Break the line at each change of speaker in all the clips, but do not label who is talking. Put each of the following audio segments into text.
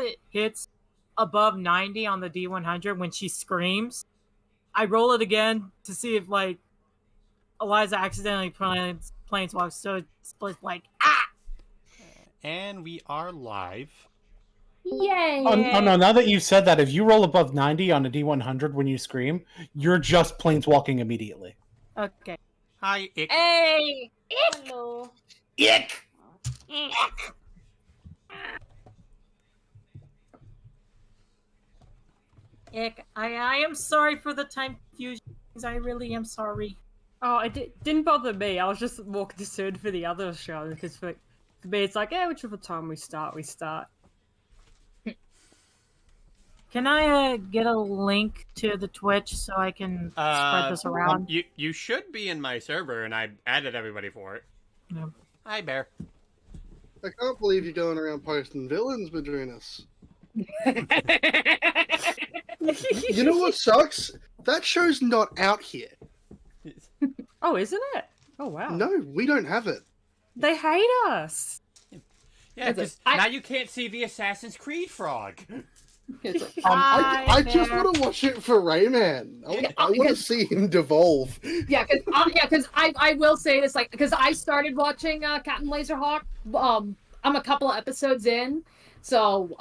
it hits above 90 on the D100 when she screams, I roll it again to see if like Eliza accidentally planeswalks. So it's like
And we are live.
Yay!
Oh no! Now that you've said that, if you roll above 90 on a D100 when you scream, you're just planeswalking immediately.
Okay.
Hi, Ick.
Hey!
Hello.
Ick!
Ick. I am sorry for the time confusions. I really am sorry.
Oh, it didn't bother me. I was just more concerned for the other show because for me it's like, yeah, whichever time we start, we start.
Can I get a link to the Twitch so I can spread this around?
You should be in my server, and I added everybody for it.
Yeah.
Hi, Bear.
I can't believe you're going around posting villains between us. You know what sucks? That show's not out here.
Oh, isn't it? Oh wow.
No, we don't have it.
They hate us.
Yeah, because now you can't see the Assassin's Creed frog.
I just want to watch it for Rayman. I want to see him devolve.
Yeah, because I will say this, like, because I started watching Captain Laserhawk. I'm a couple of episodes in, so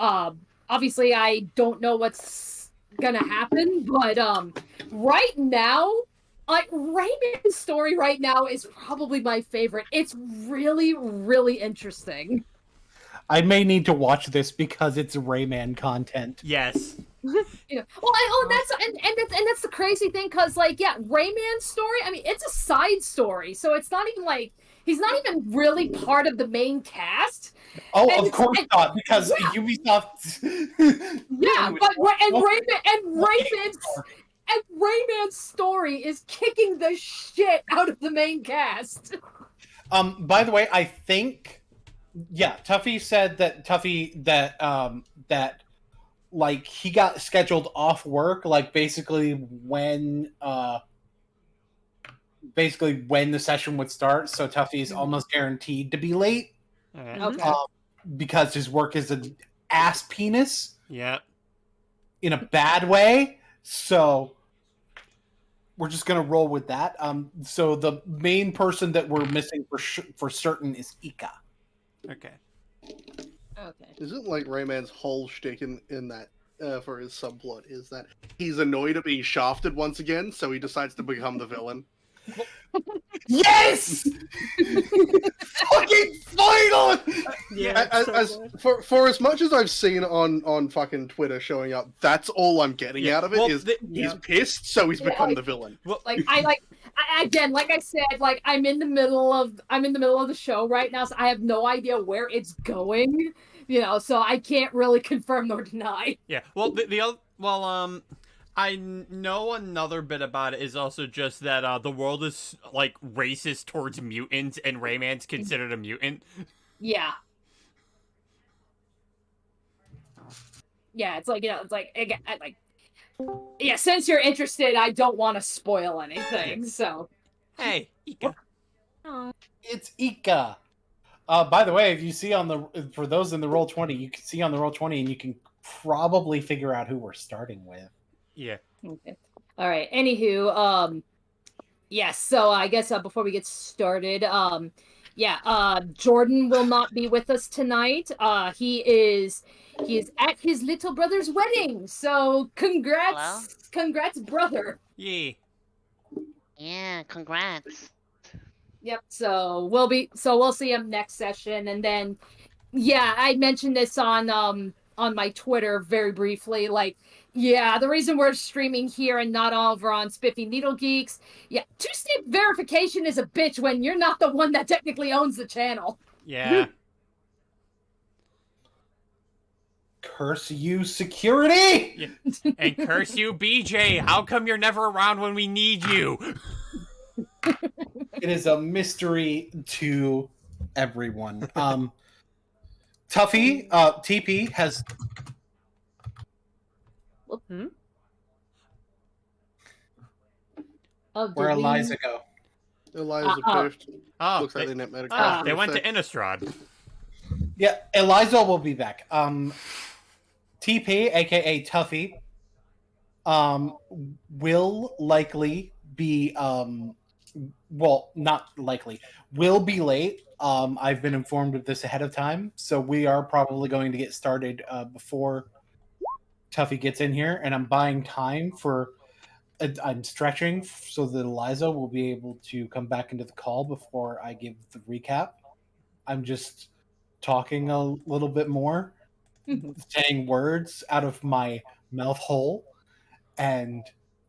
obviously I don't know what's gonna happen, but right now, like, Rayman's story right now is probably my favorite. It's really, really interesting.
I may need to watch this because it's Rayman content.
Yes.
Yeah. Well, that's the crazy thing, because like, yeah, Rayman's story. I mean, it's a side story, so it's not even like he's not even really part of the main cast.
Oh, and of course not, because Ubisoft.
Yeah, but Rayman's story is kicking the shit out of the main cast.
By the way, I think. Yeah, Tuffy said that that like he got scheduled off work, like basically when the session would start. So Tuffy's almost guaranteed to be late.
Okay.
Because his work is an ass penis.
Yeah. In
a bad way. So we're just gonna roll with that. So the main person that we're missing for certain is Ika.
Okay.
Isn't like Rayman's whole shtick in that for his subplot is that he's annoyed at being shafted once again, so he decides to become the villain.
Yes! Fucking final!
Yeah.
For as much as I've seen on fucking Twitter showing up, that's all I'm getting out of it. He's pissed, so he's become the villain.
Well,
like again, like I said, like I'm in the middle of the show right now, so I have no idea where it's going. You know, so I can't really confirm nor deny.
Yeah. Well, I know another bit about it is also just that the world is like racist towards mutants, and Rayman's considered a mutant.
Yeah. Yeah, it's like, you know, it's like, again, yeah, since you're interested, I don't want to spoil anything, so.
Hey, Ika.
Oh.
It's Ika. By the way, if you see for those in the Roll20, you can see on the Roll20 and you can probably figure out who we're starting with.
Yeah.
Okay. All right. Anywho, yes. So I guess before we get started, Jordan will not be with us tonight. He is at his little brother's wedding. So congrats, brother.
Yeah.
Yeah, congrats.
Yep. So we'll see him next session, and then, yeah, I mentioned this on my Twitter very briefly. Like, yeah, the reason we're streaming here and not over on Spiffy Needle Geeks, yeah, two-step verification is a bitch when you're not the one that technically owns the channel.
Yeah.
Curse you, security!
Yeah. And curse you, BJ. How come you're never around when we need you?
It is a mystery to everyone. Tuffy, TP has. Where Eliza go?
Eliza poofed.
Looks
like they didn't make a
they went to Innistrad.
Yeah, Eliza will be back. TP, aka Tuffy, will likely be well, not likely, will be late. I've been informed of this ahead of time, so we are probably going to get started before Tuffy gets in here, and I'm buying time for. I'm stretching so that Eliza will be able to come back into the call before I give the recap. I'm just talking a little bit more, saying words out of my mouth hole, and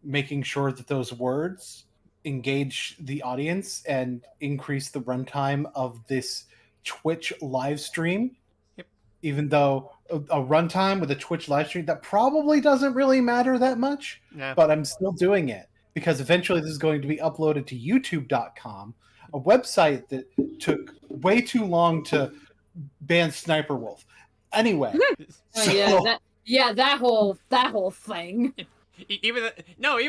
making sure that those words engage the audience and increase the runtime of this Twitch live stream.
Yep.
Even though a runtime with a Twitch live stream, that probably doesn't really matter that much,
Yeah.
but I'm still doing it because eventually this is going to be uploaded to youtube.com, a website that took way too long to ban Sniper Wolf. Anyway,
that whole thing.
Even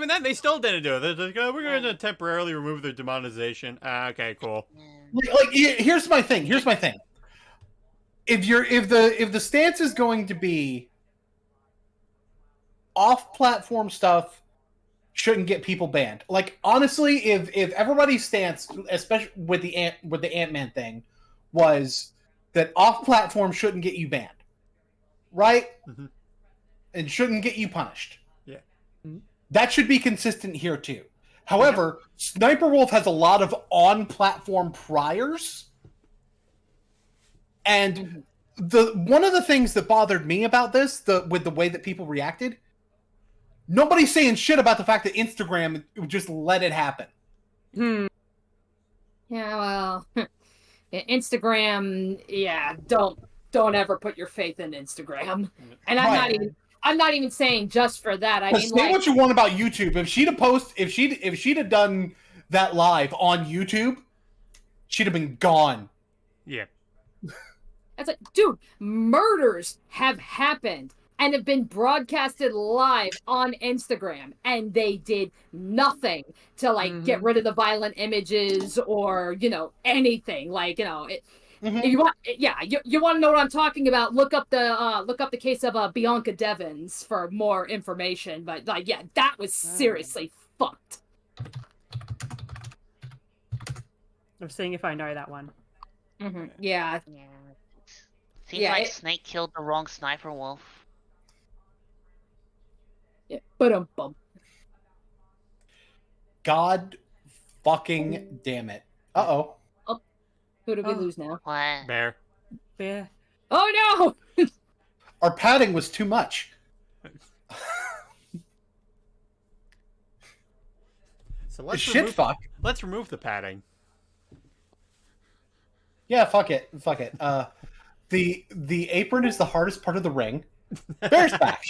then they still didn't do it. They're like, oh, we're going to temporarily remove their demonetization. Okay, cool.
Here's my thing. If the stance is going to be off-platform stuff shouldn't get people banned. Like, honestly, if everybody's stance, especially with the Ant-Man thing, was that off-platform shouldn't get you banned, right?
Mm-hmm.
And shouldn't get you punished.
Yeah.
That should be consistent here too. However, Sniper Wolf has a lot of on-platform priors. And one of the things that bothered me about this, with the way that people reacted, nobody's saying shit about the fact that Instagram just let it happen.
Yeah, well, Instagram, don't ever put your faith in Instagram. And I'm not even saying just for that. I mean,
say what you want about YouTube. If she'd have done that live on YouTube, she'd have been gone.
Yeah.
It's like, dude, murders have happened and have been broadcasted live on Instagram, and they did nothing to get rid of the violent images or anything. If you want, you want to know what I'm talking about? Look up the case of Bianca Devins for more information. But that was seriously fucked.
I'm seeing if I know that one.
Mm-hmm. Yeah.
Seems like Snake killed the wrong Sniper Wolf.
Yeah.
God fucking damn it. Uh-oh.
Who did we lose now?
What?
Bear.
Oh no!
Our padding was too much.
So let's
Let's
remove the padding.
Yeah, fuck it. The apron is the hardest part of the ring. Bear's back.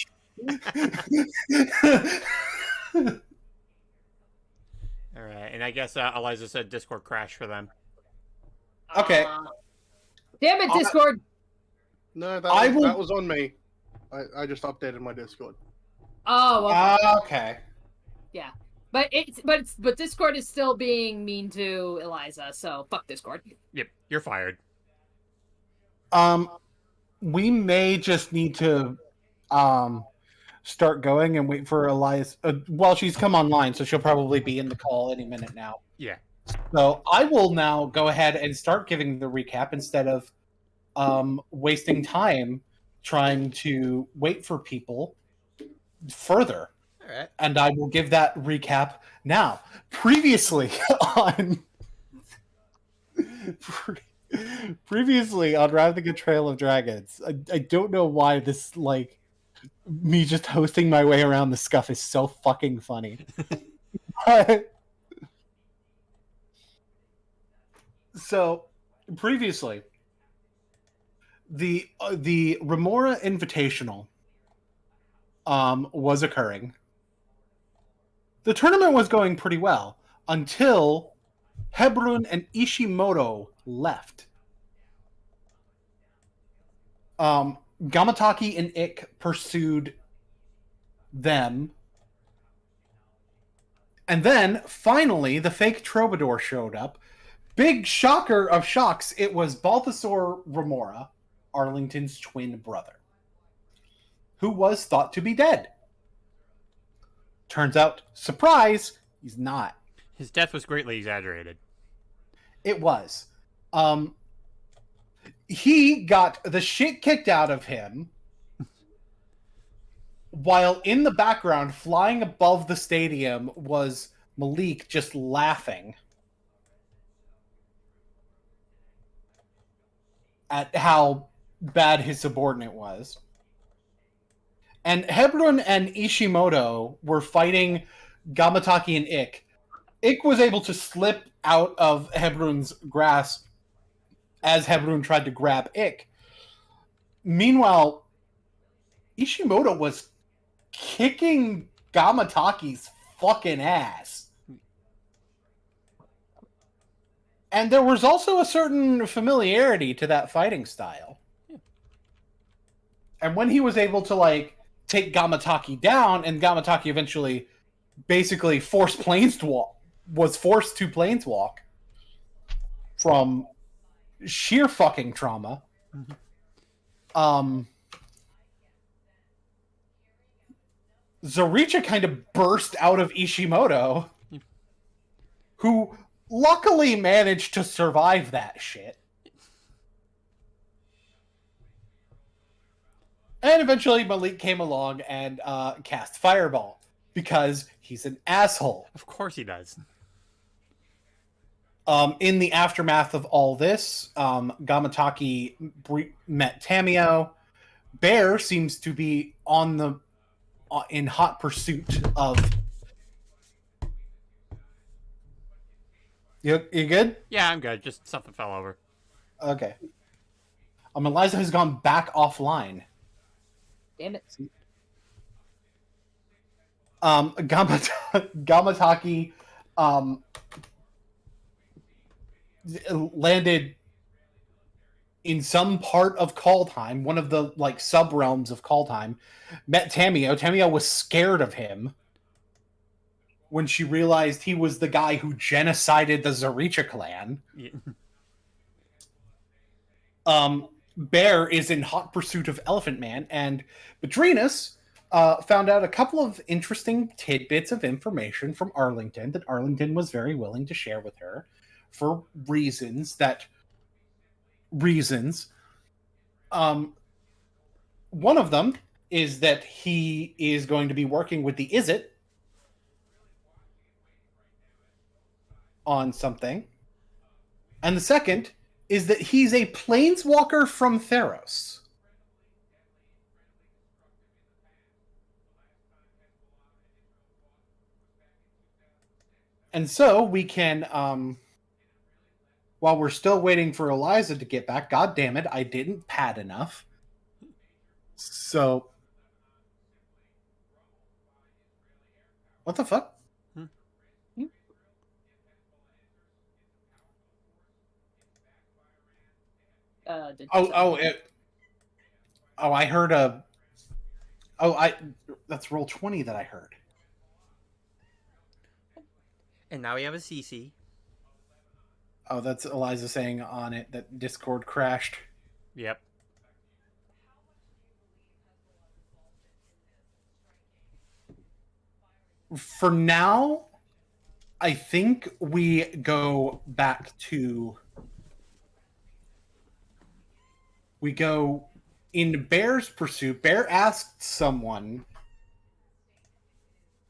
All right, and I guess Eliza said Discord crashed for them.
Okay.
Damn it, Discord!
No, that was on me. I just updated my Discord.
Oh,
okay.
Yeah. But Discord is still being mean to Eliza, so fuck Discord.
Yep, you're fired.
We may just need to start going and wait for Eliza. Well, she's come online, so she'll probably be in the call any minute now.
Yeah.
So I will now go ahead and start giving the recap instead of wasting time trying to wait for people further.
All right.
And I will give that recap now. Previously on Ravnica Trail of Dragons. I don't know why this, me just hosting my way around the scuff is so fucking funny. So, previously, the Remora Invitational was occurring. The tournament was going pretty well until Hebrun and Ishimoto left. Gamataki and Ik pursued them. And then, finally, the fake troubadour showed up. Big shocker of shocks, it was Balthasar Remora, Arlington's twin brother, who was thought to be dead. Turns out, surprise, he's not.
His death was greatly exaggerated.
It was. He got the shit kicked out of him while in the background, flying above the stadium, was Malik just laughing at how bad his subordinate was. And Hebron and Ishimoto were fighting Gamataki and Ik. Ik was able to slip out of Hebron's grasp as Hebron tried to grab Ik. Meanwhile, Ishimoto was kicking Gamataki's fucking ass. And there was also a certain familiarity to that fighting style. And when he was able to, like, take Gamataki down, and Gamataki eventually basically was forced to planeswalk from sheer fucking trauma. Zaricha kind of burst out of Ishimoto, who luckily managed to survive that shit. And eventually Malik came along and cast Fireball, because he's an asshole.
Of course he does.
In the aftermath of all this, Gamataki met Tamio. Bear seems to be in hot pursuit of... You good?
Yeah, I'm good. Just something fell over.
Okay. Eliza has gone back offline.
Damn it.
Gamataki landed in some part of Kaldheim, one of the like sub-realms of Kaldheim, met Tamio. Tamio was scared of him when she realized he was the guy who genocided the Zaricha clan.
Yeah.
Bear is in hot pursuit of Elephant Man, and Badrinas found out a couple of interesting tidbits of information from Arlington that Arlington was very willing to share with her for reasons. One of them is that he is going to be working with the Izzet on something. And the second is that he's a planeswalker from Theros. And so we can, while we're still waiting for Eliza to get back, god damn it, I didn't pad enough. So, what the fuck? I heard that's roll 20 that I heard.
And now we have a CC.
Oh, that's Eliza saying on it that Discord crashed.
Yep.
For now, I think we go back to... We go in Bear's pursuit. Bear asked someone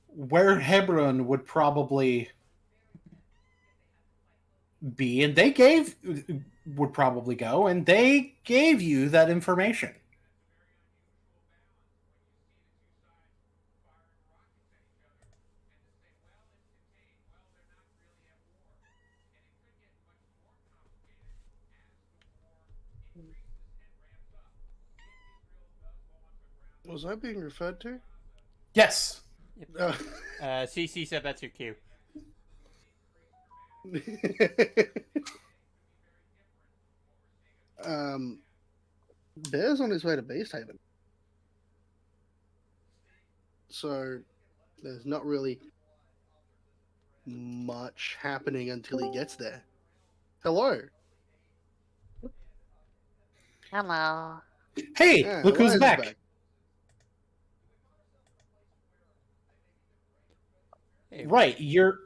where Hebron would probably be, and would probably go, and they gave you that information.
Was I being referred to?
Yes.
CC said that's your cue.
Bear's on his way to Base Haven. So there's not really much happening until he gets there. Hello.
Hello.
Hey,
Yeah,
look who's
Eliza's
back.
Hey,
Right, you're...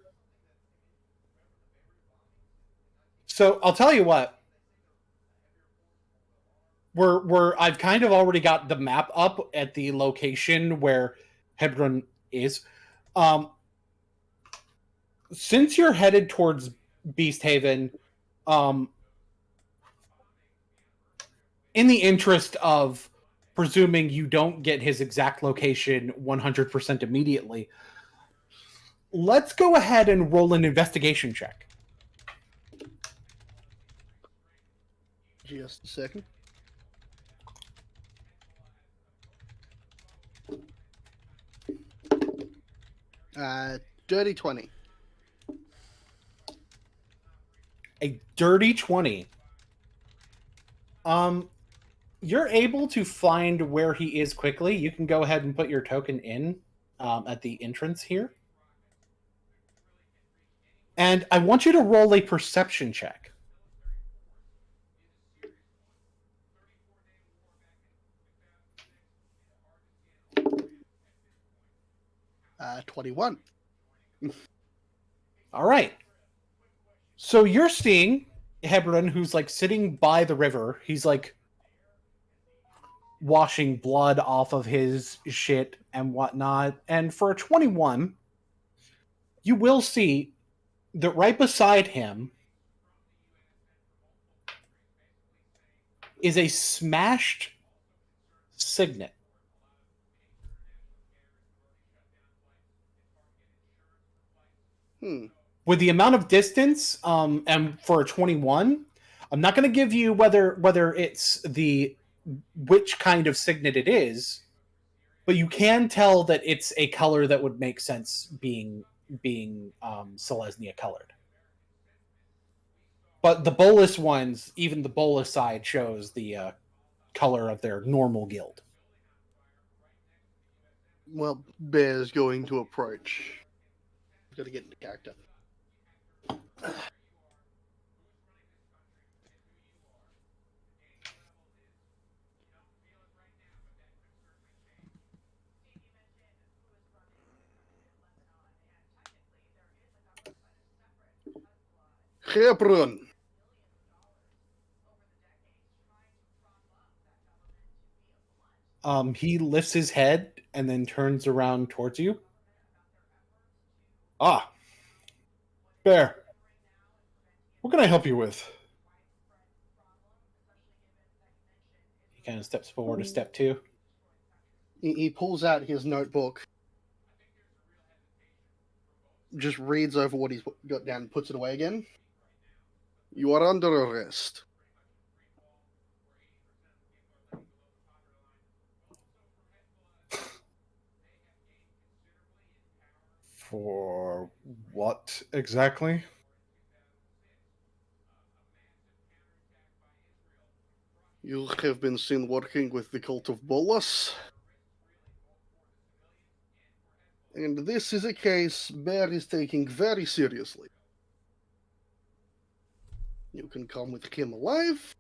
So, I'll tell you what. I've kind of already got the map up at the location where Hebron is. Since you're headed towards Beast Haven, in the interest of presuming you don't get his exact location 100% immediately, let's go ahead and roll an investigation check.
Just a second. Dirty 20.
A dirty 20. You're able to find where he is quickly. You can go ahead and put your token in at the entrance here. And I want you to roll a perception check.
21.
All right. So you're seeing Hebron, who's like sitting by the river. He's like washing blood off of his shit and whatnot. And for a 21, you will see that right beside him is a smashed signet. With the amount of distance, and for a 21, I'm not going to give you whether it's which kind of signet it is, but you can tell that it's a color that would make sense being Selesnya colored. But the Bolas ones, even the Bolas side shows the color of their normal guild.
Well, Bear's going to approach. I've got to get into character. Hebron.
He lifts his head and then turns around towards you. Ah, Bear. What can I help you with? He kind of steps forward a step two.
He pulls out his notebook, just reads over what he's got down and puts it away again. You are under arrest.
For what exactly?
You have been seen working with the cult of Bolas. And this is a case Bear is taking very seriously. You can come with him alive,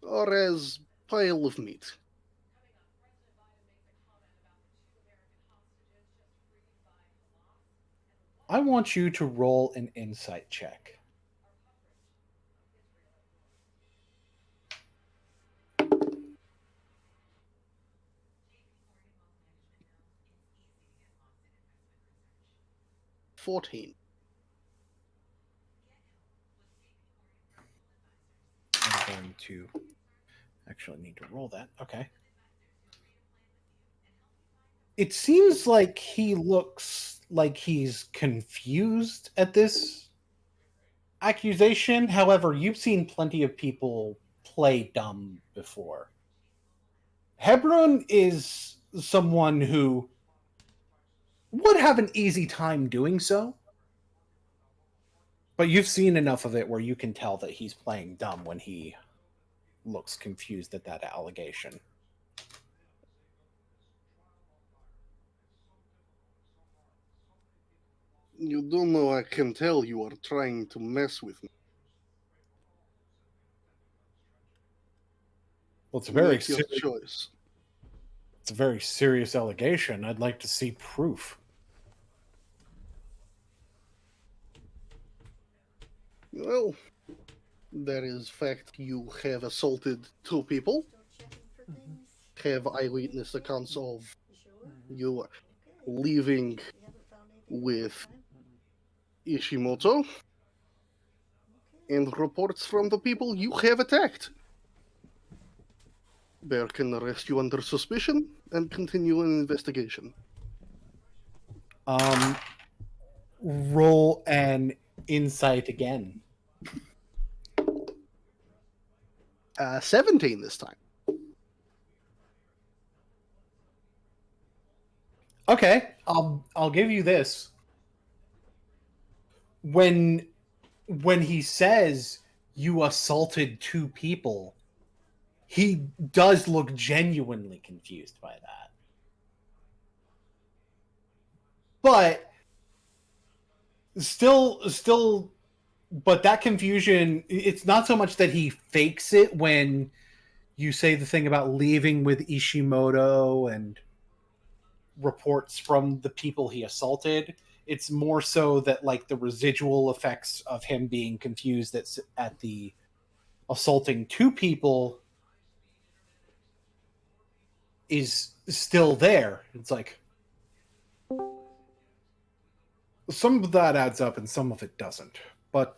or as pile of meat.
I want you to roll an insight check.
$14.
I'm going to actually need to roll that. Okay. It seems like he looks like he's confused at this accusation. However, you've seen plenty of people play dumb before. Hebron is someone who would have an easy time doing so, but you've seen enough of it where you can tell that he's playing dumb when he looks confused at that allegation.
You do know I can tell you are trying to mess with me.
Well, it's a very
Make your choice.
It's a very serious allegation. I'd like to see proof.
Well, there is fact you have assaulted 2 people. Have eyewitness accounts of you leaving with Ishimoto. And reports from the people you have attacked. Bear can arrest you under suspicion and continue an investigation.
Roll an insight again.
17 this time.
Okay, I'll give you this. When he says you assaulted 2 people, he does look genuinely confused by that. But still but that confusion, it's not so much that he fakes it when you say the thing about leaving with Ishimoto and reports from the people he assaulted. It's more so that like the residual effects of him being confused at the assaulting 2 people is still there. It's like some of that adds up and some of it doesn't. But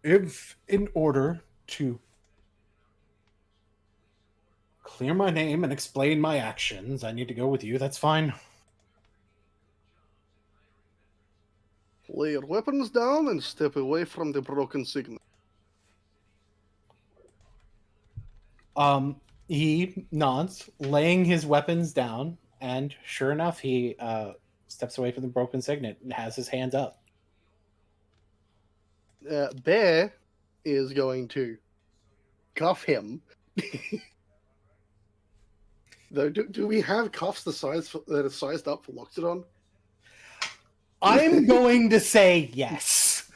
if in order to clear my name and explain my actions, I need to go with you, that's fine.
Lay your weapons down and step away from the broken signal.
He nods, laying his weapons down, and sure enough, he steps away from the broken signet and has his hands up.
Bear is going to cuff him. Though, do we have cuffs that are sized up for Loxodon?
I'm going to say yes.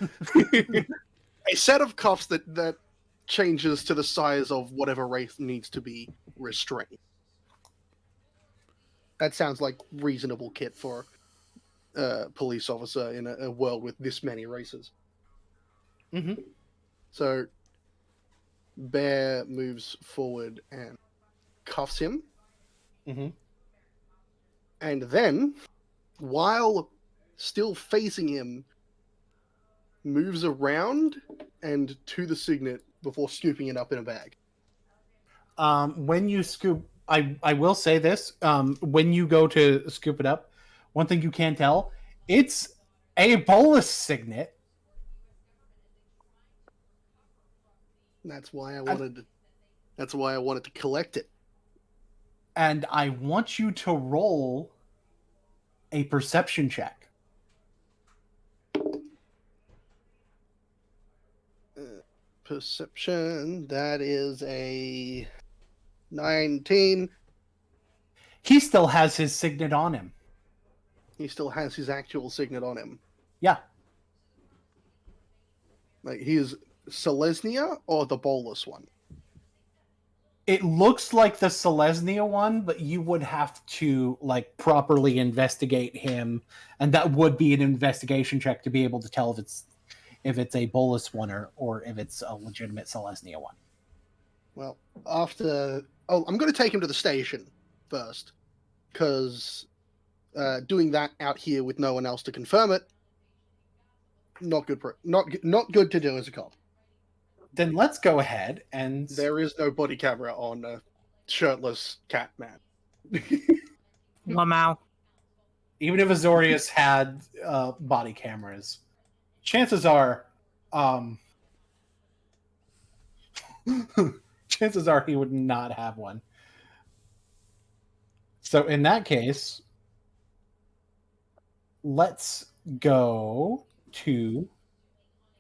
A set of cuffs that changes to the size of whatever race needs to be restrained. That sounds like reasonable kit for a police officer in a world with this many races.
Mm-hmm.
So Bear moves forward and cuffs him.
Mm-hmm.
And then, while still facing him, moves around and to the signet before scooping it up in a bag.
When you scoop, I will say this, when you go to scoop it up, one thing you can tell, it's a Bolas signet.
That's why I wanted to collect it.
And I want you to roll a perception check.
Perception, that is a 19.
He still has his signet on him.
He still has his actual signet on him.
Yeah.
Like, he is Selesnya or the Bolas one?
It looks like the Selesnya one, but you would have to like properly investigate him, and that would be an investigation check to be able to tell if it's a Bolas one or if it's a legitimate Selesnya one.
Well, I'm going to take him to the station first, because doing that out here with no one else to confirm it, not good to do as a cop.
Then let's go ahead and...
There is no body camera on a shirtless cat man.
Lamau.
Even if Azorius had body cameras, chances are he would not have one. So in that case, let's go to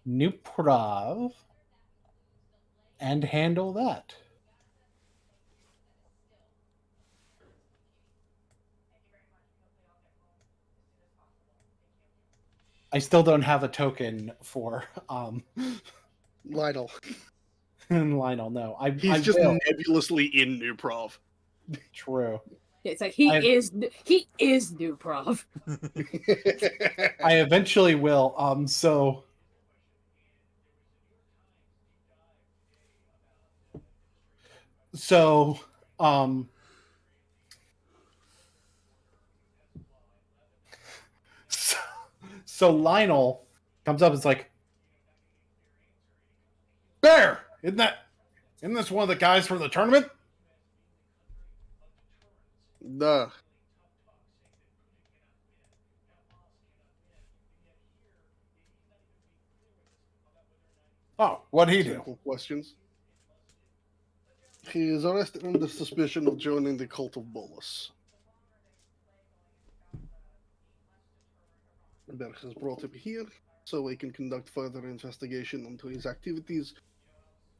Nuprov and handle that. I still don't have a token for
Lionel.
Lionel, no.
He's just nebulously in Nuprov.
True.
It's like he is Nuprov.
I eventually will. So So, um, so, so Lionel comes up and is like, "Bear, isn't this one of the guys from the tournament?"
Duh.
Oh, what'd he do?
Simple questions. He is arrested under suspicion of joining the cult of Bolas. Berg has brought him here so we can conduct further investigation into his activities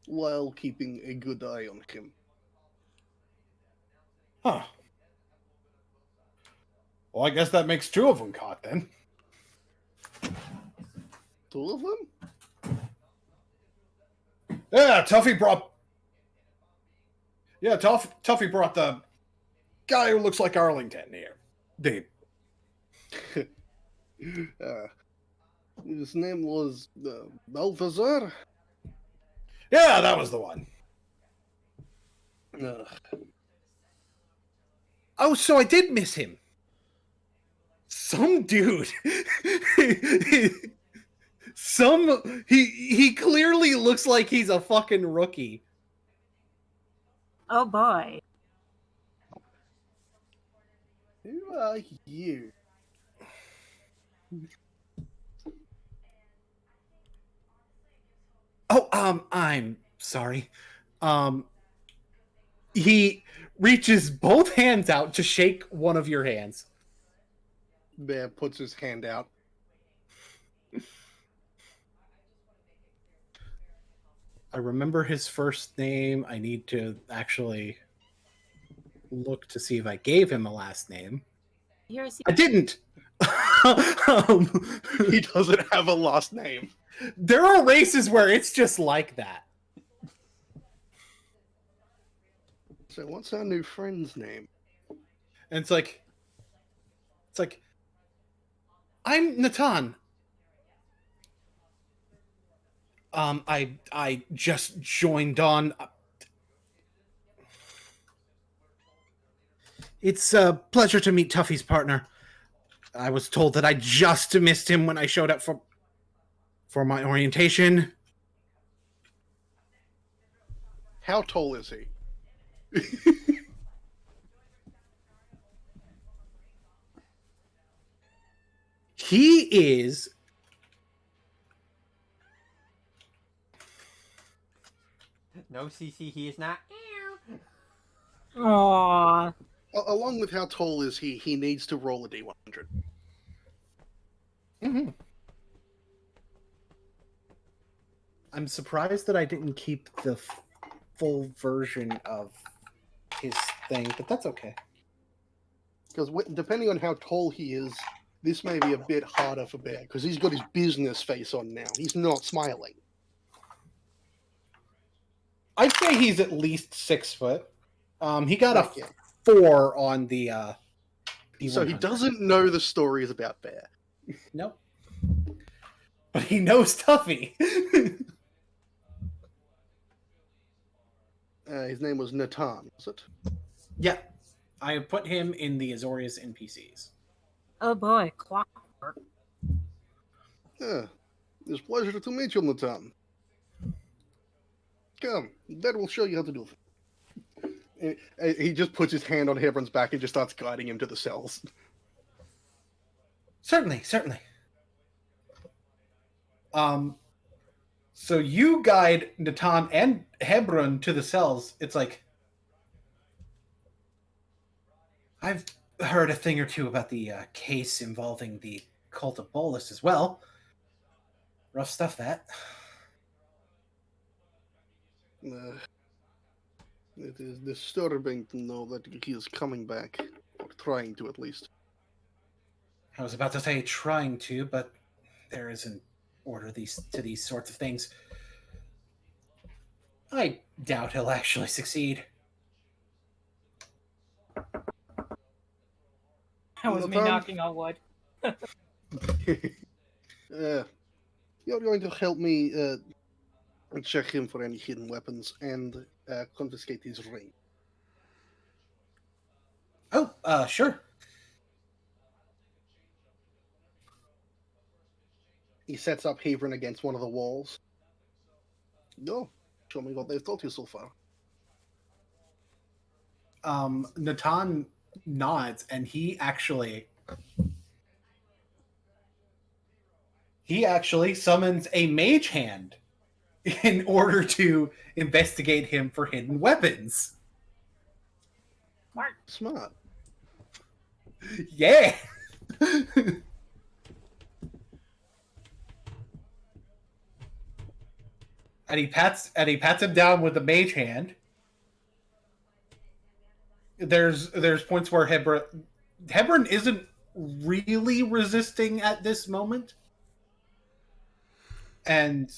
while keeping a good eye on him.
Huh. Well, I guess that makes two of them caught then.
Two of them?
Yeah, Tuffy brought. Yeah, Tuffy brought the guy who looks like Arlington here. Dude.
His name was Balthazar.
Yeah, that was the one. Oh, so I did miss him. Some dude. He clearly looks like he's a fucking rookie.
Oh boy.
Who are you?
Oh, I'm sorry. He reaches both hands out to shake one of your hands.
Bear puts his hand out.
I remember his first name. I need to actually look to see if I gave him a last name. I didn't.
He doesn't have a last name.
There are races where it's just like that.
So what's our new friend's name?
And it's like, I'm Natan. I just joined on. It's a pleasure to meet Tuffy's partner. I was told that I just missed him when I showed up for my orientation.
How tall is he?
He is
No, CC, he is not.
Aww.
Along with how tall is he needs to roll a d100.
Mm-hmm. I'm surprised that I didn't keep the full version of his thing, but that's okay.
Because depending on how tall he is, this may be a bit harder for Bear, because he's got his business face on now. He's not smiling.
I'd say he's at least 6 foot. He got a
Yeah.
4 on the
So he doesn't know the stories about Bear.
Nope. But he knows Tuffy.
His name was Natan, was it?
Yeah. I put him in the Azorius NPCs.
Oh boy, clockwork.
Yeah. It's a pleasure to meet you, Natan. Come, Dad will show you how to do it. He just puts his hand on Hebron's back and just starts guiding him to the cells.
Certainly. So you guide Natan and Hebron to the cells. It's like, I've heard a thing or two about the case involving the cult of Bolas as well. Rough stuff, that.
It is disturbing to know that he is coming back, or trying to at least.
I was about to say trying to, but there is an order to these sorts of things. I doubt he'll actually succeed.
That was me knocking on wood.
You're going to help me check him for any hidden weapons and confiscate his ring.
Oh, sure.
He sets up Hebron against one of the walls. No, show me what they've taught you so far.
Natan nods, and he actually summons a mage hand in order to investigate him for hidden weapons.
Smart.
Yeah. And he pats him down with the mage hand. There's points where Hebron isn't really resisting at this moment. And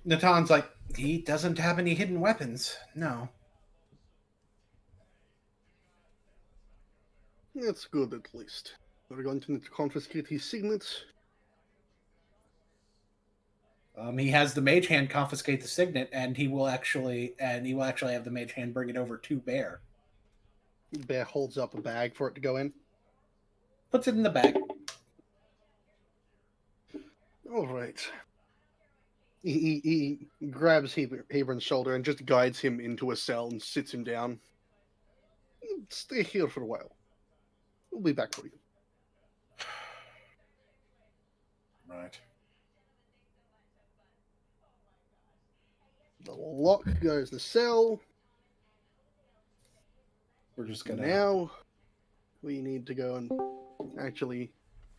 Natan's like, he doesn't have any hidden weapons. No.
That's good, at least. We're going to need to confiscate his signets.
He has the mage hand confiscate the signet, and he will actually have the mage hand bring it over to Bear.
Bear holds up a bag for it to go in.
Puts it in the bag.
All right. He grabs Hebron's shoulder and just guides him into a cell and sits him down. Stay here for a while. We'll be back for you.
Right.
The lock goes the cell.
We're just gonna.
Now we need to go and actually.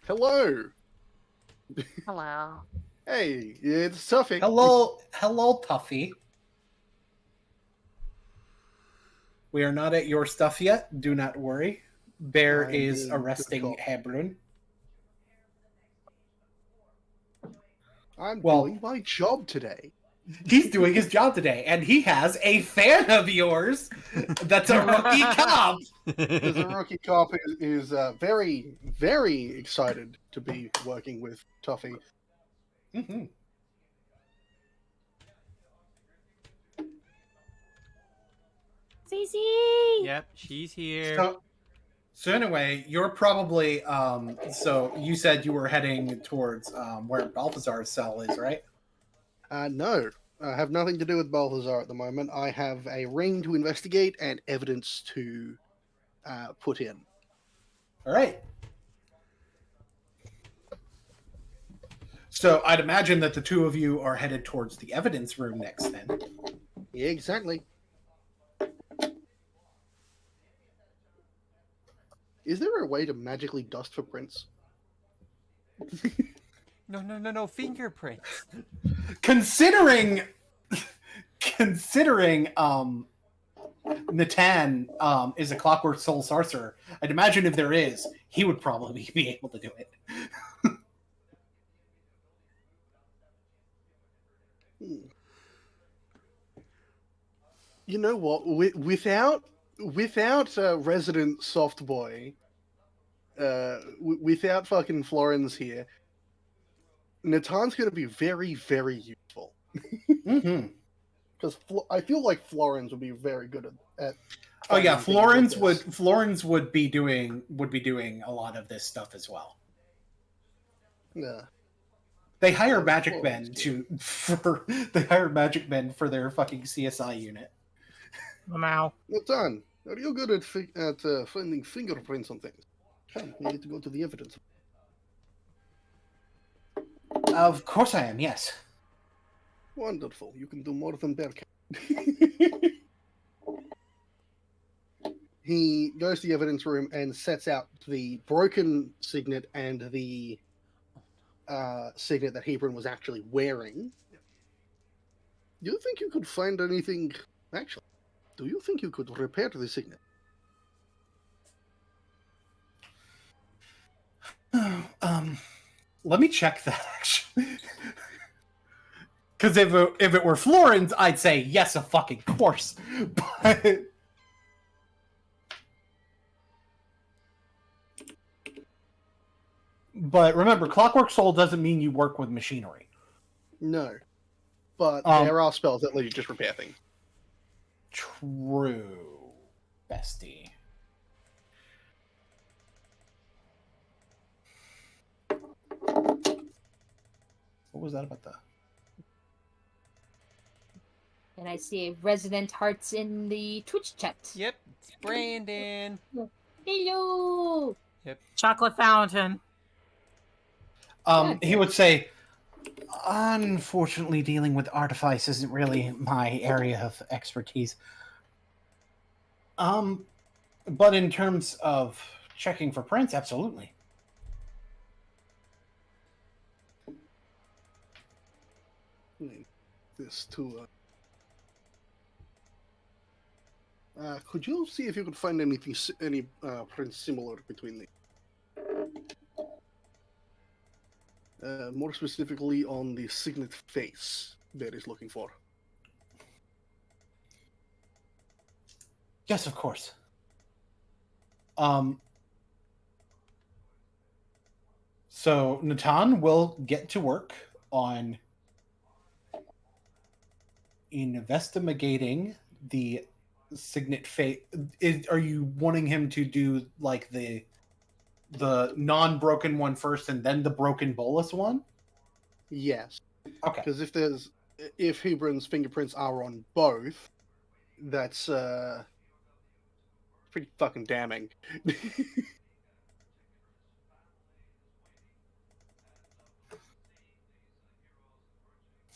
Hello.
Hello.
Hey, it's Tuffy.
Hello, Tuffy. We are not at your stuff yet. Do not worry. Bear
I'm
is
doing
arresting
good call.
Hebron.
I'm
Well-
doing my job today.
He's doing his job today, and he has a fan of yours that's a rookie cop.
Because the rookie cop is very, very excited to be working with Tuffy.
Mm-hmm.
Cece!
Yep, she's here.
So anyway, you're probably so you said you were heading towards where Balthazar's cell is, right?
No, I have nothing to do with Balthazar at the moment. I have a ring to investigate and evidence to put in.
All right. So I'd imagine that the two of you are headed towards the evidence room next then.
Yeah, exactly. Is there a way to magically dust footprints?
No, fingerprints.
Considering Natan is a clockwork soul sorcerer, I'd imagine if there is, he would probably be able to do it.
You know what? Without resident soft boy, without fucking Florence here, Natan's going to be very, very useful.
Mm-hmm.
Because I feel like Florence would be very good at
Oh yeah,
finding things like this.
Florence would be doing a lot of this stuff as well.
Yeah.
They hire magic
Florence,
men for their fucking CSI unit.
Wow.
Natan, are you good at finding fingerprints on things? Come, we need to go to the evidence.
Of course I am, yes.
Wonderful. You can do more than Bear can. He goes to the evidence room and sets out the broken signet and the signet that Hebron was actually wearing. Do you think you could find anything? Actually, do you think you could repair the signet?
Let me check that actually. Because if it were Florence, I'd say yes, of fucking course. But remember, Clockwork Soul doesn't mean you work with machinery.
No, but there are spells that let you just repair things.
True, bestie. What was that about the...
And I see resident hearts in the Twitch chat.
Yep, it's Brandon.
Hello.
Chocolate fountain.
He would say, unfortunately, dealing with artifice isn't really my area of expertise. But in terms of checking for prints, absolutely.
This to. Could you see if you could find anything, any prints similar between the? More specifically on the signet face that is looking for.
Yes, of course. So Natan will get to work on investigating the signet face. Are you wanting him to do like the non-broken one first and then the broken Bolas one?
Yes.
Okay.
Because if Hebron's fingerprints are on both, that's pretty fucking damning.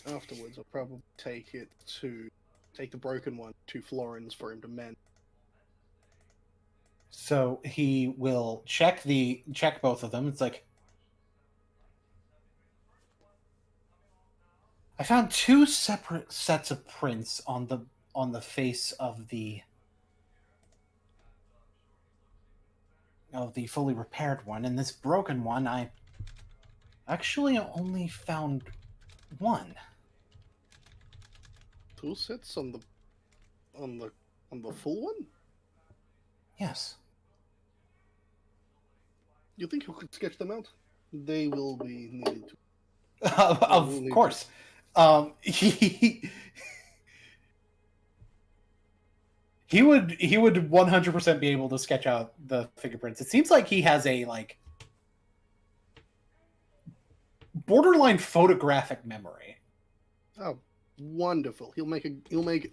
Afterwards, I'll probably take the broken one to Florence for him to mend.
So he will check both of them. It's like, I found two separate sets of prints on the face of the fully repaired one, and this broken one I actually only found one.
2 sets on the full one?
Yes.
You think you could sketch them out? They will be needed to.
Of course. He would 100% be able to sketch out the fingerprints. It seems like he has a like borderline photographic memory.
Oh, wonderful! He'll make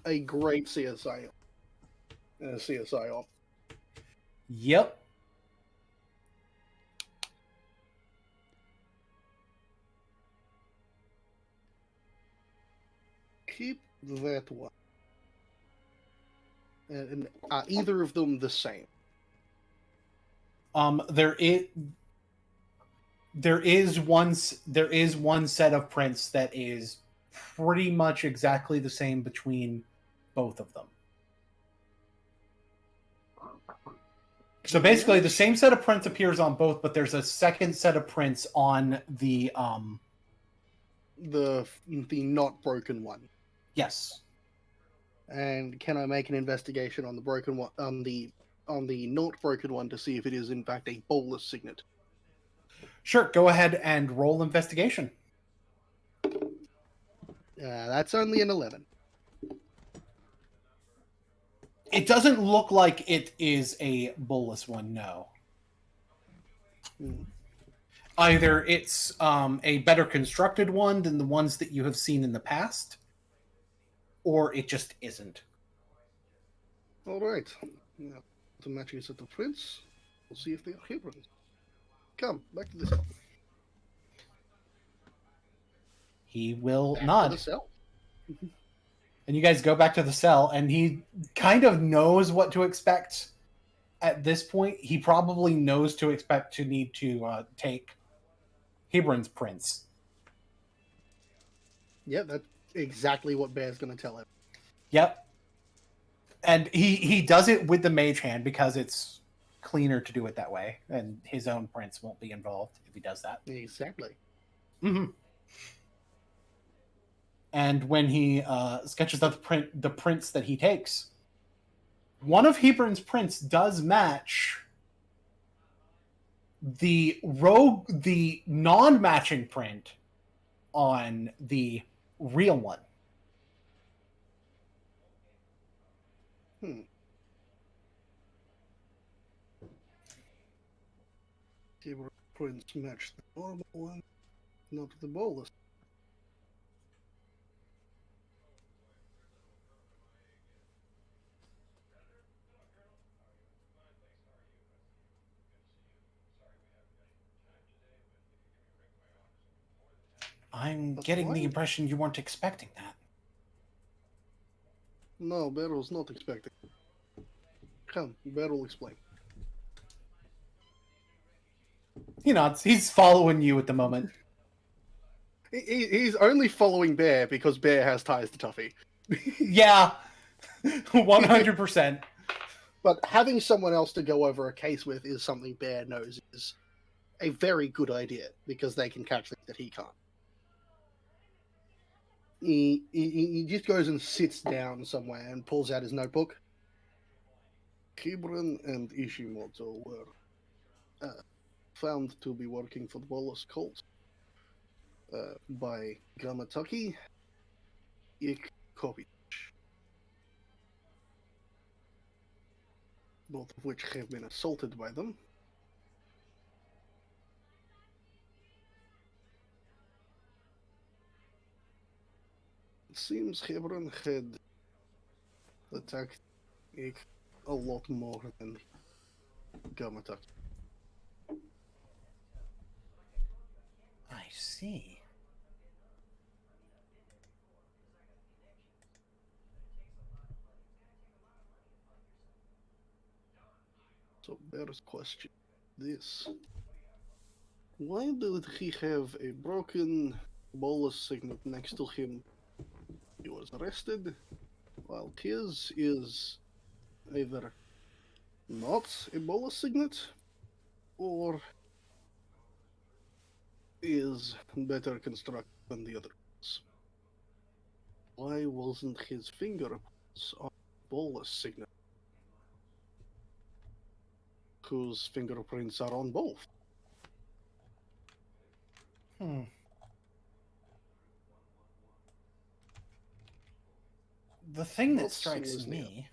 a great CSI. CSI op.
Yep.
Keep that one. And are either of them the same?
There is one set of prints that is pretty much exactly the same between both of them. So basically, the same set of prints appears on both, but there's a second set of prints on the
not broken one.
Yes.
And can I make an investigation on the broken one, on the not broken one, to see if it is in fact a Bolas signet?
Sure. Go ahead and roll investigation.
That's only an 11.
It doesn't look like it is a Bolas one. No. Either it's a better constructed one than the ones that you have seen in the past, or it just isn't.
All right. Now, to matching set of prints, we'll see if they are Hebrons. Come back to the cell.
He will
Back
nod.
to the cell.
And you guys go back to the cell, and he kind of knows what to expect at this point. He probably knows to expect to need to take Hebron's prints.
Yeah, that's exactly what Bear's going to tell him.
Yep. And he does it with the mage hand because it's cleaner to do it that way, and his own prints won't be involved if he does that.
Exactly.
Mm-hmm. And when he sketches out the prints that he takes, one of Hebron's prints does match the non-matching print on the real one.
Hmm. Keyboard prints match the normal one, not the Bolas.
I'm
That's
getting the
fine.
impression you weren't expecting that.
No, Bear was not expecting. Come, Bear will explain.
You know, he's following you at the moment.
He's only following Bear because Bear has ties to Tuffy.
Yeah, 100%.
But having someone else to go over a case with is something Bear knows is a very good idea because they can catch things that he can't. He just goes and sits down somewhere and pulls out his notebook. Kibran and Ishimoto were found to be working for the Bolas cult by Gamataki Ikovic, both of which have been assaulted by them. It seems Hebron had attacked Ik a lot more than Gamataki.
I see.
So Bear's question this. Why did he have a broken Bolas signet next to him? He was arrested, while his is either not a Bolas signet or is better constructed than the others. Why wasn't his fingerprints on Bolas signet? Whose fingerprints are on both?
The thing that
Both
strikes
Sully's
me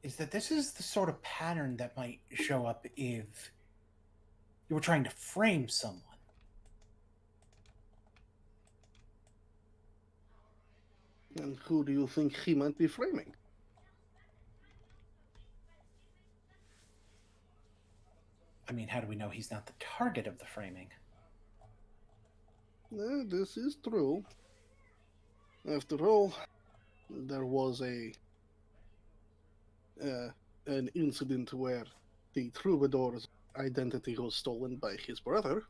is that this is the sort of pattern that might show up if you were trying to frame someone.
And who do you think he might be framing?
I mean, how do we know he's not the target of the framing?
This is true. After all, there was an incident where the troubadour's identity was stolen by his brother.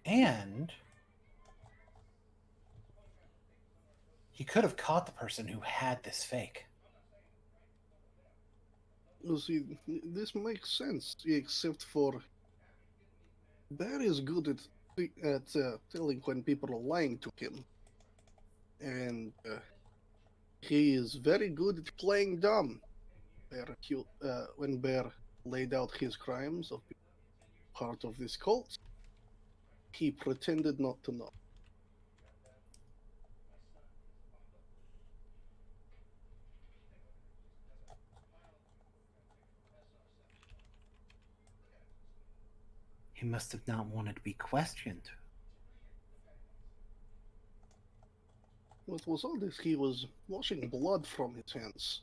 And he could have caught the person who had this fake.
You see, this makes sense, except for Bear is good at telling when people are lying to him. And he is very good at playing dumb. When Bear laid out his crimes of being part of this cult, he pretended not to know.
He must have not wanted to be questioned.
What was all this? He was washing blood from his hands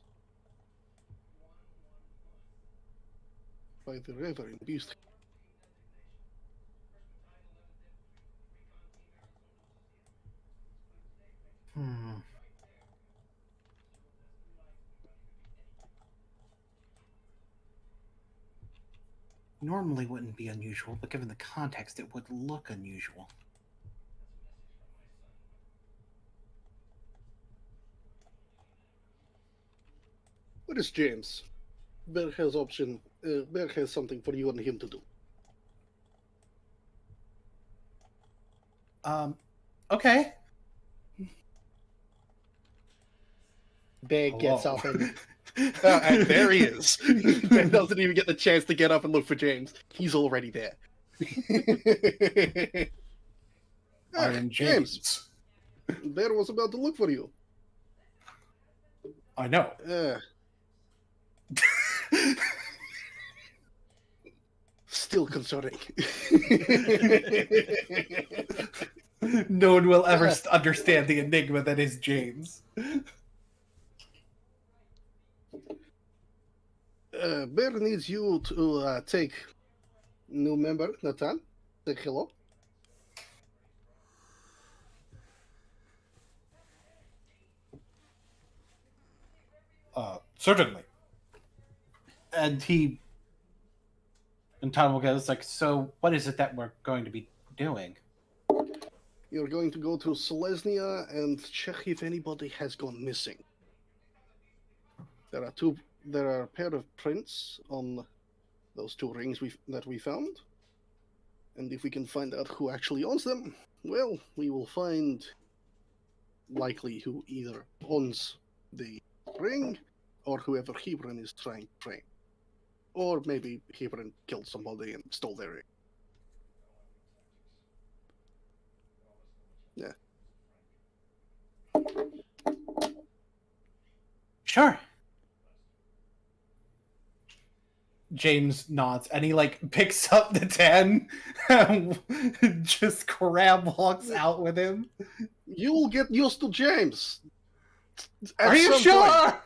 by the river in Beast.
Normally wouldn't be unusual, but given the context, it would look unusual.
What is James? Bear has Bear has something for you and him to do.
Okay.
Bear gets
Hello.
up and there he is. Bear doesn't even get the chance to get up and look for James. He's already there.
Iron
James.
James.
Bear was about to look for you.
I know.
Still concerning.
No one will ever understand the enigma that is James.
Bear needs you to take new member, Nathan. Say hello.
Certainly. And Tom will go, like, so what is it that we're going to be doing?
You're going to go to Selesnya and check if anybody has gone missing. There are a pair of prints on those 2 rings that we found. And if we can find out who actually owns them, well, we will find likely who either owns the ring or whoever Hebron is trying to train. Or maybe Hebron killed somebody and stole their ring. Yeah.
Sure. James nods and he picks up the 10 and just crab walks out with him.
You'll get used to James.
Are you sure?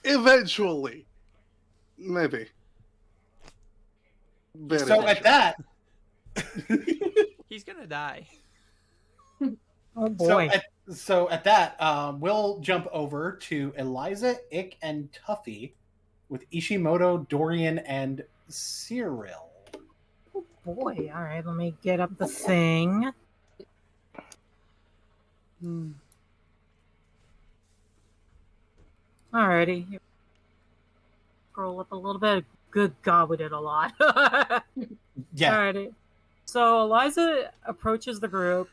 Eventually. Maybe. Very
So at that,
He's gonna die.
Oh boy.
so at that, we'll jump over to Eliza, Ick, and Tuffy with Ishimoto, Dorian, and Cyril.
Oh boy. All right, let me get up the thing. Alrighty. Scroll up a little bit. Good God, we did a lot.
Yeah.
Alrighty. So Eliza approaches the group.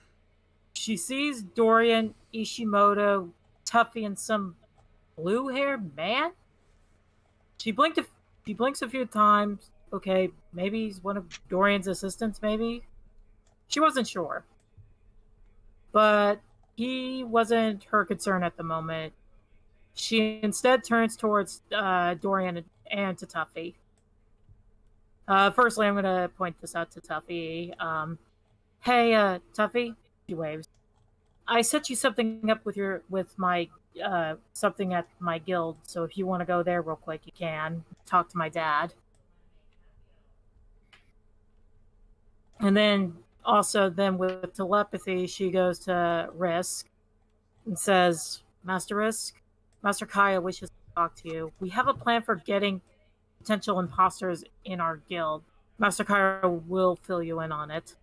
She sees Dorian, Ishimoto, Tuffy, and some blue-haired man. She blinks a few times. Okay, maybe he's one of Dorian's assistants, maybe? She wasn't sure. But he wasn't her concern at the moment. She instead turns towards Dorian and to Tuffy. Firstly, I'm going to point this out to Tuffy. Hey, Tuffy, she waves. I set you something up with my something at my guild. So if you want to go there real quick, you can talk to my dad. And then with telepathy, she goes to Risk and says, Master Risk, Master Kaya wishes to talk to you. We have a plan for getting potential imposters in our guild. Master Kaya will fill you in on it.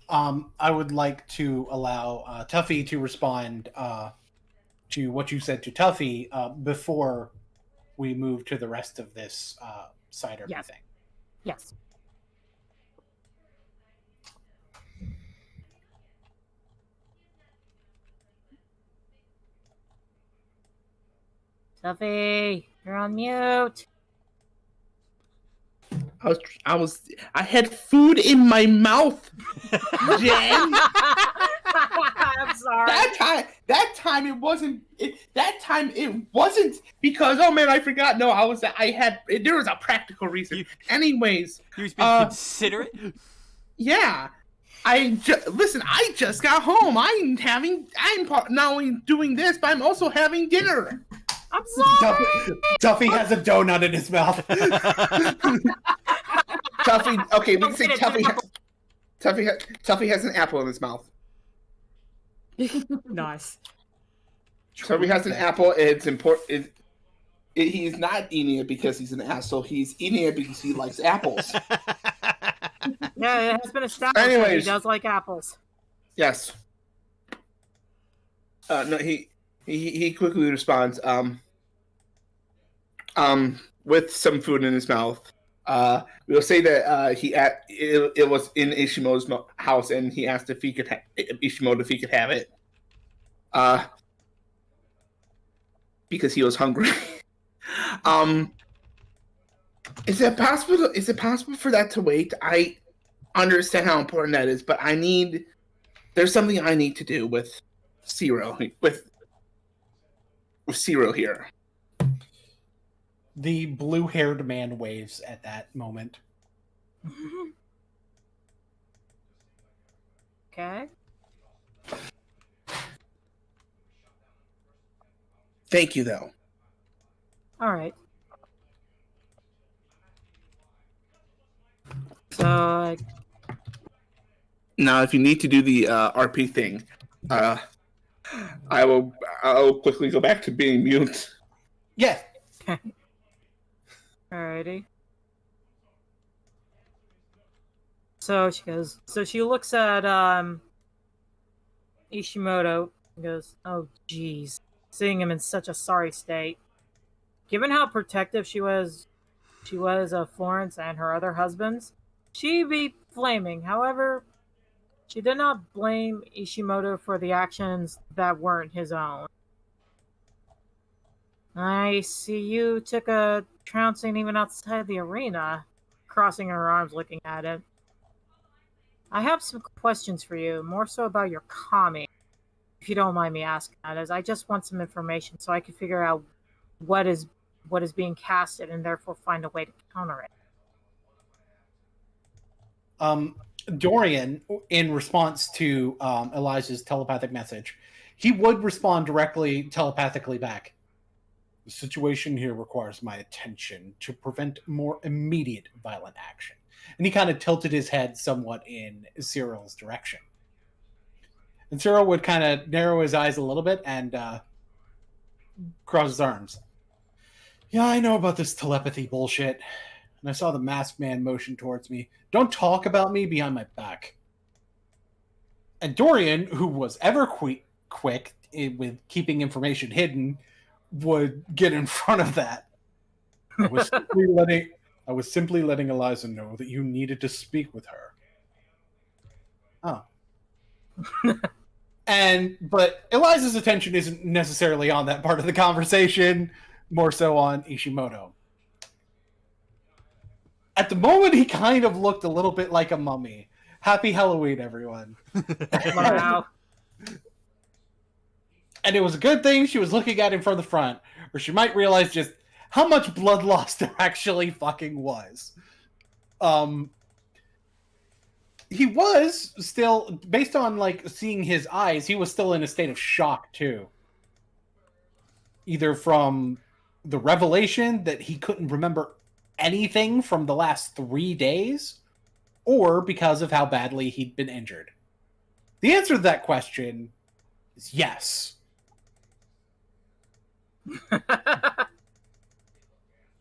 I would like to allow Tuffy to respond to what you said to Tuffy before we move to the rest of this cider thing.
Yes. Tuffy, you're on mute.
I had food in my mouth, Jen.
I'm sorry.
That time it wasn't because, oh man, I forgot. No, there was a practical reason. Anyways.
He was being considerate?
Yeah. Listen, I just got home. I'm not only doing this, but I'm also having dinner.
I'm sorry.
Tuffy has a donut in his mouth.
Tuffy, okay, we can say Tuffy has an apple in his mouth.
Nice.
Tuffy has an apple. It's important. He's not eating it because he's an asshole. He's eating it because he likes apples.
Yeah, it has been established that he does like apples.
Yes. No, he quickly responds. With some food in his mouth. We'll say that it was in Ishimoto's house, and he asked if Ishimoto if he could have it. Because he was hungry. Is it possible for that to wait? understand how important that is, but there's something I need to do with Zero with Zero here.
The blue-haired man waves at that moment.
Okay.
Thank you, though.
All right. So,
Now, if you need to do the RP thing, I'll quickly go back to being mute.
Yeah.
alrighty. So she goes. So she looks at Ishimoto and goes, "Oh, geez, seeing him in such a sorry state. Given how protective she was of Florence and her other husbands, she'd be flaming. However, she did not blame Ishimoto for the actions that weren't his own. I see you took a trouncing even outside the arena," crossing her arms looking at it. "I have some questions for you, more so about your kami, if you don't mind me asking that, as I just want some information so I can figure out what is being casted and therefore find a way to counter it."
Dorian, in response to Elijah's telepathic message, he would respond directly telepathically back. The situation here requires my attention to prevent more immediate violent action. And he kind of tilted his head somewhat in Cyril's direction. And Cyril would kind of narrow his eyes a little bit and cross his arms. Yeah, I know about this telepathy bullshit. And I saw the masked man motion towards me. Don't talk about me behind my back. And Dorian, who was ever quick with keeping information hidden, would get in front of that. I was simply letting Eliza know that you needed to speak with her. Oh. But Eliza's attention isn't necessarily on that part of the conversation, more so on Ishimoto. At the moment, he kind of looked a little bit like a mummy. Happy Halloween, everyone.
Wow.
And it was a good thing she was looking at him from the front, or she might realize just how much blood loss there actually fucking was. He was still, based on like seeing his eyes, he was still in a state of shock too. Either from the revelation that he couldn't remember anything from the last 3 days, or because of how badly he'd been injured. The answer to that question is yes.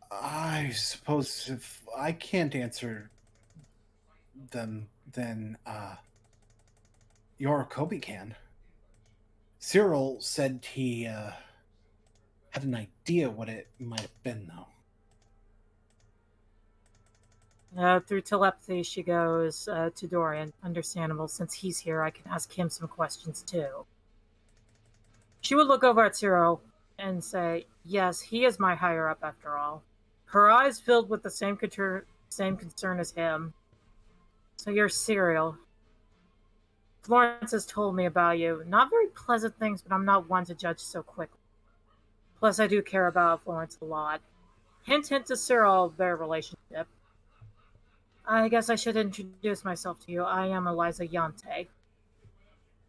I suppose if I can't answer them, then Yorikobi can. Cyril said he had an idea what it might have been, though.
Through telepathy, she goes to Dorian. Understandable, since he's here, I can ask him some questions too. She would look over at Cyril and say, "Yes, he is my higher up after all." Her eyes filled with the same concern as him. "So you're Cyril. Florence has told me about you. Not very pleasant things, but I'm not one to judge so quickly. Plus, I do care about Florence a lot." Hint, hint to Cyril, their relationship. "I guess I should introduce myself to you. I am Eliza Yante."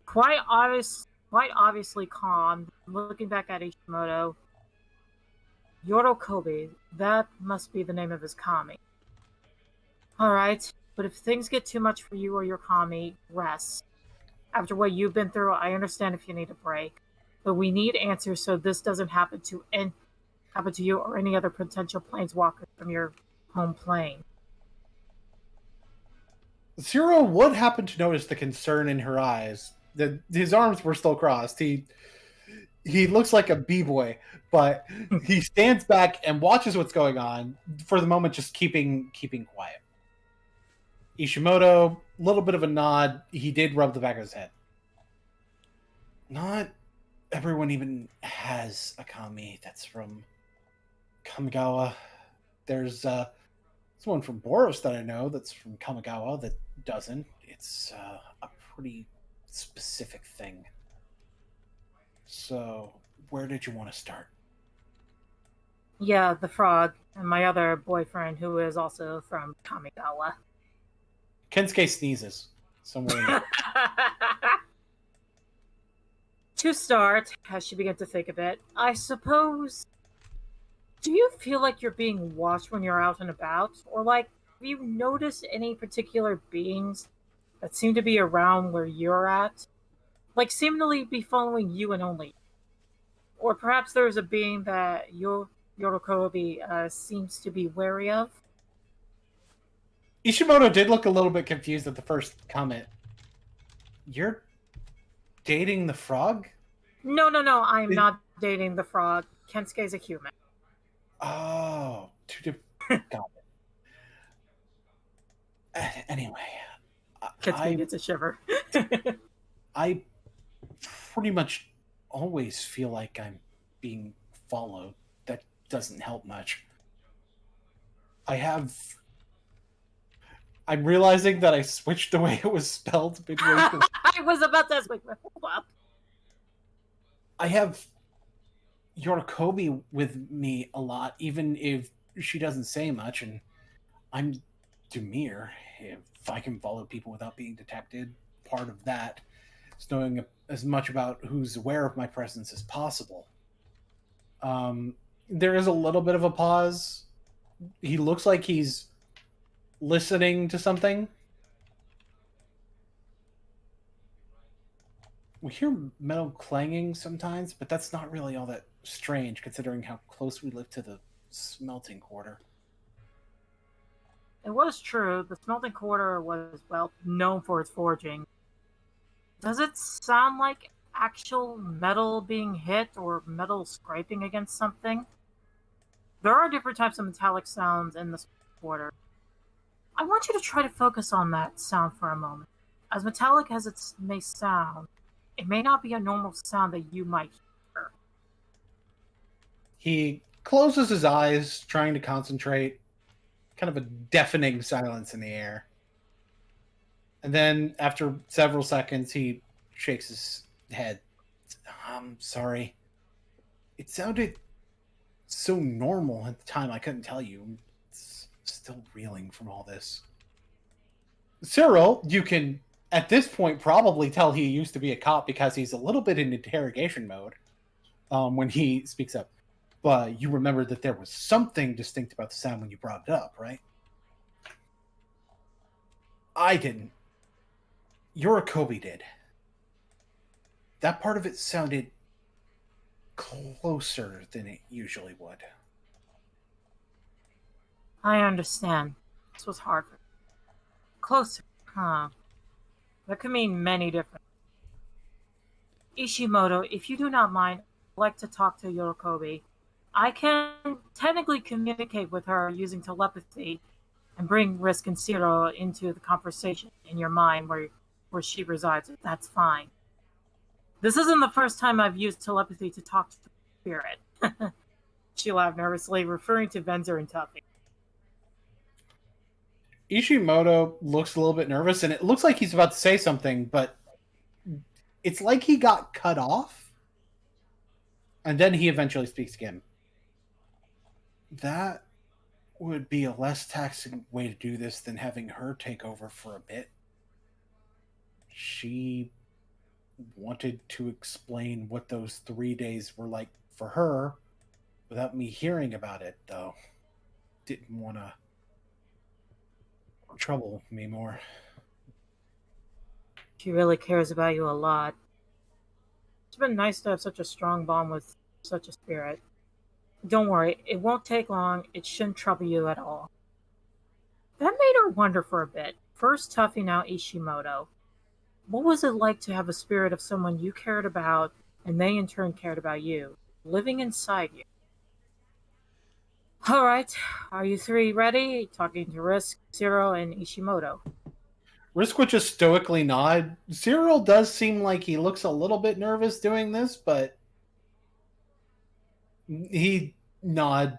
Quite obviously calm, looking back at Ishimoto. "Yorikobi, that must be the name of his kami. Alright, but if things get too much for you or your kami, rest. After what you've been through, I understand if you need a break. But we need answers so this doesn't happen to you or any other potential planeswalkers from your home plane."
Cyril would happen to notice the concern in her eyes. His arms were still crossed. He looks like a b-boy, but he stands back and watches what's going on, for the moment just keeping quiet. Ishimoto, a little bit of a nod. He did rub the back of his head. Not everyone even has a kami that's from Kamigawa. There's someone from Boros that I know that's from Kamigawa that doesn't. It's a pretty specific thing. So, where did you want to start?
Yeah, the frog, and my other boyfriend, who is also from Kamigawa.
Kensuke sneezes somewhere in there.
To start, as she began to think of it, I suppose. Do you feel like you're being watched when you're out and about? Or, like, have you noticed any particular beings that seem to be around where you're at? Like, seemingly be following you and only you? Or perhaps there's a being that Yorokobi seems to be wary of?
Ishimoto did look a little bit confused at the first comment. You're dating the frog?
No, I'm not dating the frog. Kensuke's a human.
Oh, two different. Got it. Anyway,
Kensuke gets a shiver.
I pretty much always feel like I'm being followed. That doesn't help much. I'm realizing that I switched the way it was spelled midway.
I was about to ask, hold up.
I have Yorokobi with me a lot, even if she doesn't say much, and I'm Demir. If I can follow people without being detected, part of that is knowing as much about who's aware of my presence as possible. There is a little bit of a pause. He looks like he's listening to something. We hear metal clanging sometimes, but that's not really all that strange considering how close we live to the smelting quarter.
It was true. The smelting quarter was, well, known for its forging. Does it sound like actual metal being hit or metal scraping against something? There are different types of metallic sounds in the quarter. I want you to try to focus on that sound for a moment. As metallic as it may sound, it may not be a normal sound that you might hear.
He closes his eyes, trying to concentrate. Kind of a deafening silence in the air. And then, after several seconds, he shakes his head. I'm sorry. It sounded so normal at the time, I couldn't tell you. I'm still reeling from all this. Cyril, you can, at this point, probably tell he used to be a cop because he's a little bit in interrogation mode when he speaks up. But you remember that there was something distinct about the sound when you brought it up, right? I didn't. Yorokobi did. That part of it sounded closer than it usually would.
I understand. This was hard for me. Closer, huh? That could mean many different. Ishimoto, if you do not mind, I'd like to talk to Yorokobi. I can technically communicate with her using telepathy and bring Risk and Zero into the conversation in your mind where she resides. That's fine. This isn't the first time I've used telepathy to talk to the spirit. She laughed nervously, referring to Venzer and Tuffy.
Ishimoto looks a little bit nervous, and it looks like he's about to say something, but it's like he got cut off, and then he eventually speaks again. That would be a less taxing way to do this than having her take over for a bit. She wanted to explain what those 3 days were like for her without me hearing about it, though. Didn't want to trouble me more.
She really cares about you a lot. It's been nice to have such a strong bond with such a spirit. Don't worry, it won't take long. It shouldn't trouble you at all. That made her wonder for a bit. First Tuffy, now Ishimoto. What was it like to have a spirit of someone you cared about, and they in turn cared about you, living inside you? Alright, are you three ready? Talking to Risk, Zero, and Ishimoto.
Risk would just stoically nod. Cyril does seem like he looks a little bit nervous doing this, but he nod.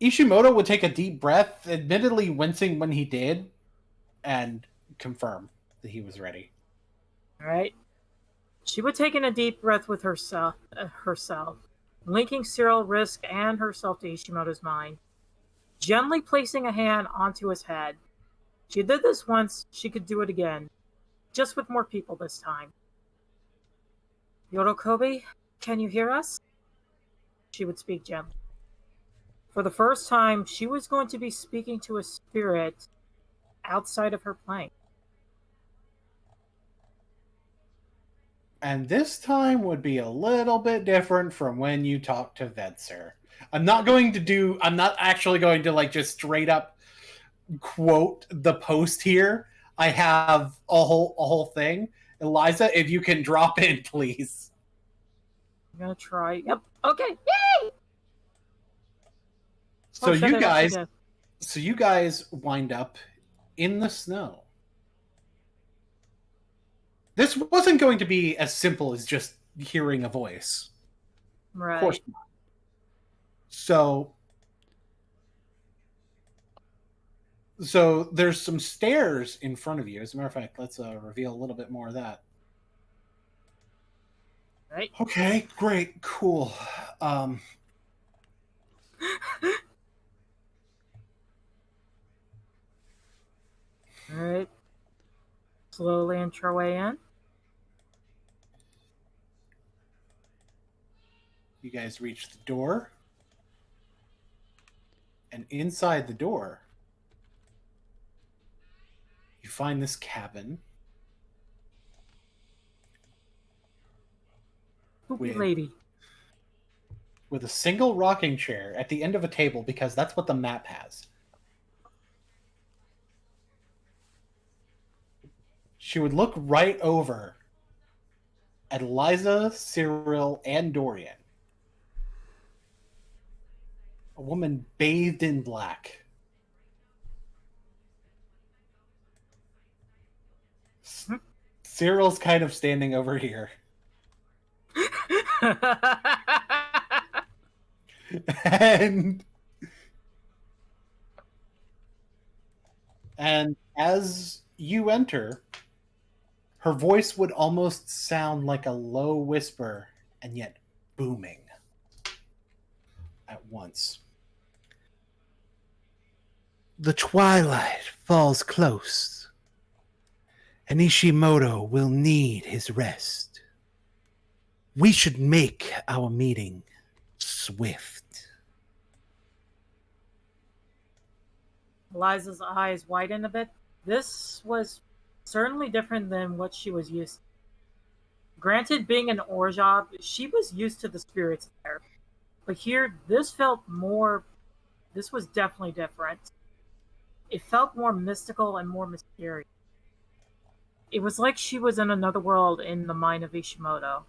Ishimoto would take a deep breath, admittedly wincing when he did, and confirm that he was ready.
All right. She would take in a deep breath with herself, linking Cyril, Risk, and herself to Ishimoto's mind, gently placing a hand onto his head. She did this once, she could do it again, just with more people this time. Yorokobi, can you hear us? She would speak gently. For the first time, she was going to be speaking to a spirit outside of her plane.
And this time would be a little bit different from when you talk to Venser. I'm not actually going to like just straight up quote the post here. I have a whole thing. Eliza, if you can drop in, please.
I'm gonna try. Yep. Okay. Yay!
So
shut
you
it up
guys,
again.
wind up in the snow. This wasn't going to be as simple as just hearing a voice.
Right.
Of course not. So there's some stairs in front of you. As a matter of fact, let's reveal a little bit more of that.
Right.
Okay, great, cool.
Alright. Slowly inch our way in.
You guys reach the door. And inside the door, you find this cabin.
Spooky lady.
With a single rocking chair at the end of a table, because that's what the map has. She would look right over at Eliza, Cyril, and Dorian. A woman bathed in black. Cyril's kind of standing over here. And as you enter, her voice would almost sound like a low whisper and yet booming at once. The twilight falls close, and Ishimoto will need his rest. We should make our meeting swift.
Eliza's eyes widen a bit. This was certainly different than what she was used to. Granted, being an Orjab, she was used to the spirits there. But here, this was definitely different. It felt more mystical and more mysterious. It was like she was in another world in the mind of Ishimoto.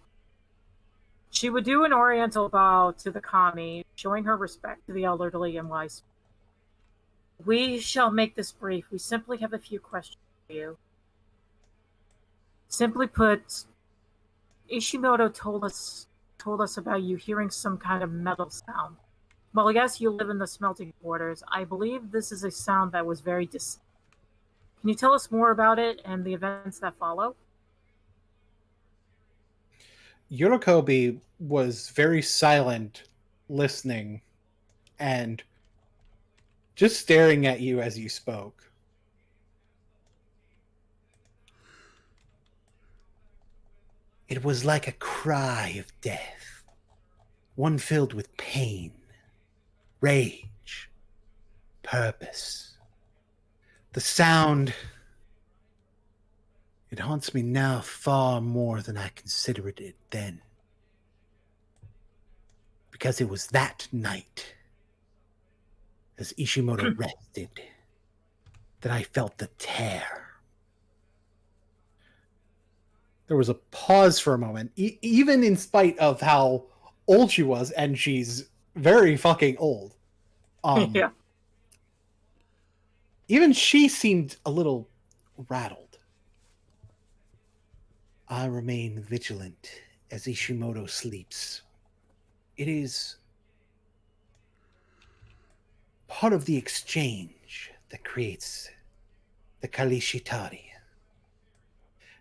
She would do an oriental bow to the kami, showing her respect to the elderly and wise. We shall make this brief. We simply have a few questions for you. Simply put, Ishimoto told us about you hearing some kind of metal sound. Well, yes, you live in the smelting quarters. I believe this is a sound that was very distinct. Can you tell us more about it and the events that follow?
Yorokobi was very silent, listening, and just staring at you as you spoke. It was like a cry of death, one filled with pain, rage, purpose. The sound, it haunts me now far more than I considered it then. Because it was that night, as Ishimoto rested, that I felt the tear. There was a pause for a moment, even in spite of how old she was, and she's very fucking old.
Yeah.
Even she seemed a little rattled. I remain vigilant as Ishimoto sleeps. It is
part of the exchange that creates the Kalishitari.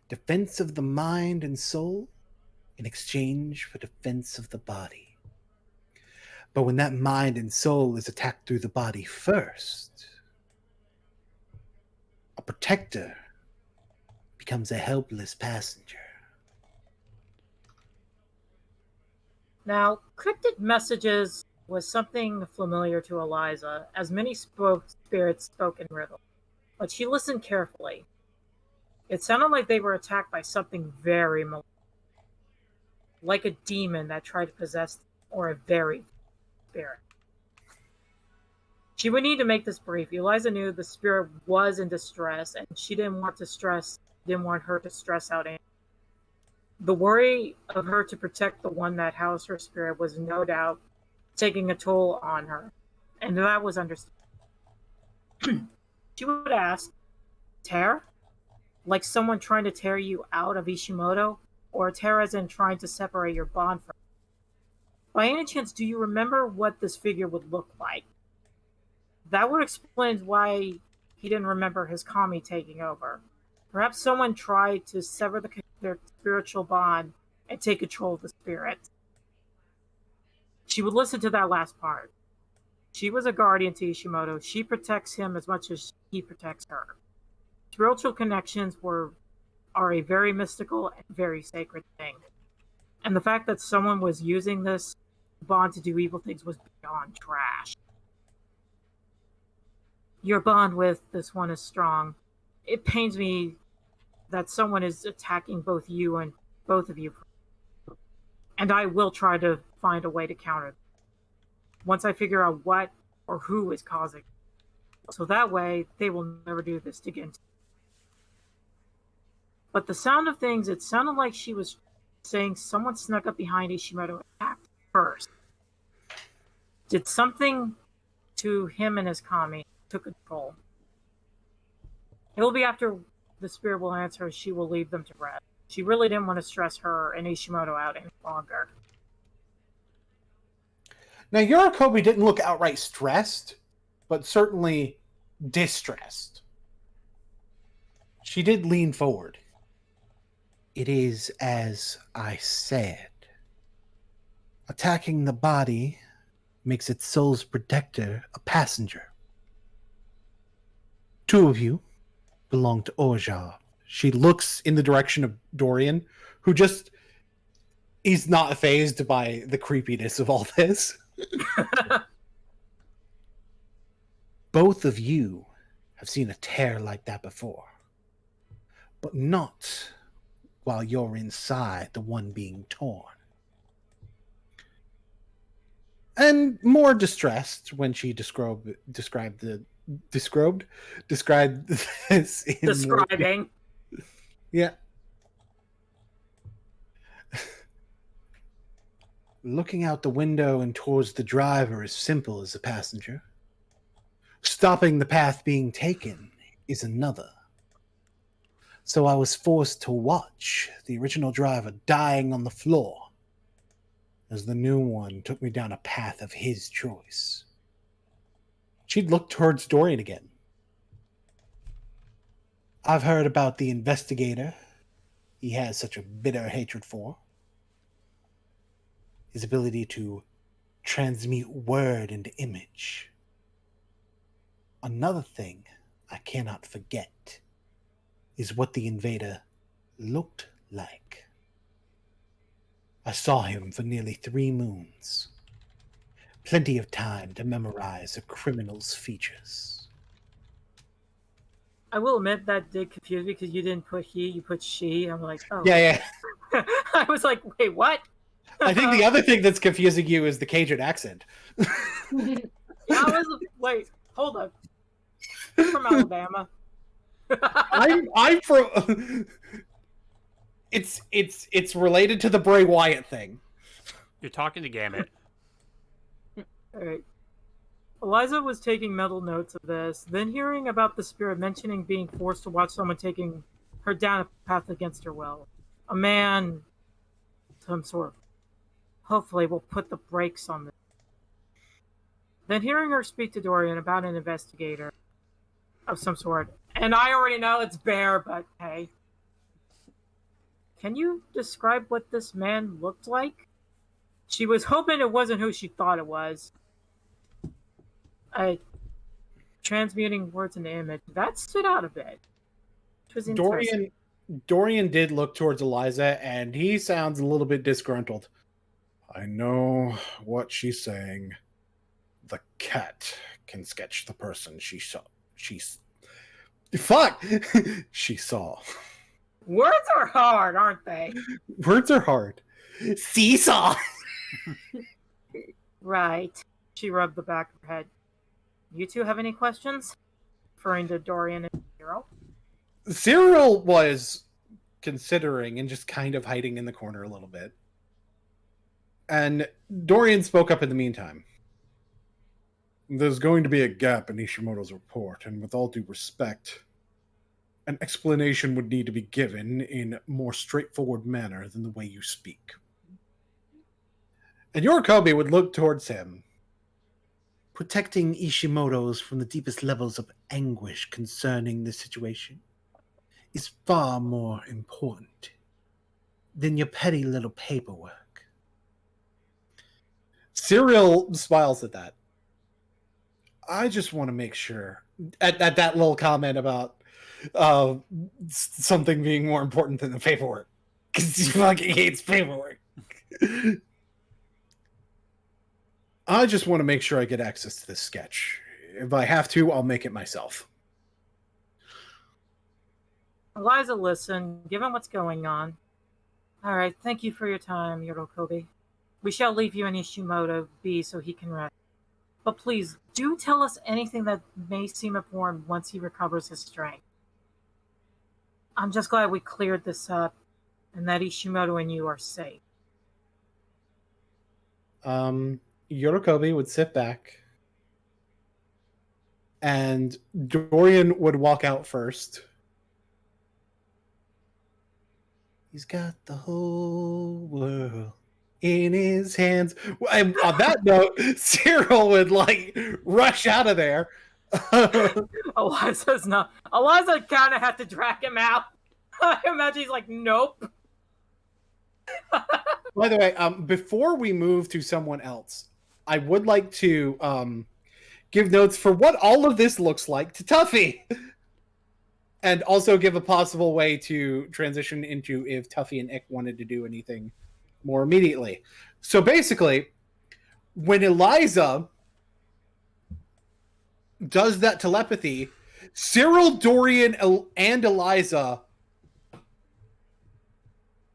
Defense of the mind and soul in exchange for defense of the body. But when that mind and soul is attacked through the body first, a protector becomes a helpless passenger.
Now, cryptic messages was something familiar to Eliza, as many spirits spoke in riddle, but she listened carefully. It sounded like they were attacked by something very malevolent, like a demon that tried to possess them, or a very spirit. She would need to make this brief. Eliza knew the spirit was in distress, and she didn't want her to stress out anything. The worry of her to protect the one that housed her spirit was no doubt taking a toll on her, and that was understandable. She would ask, tear? Like someone trying to tear you out of Ishimoto, or tear as in trying to separate your bond from her? By any chance, do you remember what this figure would look like? That would explain why he didn't remember his kami taking over. Perhaps someone tried to sever their spiritual bond and take control of the spirit. She would listen to that last part. She was a guardian to Ishimoto. She protects him as much as he protects her. Spiritual connections are a very mystical and very sacred thing. And the fact that someone was using this bond to do evil things was beyond trash. Your bond with this one is strong. It pains me that someone is attacking both you and both of you. And I will try to find a way to counter them once I figure out what or who is causing it. So that way, they will never do this again. But the sound of things, it sounded like she was saying someone snuck up behind Ishimoto and attacked first. Did something to him and his kami, took control. It will be after the spirit will answer, she will leave them to rest. She really didn't want to stress her and Ishimoto out any longer.
Now, Yorikobi didn't look outright stressed, but certainly distressed. She did lean forward.
It is as I said. Attacking the body makes its soul's protector a passenger. Two of you belong to Orja.
She looks in the direction of Dorian, who just is not fazed by the creepiness of all this.
Both of you have seen a tear like that before, but not while you're inside the one being torn.
And more distressed when she described this in
Describing.
Yeah.
Looking out the window and towards the driver is simple as a passenger. Stopping the path being taken is another. So I was forced to watch the original driver dying on the floor as the new one took me down a path of his choice.
She'd look towards Dorian again.
I've heard about the investigator he has such a bitter hatred for. His ability to transmute word into image. Another thing I cannot forget is what the invader looked like. I saw him for nearly 3 moons. Plenty of time to memorize a criminal's features.
I will admit that did confuse me because you didn't put he, you put she. I'm like, oh.
Yeah.
I was like, wait, what?
I think the other thing that's confusing you is the Cajun accent.
Wait, hold up. I'm from Alabama.
I'm from. It's related to the Bray Wyatt thing.
You're talking to Gambit.
Alright. Eliza was taking mental notes of this, then hearing about the spirit mentioning being forced to watch someone taking her down a path against her will. A man, some sort. Hopefully we'll put the brakes on this. Then hearing her speak to Dorian about an investigator of some sort, and I already know it's Bear, but hey. Can you describe what this man looked like? She was hoping it wasn't who she thought it was. Transmuting words into image. That stood out a bit. Which was interesting.
Dorian did look towards Eliza, and he sounds a little bit disgruntled.
I know what she's saying. The cat can sketch the person she saw.
Fuck!
She saw.
Words are hard, aren't they?
Words are hard. Seesaw!
Right. She rubbed the back of her head. You two have any questions? Referring to Dorian and Cyril.
Cyril was considering and just kind of hiding in the corner a little bit. And Dorian spoke up in the meantime.
There's going to be a gap in Ishimoto's report, and with all due respect, an explanation would need to be given in a more straightforward manner than the way you speak.
And Yorikobe would look towards him. Protecting Ishimoto's from the deepest levels of anguish concerning the situation is far more important than your petty little paperwork. Cyril smiles at that. I just want to make sure, at that little comment about something being more important than the paperwork. Because he fucking hates paperwork. I just want to make sure I get access to this sketch. If I have to, I'll make it myself.
Eliza listened, given what's going on. All right, thank you for your time, Yorikobe. We shall leave you and Ishimoto be so he can rest. But please, do tell us anything that may seem important once he recovers his strength. I'm just glad we cleared this up, and that Ishimoto and you are safe.
Yorikobe would sit back, and Dorian would walk out first. He's got the whole world in his hands. And on that note, Cyril would rush out of there.
Eliza's not. Eliza kind of had to drag him out. I imagine he's like, nope.
By the way, before we move to someone else, I would like to give notes for what all of this looks like to Tuffy. And also give a possible way to transition into if Tuffy and Ick wanted to do anything more immediately. So basically, when Eliza does that telepathy, Cyril, Dorian, and Eliza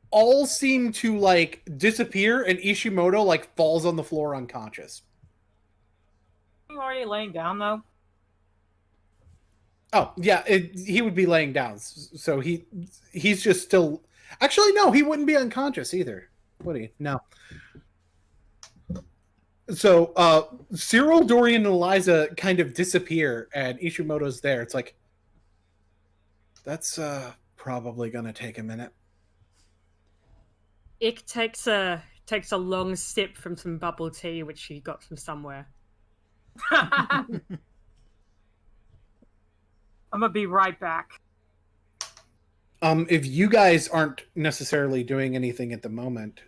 all seem to disappear, and Ishimoto falls on the floor unconscious.
You already laying down though?
Oh yeah, he would be laying down, so he's just still. Actually, no, he wouldn't be unconscious either, would he? No. So Cyril, Dorian, and Eliza kind of disappear, and Ishimoto's there. It's like, that's probably gonna take a minute.
Ick takes a long sip from some bubble tea which he got from somewhere.
I'm gonna be right back.
If you guys aren't necessarily doing anything at the moment,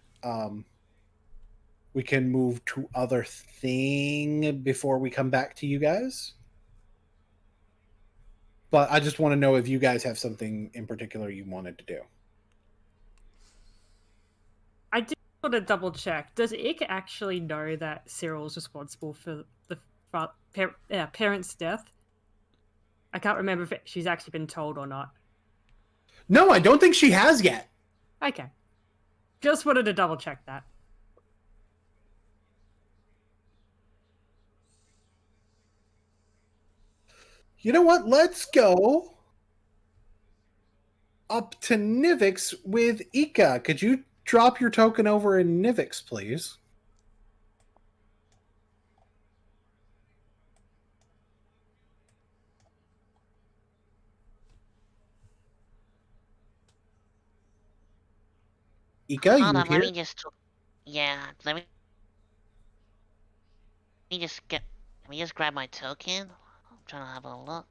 we can move to other thing before we come back to you guys. But I just want to know if you guys have something in particular you wanted to do.
I do want to double check. Does Ick actually know that Cyril's responsible for the parent's death? I can't remember if she's actually been told or not.
No, I don't think she has yet.
Okay. Just wanted to double check that.
You know what? Let's go up to Nivix with Ika. Could you drop your token over in Nivix, please? Ika,
Hold
you
on,
here?
let me just get Let me just grab my token. I'm trying to have a look.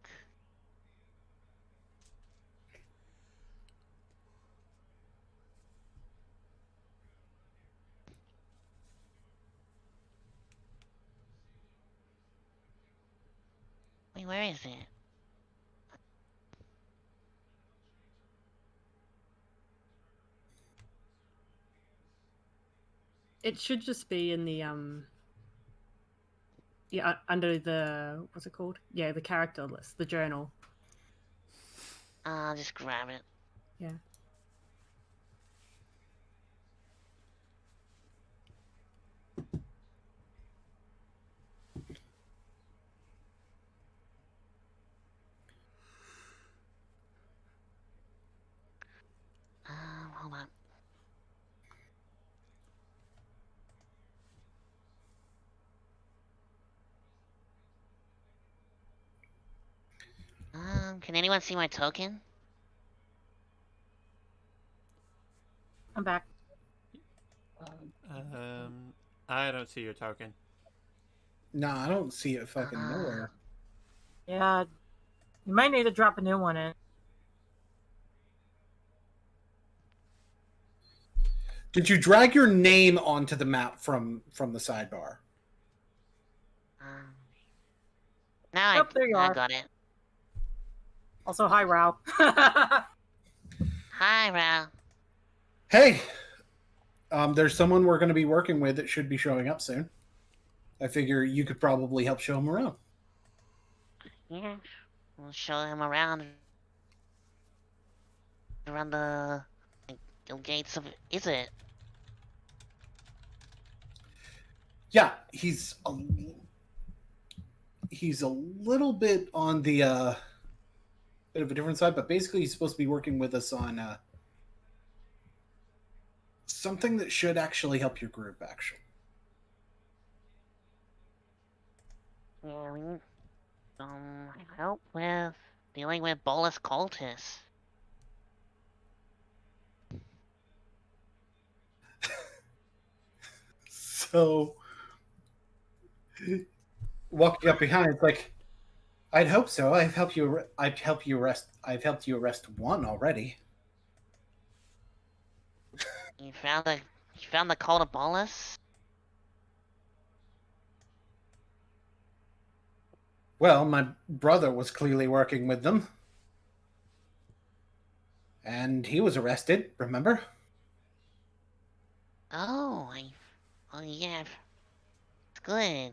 Wait, where is it?
It should just be in the yeah, under the what's it called? Yeah, the character list, the journal.
I'll just grab it.
Yeah.
Hold on. Can anyone see my token?
I'm back.
I don't see your token.
No, I don't see it fucking nowhere.
Yeah, you might need to drop a new one in.
Did you drag your name onto the map from the sidebar?
Now
Oh, there you
I
are.
got it.
Also, hi, Rao.
Hi, Rao.
Hey, there's someone we're going to be working with that should be showing up soon. I figure you could probably help show him around.
Yeah, we'll show him around the guild gates of. Is it?
Yeah, he's a little bit on the bit of a different side, but basically he's supposed to be working with us on something that should actually help your group. Actually,
Yeah, we need some help with dealing with Bolas cultists.
so walking up behind, it's like, I'd hope so. I've helped you arrest one already.
You found the cult of Bolas?
Well, my brother was clearly working with them. And he was arrested, remember?
Oh, yeah, it's good.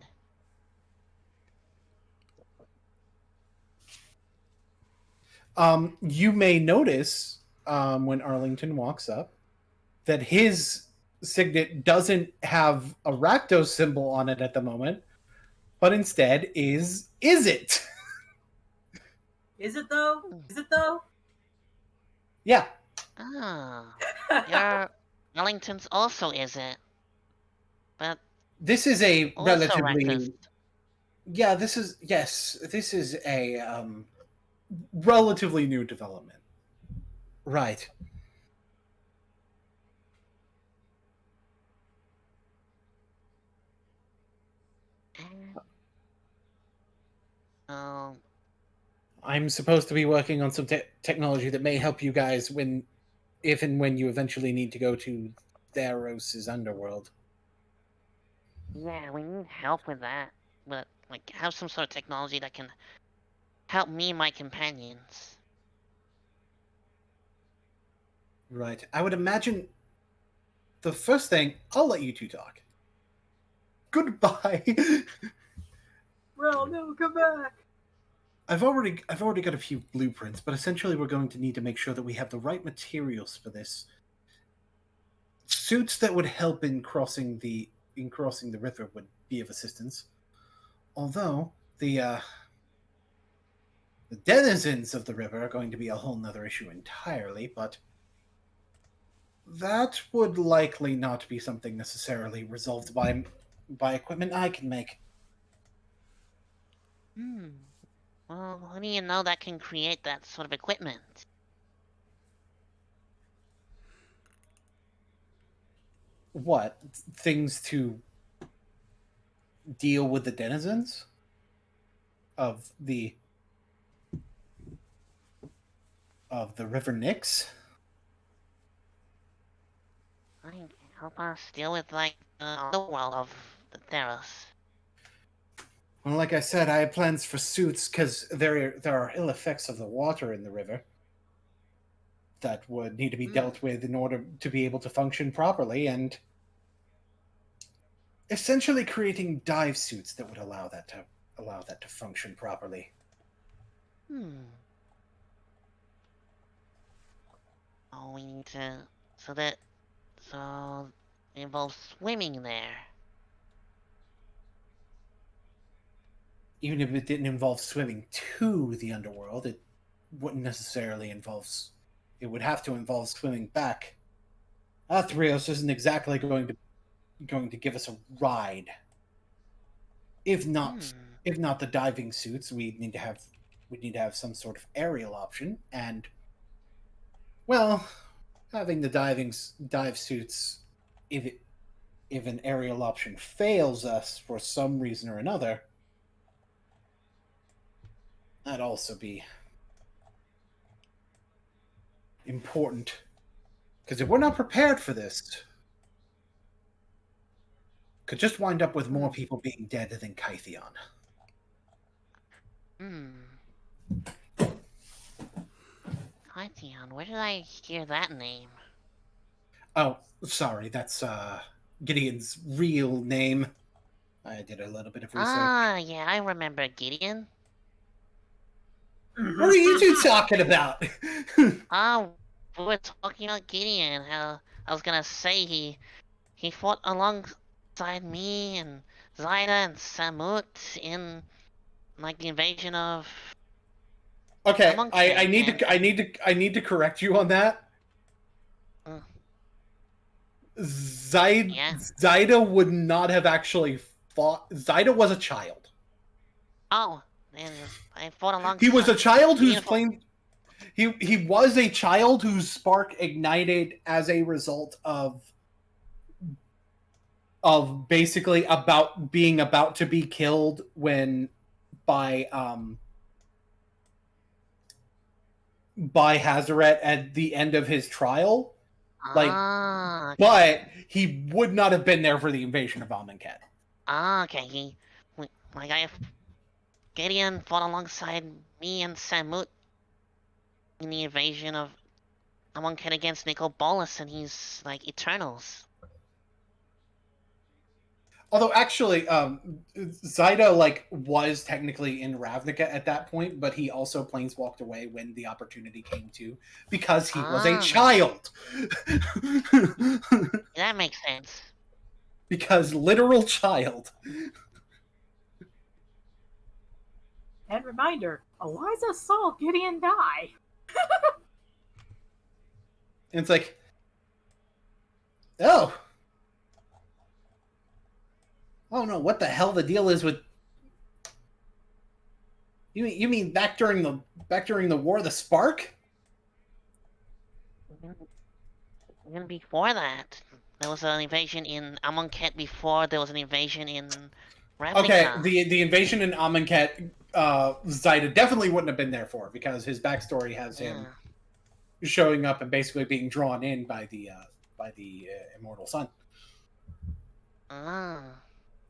You may notice when Arlington walks up that his signet doesn't have a Rakdos symbol on it at the moment, but instead is it?
Is it though? Is it though?
Yeah.
Oh, your Ellington's also is it? But
This is a
also
relatively
Rakdos.
this is a relatively new development. Right.
Oh,
I'm supposed to be working on some technology that may help you guys if and when you eventually need to go to Theros' underworld.
yeah, we need help with that. But, like, have some sort of technology that can help me and my companions.
Right. I would imagine the first thing, I'll let you two talk. Goodbye.
Rao, no, come back.
I've already got a few blueprints, but essentially we're going to need to make sure that we have the right materials for this. Suits that would help in crossing the river would be of assistance. Although the denizens of the river are going to be a whole nother issue entirely, but that would likely not be something necessarily resolved by equipment I can make.
Well, who do you know that can create that sort of equipment?
What? Things to deal with the denizens? the River Nix.
I can help us deal with like the underworld of the Theros.
Well, like I said, I had plans for suits because there are ill effects of the water in the river that would need to be dealt with in order to be able to function properly, and essentially creating dive suits that would allow that to function properly.
Oh, we need to. So it involves swimming there.
Even if it didn't involve swimming to the underworld, it wouldn't necessarily involve. It would have to involve swimming back. Athreos isn't exactly going to give us a ride. If not the diving suits, we need to have some sort of aerial option, and well, having the dive suits, if an aerial option fails us for some reason or another, that'd also be important. Because if we're not prepared for this, could just wind up with more people being dead than Kytheon.
Kytheon, where did I hear that name?
Oh, sorry, that's Gideon's real name. I did a little bit of research.
Ah, yeah, I remember Gideon.
What are you two talking about?
We were talking about Gideon. How I was gonna say he fought alongside me and Zyda and Samut in like the invasion of.
Okay, I need to correct you on that. Zyda would not have actually fought. Zyda was a child.
Oh, and I fought alongside.
He was a child whose flame. He was a child whose spark ignited as a result of basically being about to be killed by Hazaret at the end of his trial. But he would not have been there for the invasion of Amonkhet.
Okay. Gideon fought alongside me and Samut in the invasion of Amonkhet against Nicol Bolas, and he's like Eternals.
Although actually, Zyda was technically in Ravnica at that point, but he also planeswalked away when the opportunity came to, because he was a child.
That makes sense.
Because literal child.
And reminder, Eliza saw Gideon die.
And it's like, oh no, what the hell the deal is with you mean back during the War of the Spark?
Even before that, there was an invasion in Amonkhet before there was an invasion in Ravnica.
Okay, the invasion in Amonkhet, Zyda definitely wouldn't have been there for, because his backstory has him showing up and basically being drawn in by the Immortal Sun.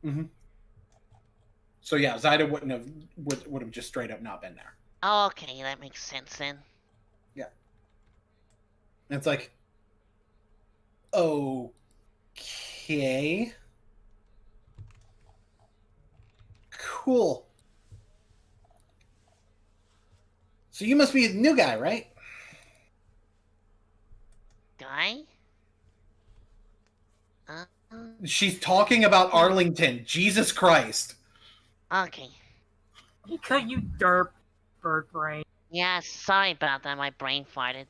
Mm-hmm. So yeah, Zyda would have just straight up not been there.
Oh, okay, that makes sense then.
Yeah. And it's like, okay, cool. So you must be a new guy, right?
Guy?
She's talking about Arlington. Jesus Christ.
Okay.
Because you derp, bird brain.
Yeah, sorry about that. My brain farted.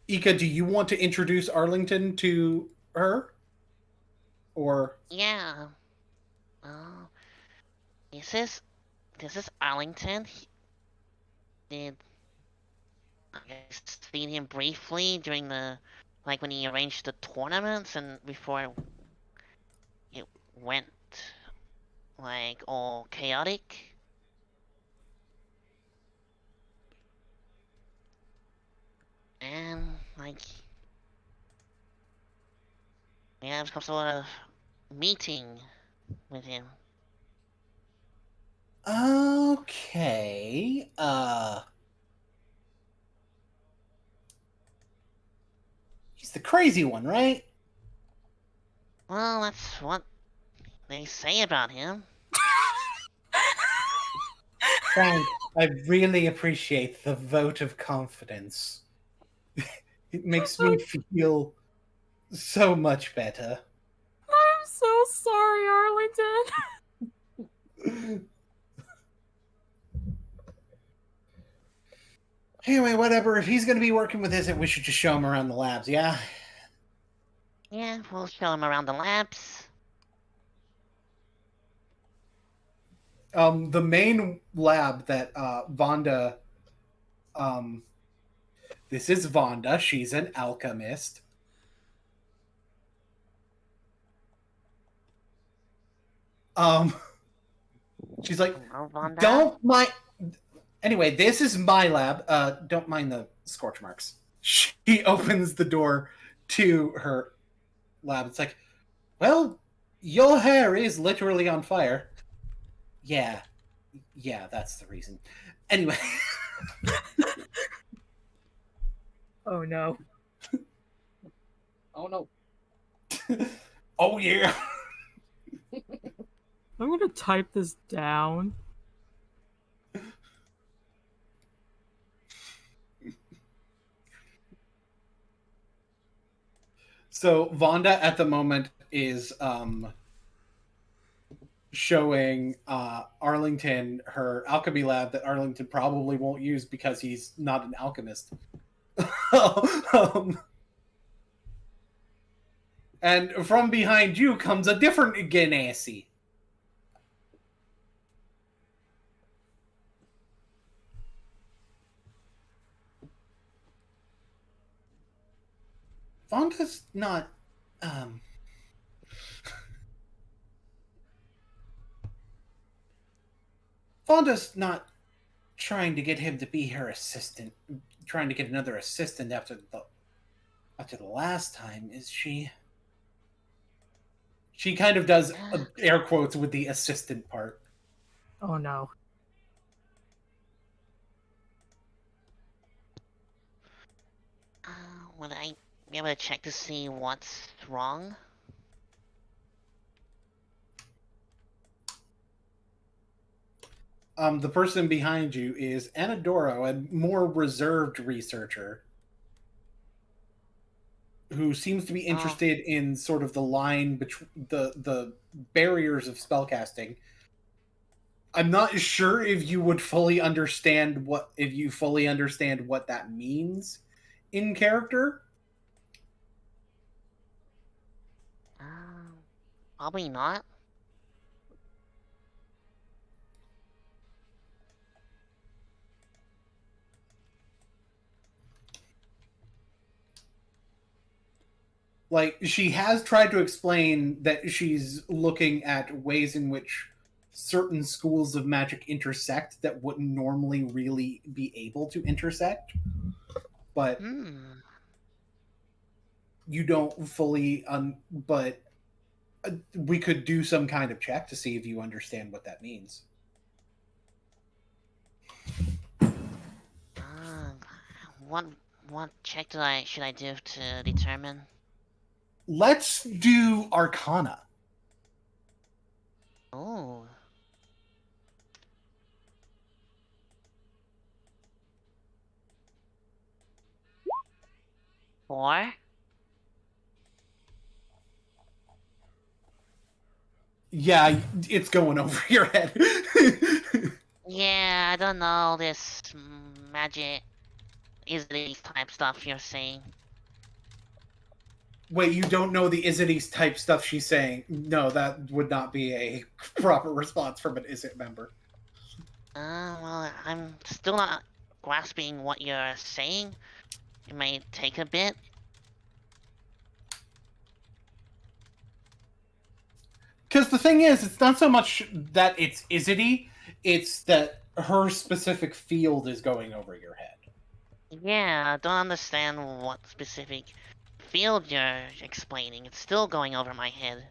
Ika, do you want to introduce Arlington to her? Or
Yeah. Is this this is Arlington. Did I seen him briefly during the, like when he arranged the tournaments and before it went like all chaotic? And like we have some sort of meeting with him.
Okay. He's the crazy one, right?
Well, that's what they say about him.
Frank, I really appreciate the vote of confidence. It makes me feel so much better.
I'm so sorry, Arlington.
Anyway, whatever. If he's going to be working with Izzet, we should just show him around the labs, yeah?
Yeah, we'll show him around the labs.
The main lab that Vonda... this is Vonda. She's an alchemist. She's like, don't mind... Anyway, this is my lab. Don't mind the scorch marks. She opens the door to her lab. It's like, well, your hair is literally on fire. Yeah, that's the reason. Anyway.
Oh no.
Oh no.
Oh yeah.
I'm gonna type this down.
So Vonda at the moment is showing Arlington her alchemy lab that Arlington probably won't use because he's not an alchemist. And from behind you comes a different Ganassi. Vonda's not Vonda's not trying to get him to be her assistant, trying to get another assistant after the last time, is she? She kind of does air quotes with the assistant part.
Oh no.
Would I be able to check to see what's wrong?
The person behind you is Anadoro, a more reserved researcher who seems to be interested in sort of the line between the barriers of spellcasting. I'm not sure if you would fully understand what that means in character.
Probably not.
Like, she has tried to explain that she's looking at ways in which certain schools of magic intersect that wouldn't normally really be able to intersect. But you don't fully... but we could do some kind of check to see if you understand what that means.
What check should I do to determine?
Let's do Arcana.
Oh. Four?
Yeah, it's going over your head.
Yeah, I don't know this magic Izzet type stuff you're saying.
Wait, you don't know the Izzet type stuff she's saying? No, that would not be a proper response from an Izzet member.
Well, I'm still not grasping what you're saying. It may take a bit.
Because the thing is, it's not so much that it's Izzy, it's that her specific field is going over your head.
Yeah, I don't understand what specific field you're explaining. It's still going over my head.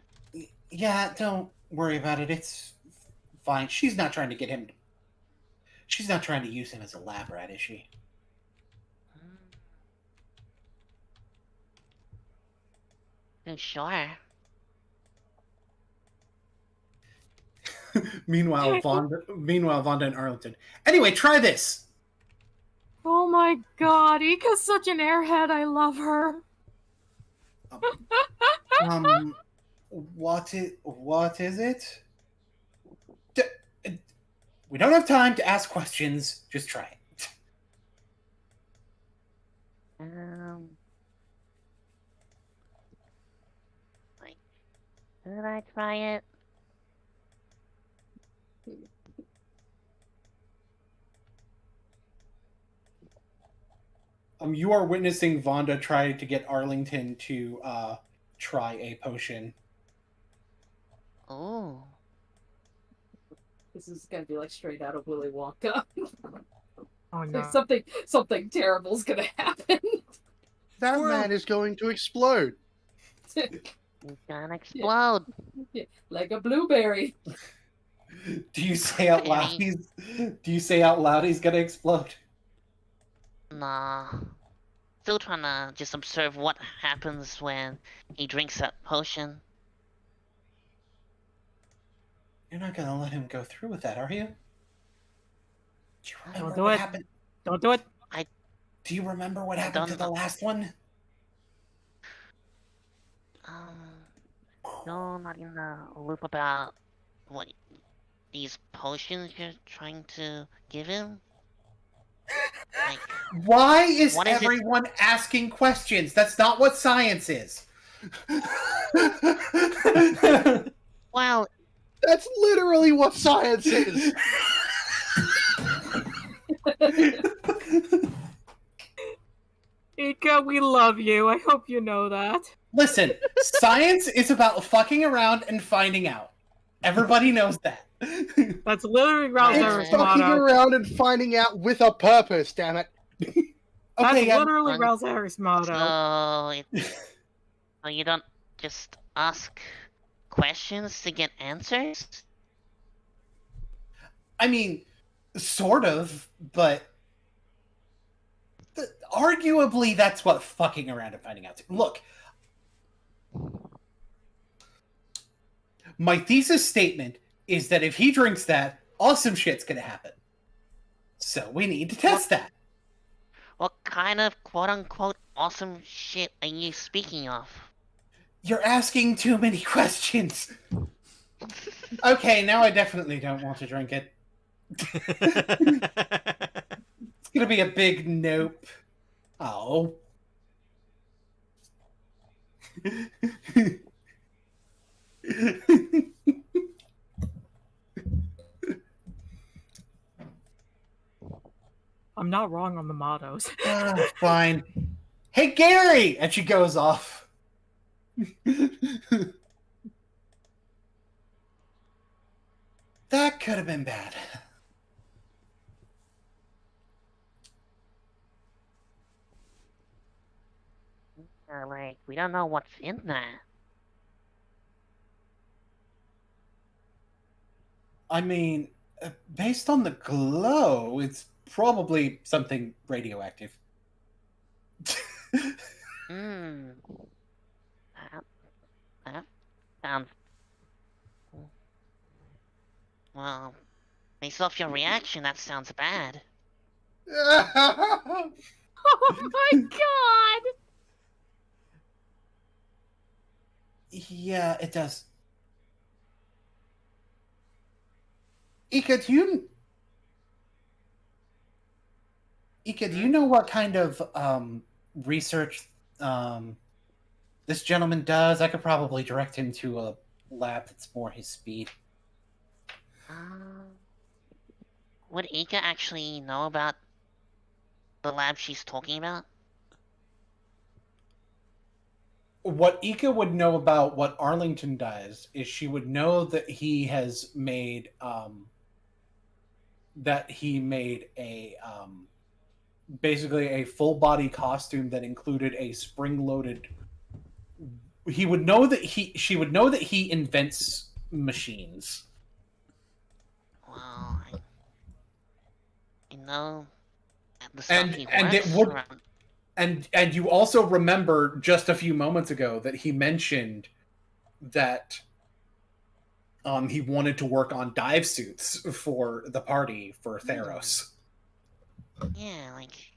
Yeah, don't worry about it. It's fine. She's not trying to get him. She's not trying to use him as a lab rat, is she?
Sure.
Meanwhile, Vonda and Arlington. Anyway, try this.
Oh my god, Ika's such an airhead. I love her.
What is it? We don't have time to ask questions. Just try it.
Like, should I try it?
You are witnessing Vonda try to get Arlington to try a potion.
Oh.
This is gonna be like straight out of Willy Wonka.
Oh no.
Something terrible's gonna happen.
That man is going to explode.
He's gonna explode.
Like a blueberry.
Do you say out loud he's gonna explode?
Nah. Still trying to just observe what happens when he drinks that potion.
You're not gonna let him go through with that, are you? Do you remember
Don't do
what
it.
happened?
Don't do it.
Do you remember what happened to the last one?
No, not in the loop about what these potions you're trying to give him. Like,
Why is
what is it?
everyone asking questions? That's not what science is.
Well,
That's literally what science is.
Ika, we love you. I hope you know that.
Listen, science is about fucking around and finding out. Everybody knows that.
That's literally Ralzer's
It's fucking
motto.
around and finding out with a purpose, damn it.
That's
Okay,
literally
Um,
Ralzer's motto.
so you don't just ask questions to get answers?
I mean, sort of, but arguably that's what fucking around and finding out. Look, my thesis statement is that if he drinks that, awesome shit's gonna happen. So we need to test that.
What kind of quote-unquote awesome shit are you speaking of?
You're asking too many questions. Okay, now I definitely don't want to drink it. It's gonna be a big nope. Oh.
I'm not wrong on the mottos.
Fine. Hey, Gary! And she goes off. That could have been bad.
Like, we don't know what's in that.
I mean, based on the glow, it's probably something radioactive.
That sounds... Well, based off your reaction, that sounds bad.
Oh my god!
Yeah, it does. Ika, do you know what kind of research this gentleman does? I could probably direct him to a lab that's more his speed.
would Ika actually know about the lab she's talking about?
What Ika would know about what Arlington does is she would know that he has made a basically a full body costume that included a spring loaded. She would know that he invents machines.
Well, I know the stuff
And
he
and it
works
would
around.
and you also remember just a few moments ago that he mentioned that he wanted to work on dive suits for the party for Theros.
Yeah, like,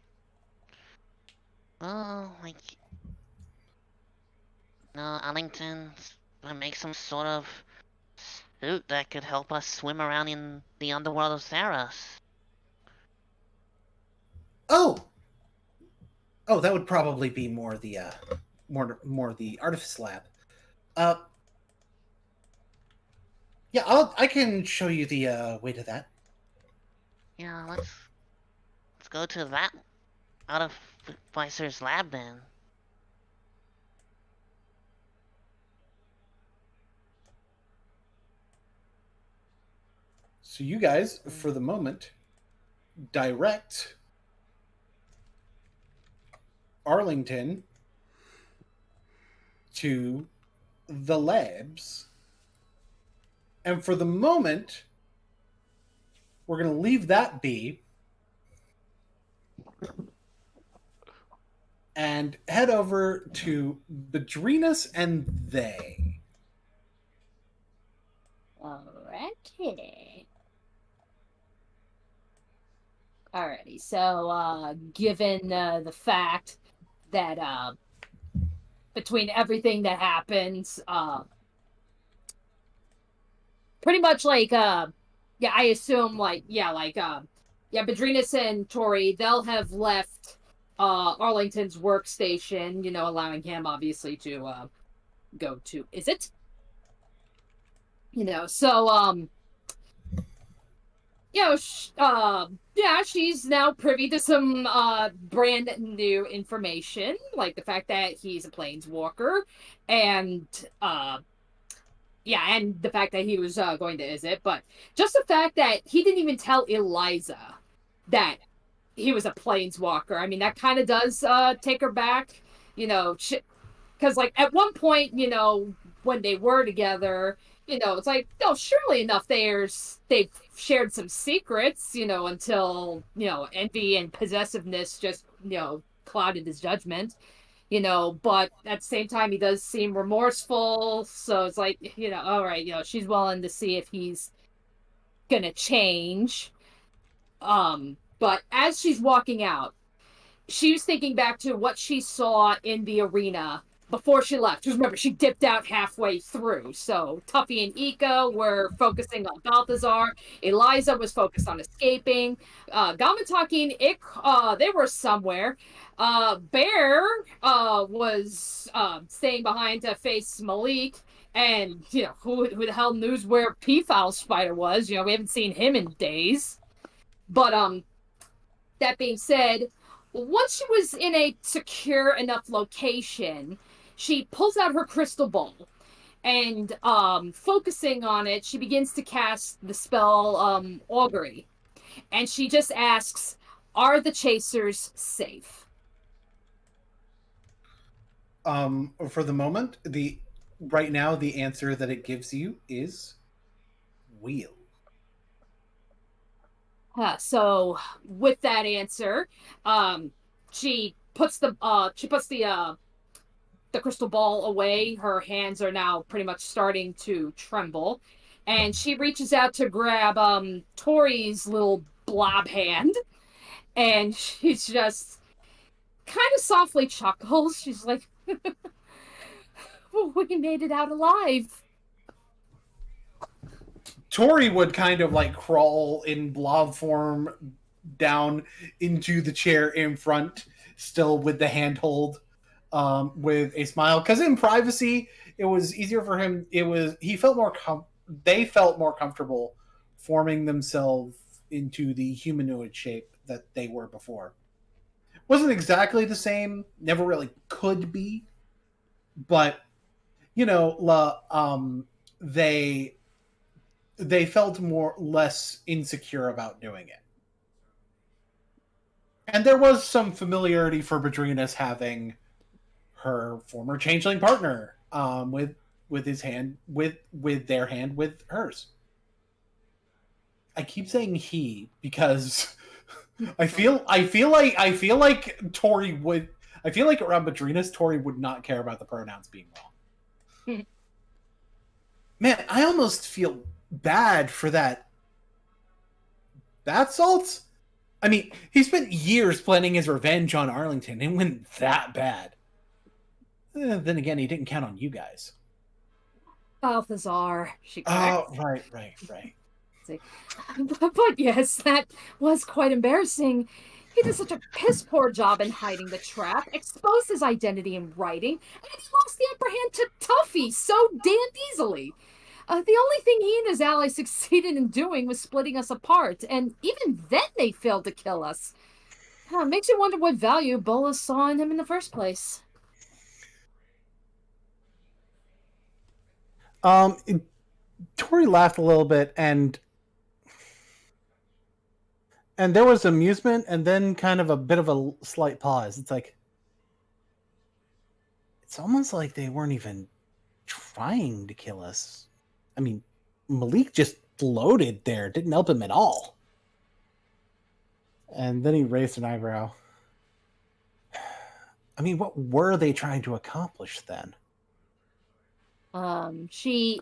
oh, like, no, Arlington's gonna make some sort of suit that could help us swim around in the underworld of Theros.
Oh, that would probably be more the more the artifice lab. Yeah, I can show you the way to that.
Yeah, let's go to that Artificer's lab then.
So you guys, for the moment, direct Arlington to the labs. And for the moment, we're going to leave that be and head over to Bedrinas and they.
Alrighty. Alrighty, so given the fact that between everything that happens, pretty much like yeah, I assume Bedrinas and Tori, they'll have left Arlington's workstation, you know, allowing him obviously to go to is it? You know, so you know, yeah, she's now privy to some brand new information, like the fact that he's a planeswalker, and yeah, and the fact that he was going to Izzet, but just the fact that he didn't even tell Eliza that he was a planeswalker. I mean, that kind of does take her back, you know, because like at one point, you know, when they were together, you know, it's like, no, surely enough, they've shared some secrets, you know, until, you know, envy and possessiveness just, you know, clouded his judgment, you know, but at the same time, he does seem remorseful. So it's like, you know, all right, you know, she's willing to see if he's gonna change. But as she's walking out, she was thinking back to what she saw in the arena before she left. Because remember, she dipped out halfway through. So Tuffy and Ika were focusing on Balthazar. Eliza was focused on escaping. Gamataki and Ik, they were somewhere. Bear was staying behind to face Malik. And, you know, who the hell knows where Peafowl Spider was? You know, we haven't seen him in days. But, that being said, once she was in a secure enough location, she pulls out her crystal ball and focusing on it, she begins to cast the spell augury. And she just asks, are the chasers safe?
For the moment, right now the answer that it gives you is wheel.
So with that answer, she puts the crystal ball away. Her hands are now pretty much starting to tremble, and she reaches out to grab Tori's little blob hand, and she's just kind of softly chuckles. She's like, "We made it out alive."
Tori would kind of like crawl in blob form down into the chair in front, still with the handhold, with a smile. Because in privacy, it was easier for him. He felt more. They felt more comfortable forming themselves into the humanoid shape that they were before. Wasn't exactly the same, never really could be, but they felt more less insecure about doing it. And there was some familiarity for Badrina's having her former changeling partner with his hand with their hand with hers. I keep saying he because I feel like Tori would. I feel like around Badrina's, Tori would not care about the pronouns being wrong. Man, I almost feel bad for that bath salts. I mean, he spent years planning his revenge on Arlington. It went that bad. Then again, he didn't count on you guys.
Balthazar, she
Oh,
corrects.
right.
But yes, that was quite embarrassing. He did such a piss poor job in hiding the trap, exposed his identity in writing, and he lost the upper hand to Tuffy so damned easily. The only thing he and his allies succeeded in doing was splitting us apart, and even then they failed to kill us. Makes you wonder what value Bolas saw in him in the first place.
Tori laughed a little bit, and there was amusement, and then kind of a bit of a slight pause. It's like, it's almost like they weren't even trying to kill us. I mean, Malik just floated there, didn't help him at all. And then he raised an eyebrow. I mean, what were they trying to accomplish then?
Badrina,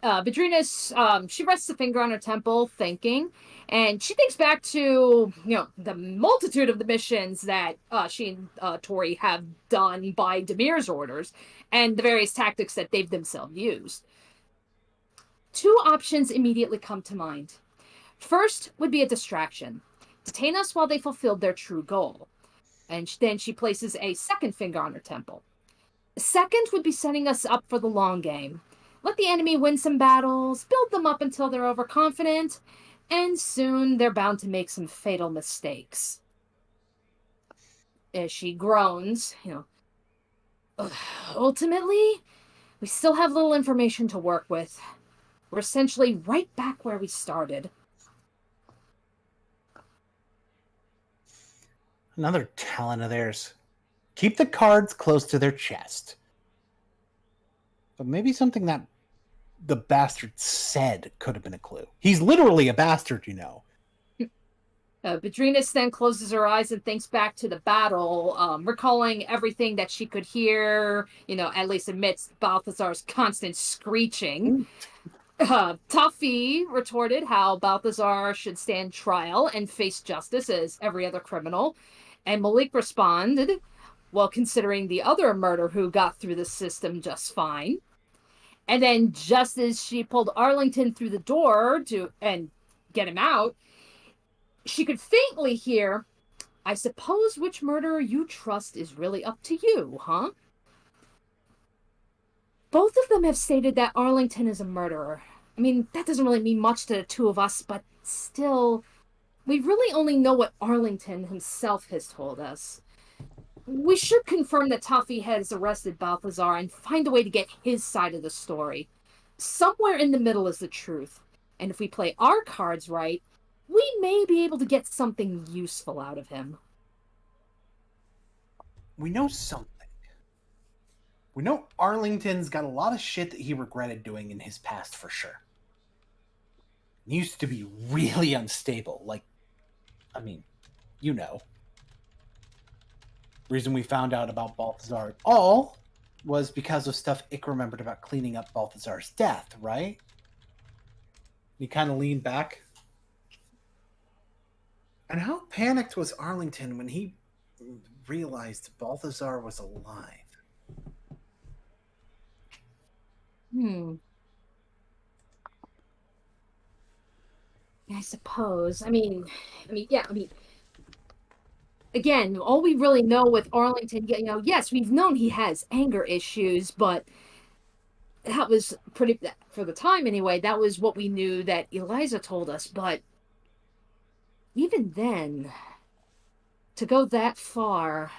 she rests a finger on her temple, thinking, and she thinks back to, the multitude of the missions that she and Tori have done by Demir's orders, and the various tactics that they've themselves used. Two options immediately come to mind. First would be a distraction. Detain us while they fulfilled their true goal. And then she places a second finger on her temple. Second would be setting us up for the long game. Let the enemy win some battles, build them up until they're overconfident, and soon they're bound to make some fatal mistakes. As she groans, ultimately, we still have little information to work with. We're essentially right back where we started.
Another talent of theirs. Keep the cards close to their chest. But maybe something that the bastard said could have been a clue. He's literally a bastard,
Badrinas then closes her eyes and thinks back to the battle, recalling everything that she could hear, at least amidst Balthazar's constant screeching. Tuffy retorted how Balthazar should stand trial and face justice as every other criminal. And Malik responded, well, considering the other murder who got through the system just fine. And then just as she pulled Arlington through the door and get him out, she could faintly hear, I suppose which murderer you trust is really up to you, huh? Both of them have stated that Arlington is a murderer. I mean, that doesn't really mean much to the two of us, but still, we really only know what Arlington himself has told us. We should confirm that Tuffy has arrested Balthazar and find a way to get his side of the story. Somewhere in the middle is the truth. And if we play our cards right, we may be able to get something useful out of him.
We know something. We know Arlington's got a lot of shit that he regretted doing in his past for sure. He used to be really unstable. Reason we found out about Balthazar at all was because of stuff Ick remembered about cleaning up Balthazar's death, right? He kind of leaned back. And how panicked was Arlington when he realized Balthazar was alive?
I suppose. Again, all we really know with Arlington, yes, we've known he has anger issues, but that was pretty, for the time anyway, that was what we knew that Eliza told us, but even then, to go that far,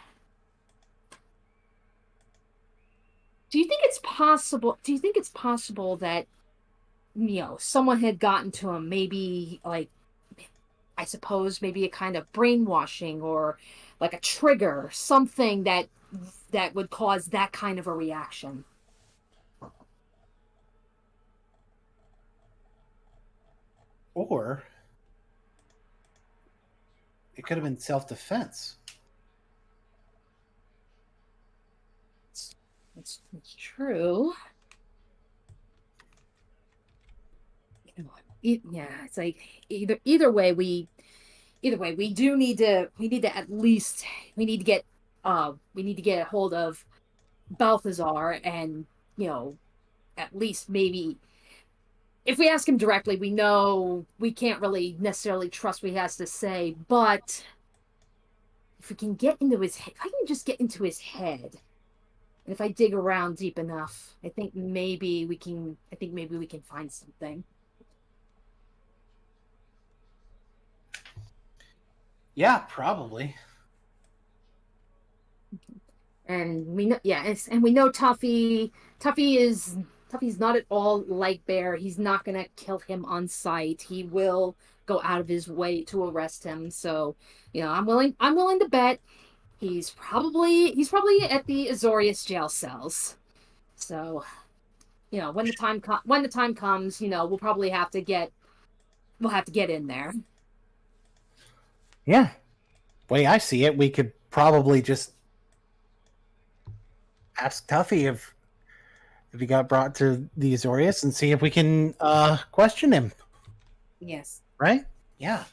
do you think it's possible? Do you think it's possible that someone had gotten to him? Maybe like, I suppose maybe a kind of brainwashing or like a trigger, something that would cause that kind of a reaction.
Or it could have been self-defense.
It's true. Yeah, it's like either way we do need to at least we need to get a hold of Balthazar, and at least maybe if we ask him directly, we know we can't really necessarily trust what he has to say, but if we can get into his head, if I can just get into his head, and if I dig around deep enough, I think maybe we can find something.
Yeah, probably.
And we know, and we know Tuffy's not at all like Bear. He's not gonna kill him on sight. He will go out of his way to arrest him. So, I'm willing to bet he's probably at the Azorius jail cells. So, when the time comes, we'll probably have to get in there.
Yeah. Way I see it, we could probably just ask Tuffy if he got brought to the Azorius and see if we can question him.
Yes.
Right? Yeah.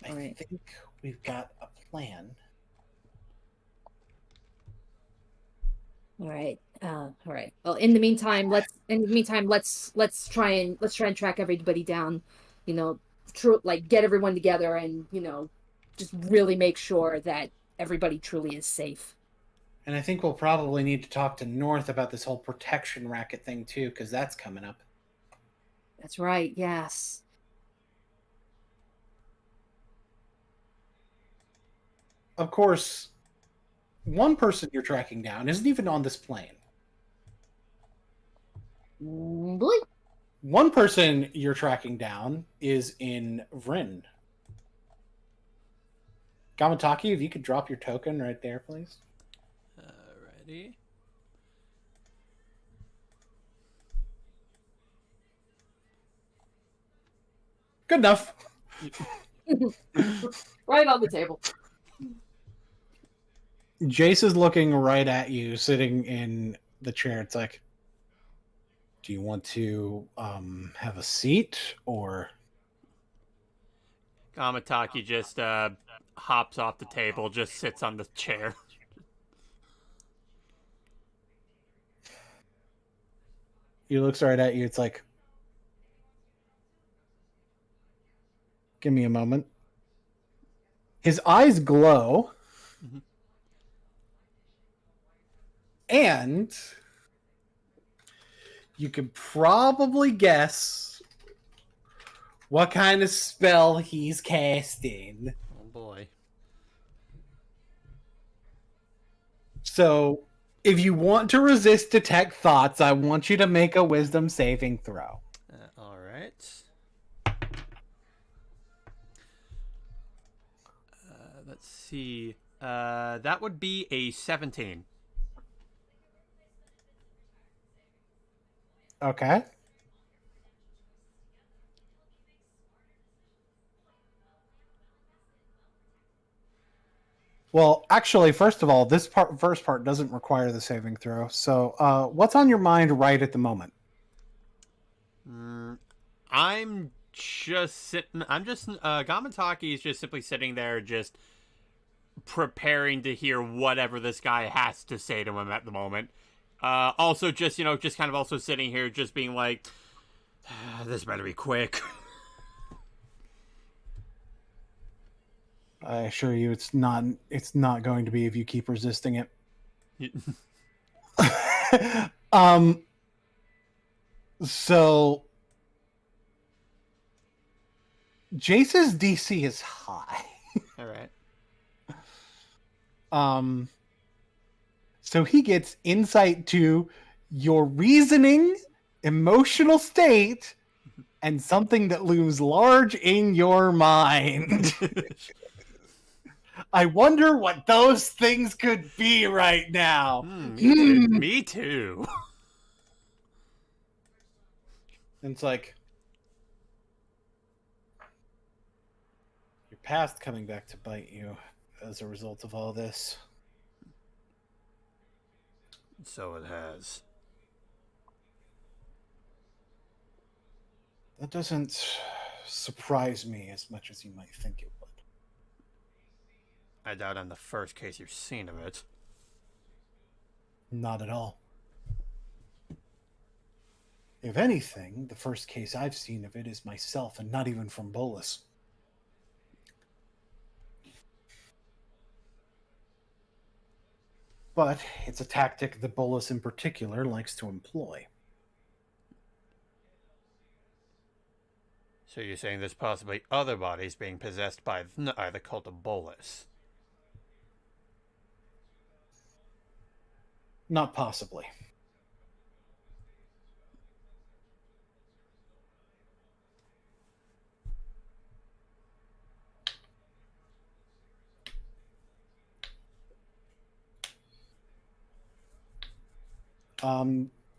All right.
I think we've got a plan.
All right. All right. Well, in the meantime, let's try and track everybody down. Get everyone together, and just really make sure that everybody truly is safe.
And I think we'll probably need to talk to North about this whole protection racket thing too, because that's coming up.
That's right. Yes.
Of course, one person you're tracking down isn't even on this plane.
Really?
One person you're tracking down is in Vryn. Gamataki, if you could drop your token right there, please.
Alrighty.
Good enough.
Right on the table.
Jace is looking right at you, sitting in the chair. It's like, do you want to have a seat, or?
Gamataki just hops off the table, just sits on the chair.
He looks right at you. It's like, give me a moment. His eyes glow.
Mm-hmm.
And you can probably guess what kind of spell he's casting.
Oh boy.
So, if you want to resist detect thoughts, I want you to make a wisdom saving throw.
All right. Let's see. That would be a 17.
Okay. Well, actually, first of all, this first part doesn't require the saving throw. So, what's on your mind right at the moment?
I'm just sitting. Gamataki is just simply sitting there, just preparing to hear whatever this guy has to say to him at the moment. Also, just kind of also sitting here, just being like, this better be quick.
I assure you, it's not going to be if you keep resisting it. So
Jace's DC is high.
All right.
So he gets insight to your reasoning, emotional state, and something that looms large in your mind. I wonder what those things could be right now.
Me too.
And it's like your past coming back to bite you as a result of all this.
So it has.
That doesn't surprise me as much as you might think it would.
I doubt I'm the first case you've seen of it.
Not at all. If anything, the first case I've seen of it is myself, and not even from Bolas. But it's a tactic that Bolas in particular likes to employ.
So you're saying there's possibly other bodies being possessed by the cult of Bolas?
Not possibly.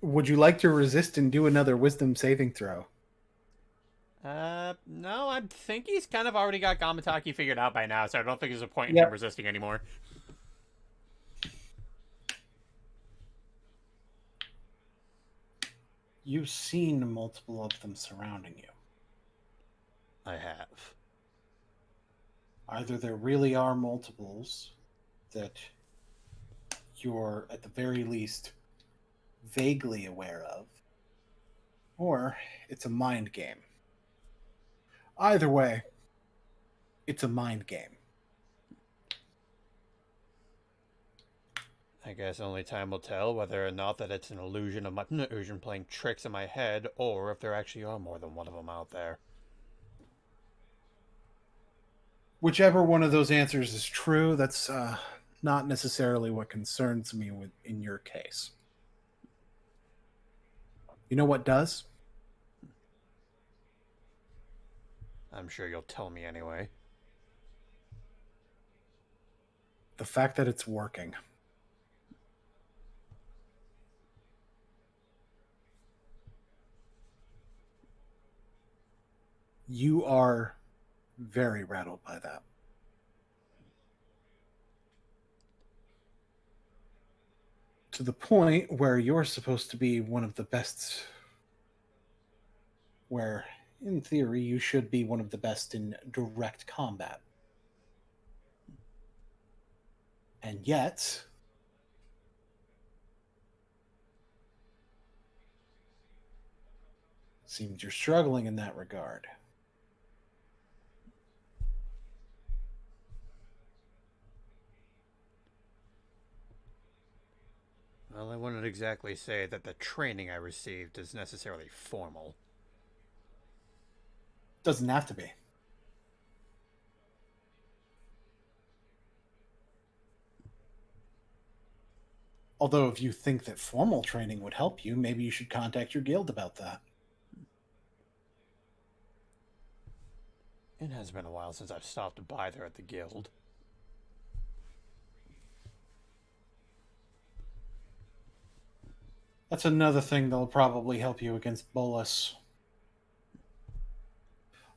Would you like to resist and do another wisdom saving throw?
No, I think he's kind of already got Gamataki figured out by now, so I don't think there's a point in him resisting anymore.
You've seen multiple of them surrounding you.
I have.
Either there really are multiples that you're, at the very least, vaguely aware of, or it's a mind game. Either way, it's a mind game.
I guess only time will tell whether or not that it's an illusion of my illusion playing tricks in my head, or if there actually are more than one of them out there.
Whichever one of those answers is true, that's not necessarily what concerns me in your case. You know what does?
I'm sure you'll tell me anyway.
The fact that it's working. You are very rattled by that. To the point where you're supposed to be one of the best, where, in theory, you should be one of the best in direct combat. And yet, seems you're struggling in that regard.
Well, I wouldn't exactly say that the training I received is necessarily formal.
Doesn't have to be. Although if you think that formal training would help you, maybe you should contact your guild about that.
It has been a while since I've stopped by there at the guild.
That's another thing that'll probably help you against Bolas.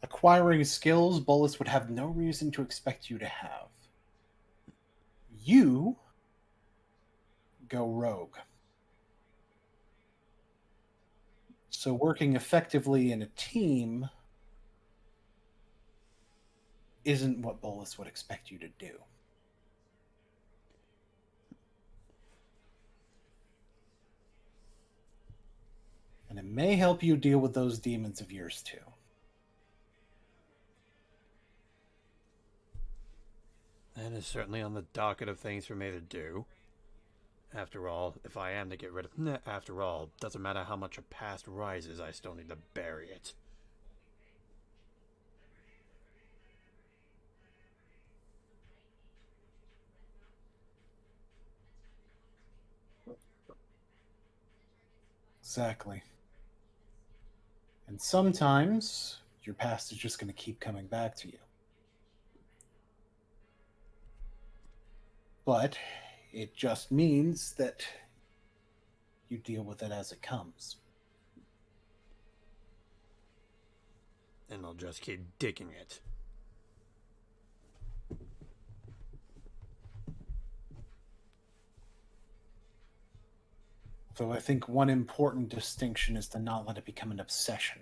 Acquiring skills Bolas would have no reason to expect you to have. You go rogue. So working effectively in a team isn't what Bolas would expect you to do. And it may help you deal with those demons of yours too.
That is certainly on the docket of things for me to do. After all, if I am to get rid of... After all, doesn't matter how much a past rises, I still need to bury it.
Exactly. And sometimes your past is just going to keep coming back to you. But it just means that you deal with it as it comes.
And I'll just keep digging it.
So I think one important distinction is to not let it become an obsession.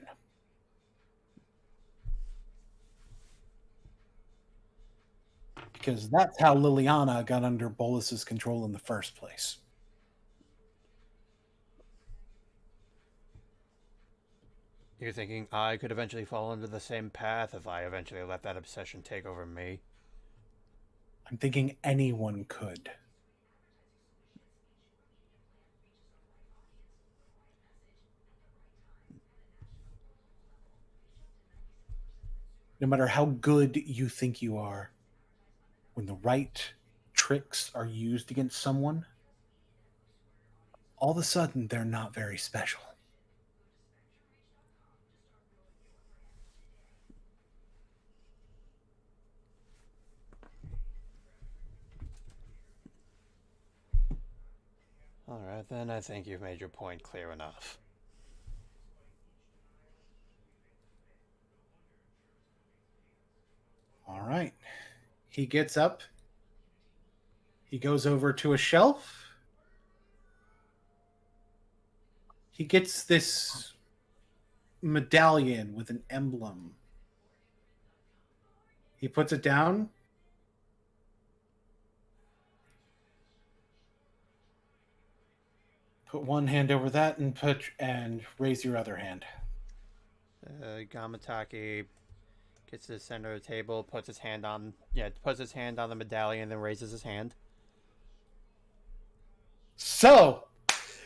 Because that's how Liliana got under Bolas's control in the first place.
You're thinking I could eventually fall into the same path if I eventually let that obsession take over me?
I'm thinking anyone could. No matter how good you think you are, when the right tricks are used against someone, all of a sudden they're not very special.
Alright then, I think you've made your point clear enough.
All right. He gets up. He goes over to a shelf. He gets this medallion with an emblem. He puts it down. Put one hand over that and raise your other hand.
Gamataki gets to the center of the table, puts his hand on the medallion, then raises his hand.
So,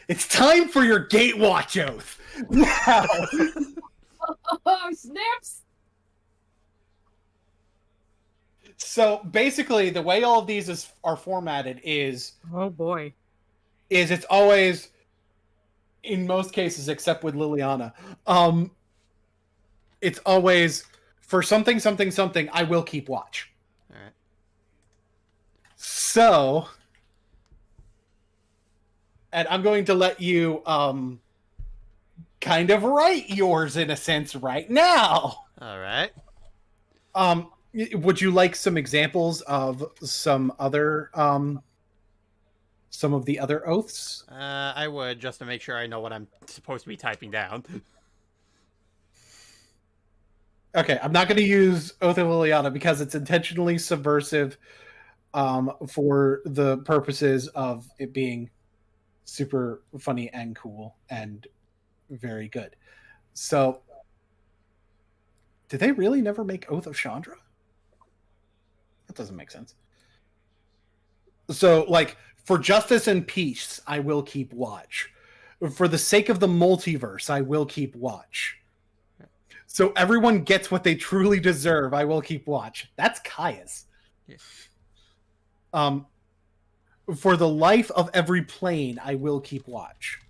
it's time for your Gatewatch oath. Now,
Oh, snaps!
So basically, the way all of these are formatted is
Oh boy.
it's always, in most cases, except with Liliana, it's always for something, something, something. I will keep watch.
All right.
So, and I'm going to let you kind of write yours in a sense right now.
All right.
Would you like some examples of some of the other oaths?
I would, just to make sure I know what I'm supposed to be typing down.
Okay, I'm not going to use Oath of Liliana because it's intentionally subversive for the purposes of it being super funny and cool and very good. So, did they really never make Oath of Chandra? That doesn't make sense. So, like, for justice and peace, I will keep watch. For the sake of the multiverse, I will keep watch. So everyone gets what they truly deserve, I will keep watch. That's Kaya's.
Yeah.
For the life of every plane, I will keep watch.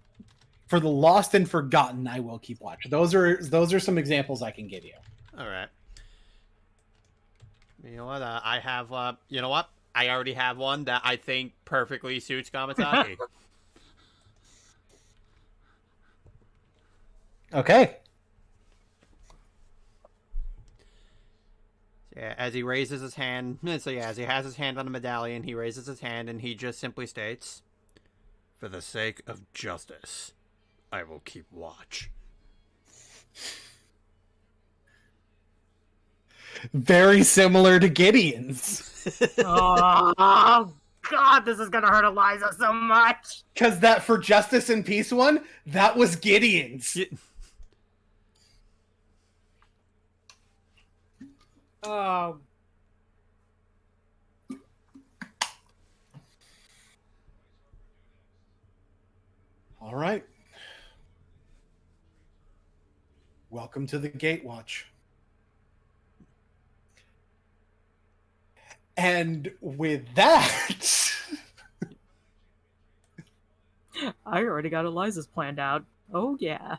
For the lost and forgotten, I will keep watch. Those are some examples I can give you.
All right. You know what? I have. You know what? I already have one that I think perfectly suits Gamataki.
Okay.
Yeah, as he raises his hand. So yeah, as he has his hand on the medallion, he raises his hand and he just simply states, "For the sake of justice, I will keep watch."
Very similar to Gideon's.
Oh God, this is gonna hurt Eliza so much.
Because that for justice and peace one, that was Gideon's.
Yeah.
Oh.
All right. Welcome to the Gatewatch. And with that,
I already got Eliza's planned out. Oh, yeah.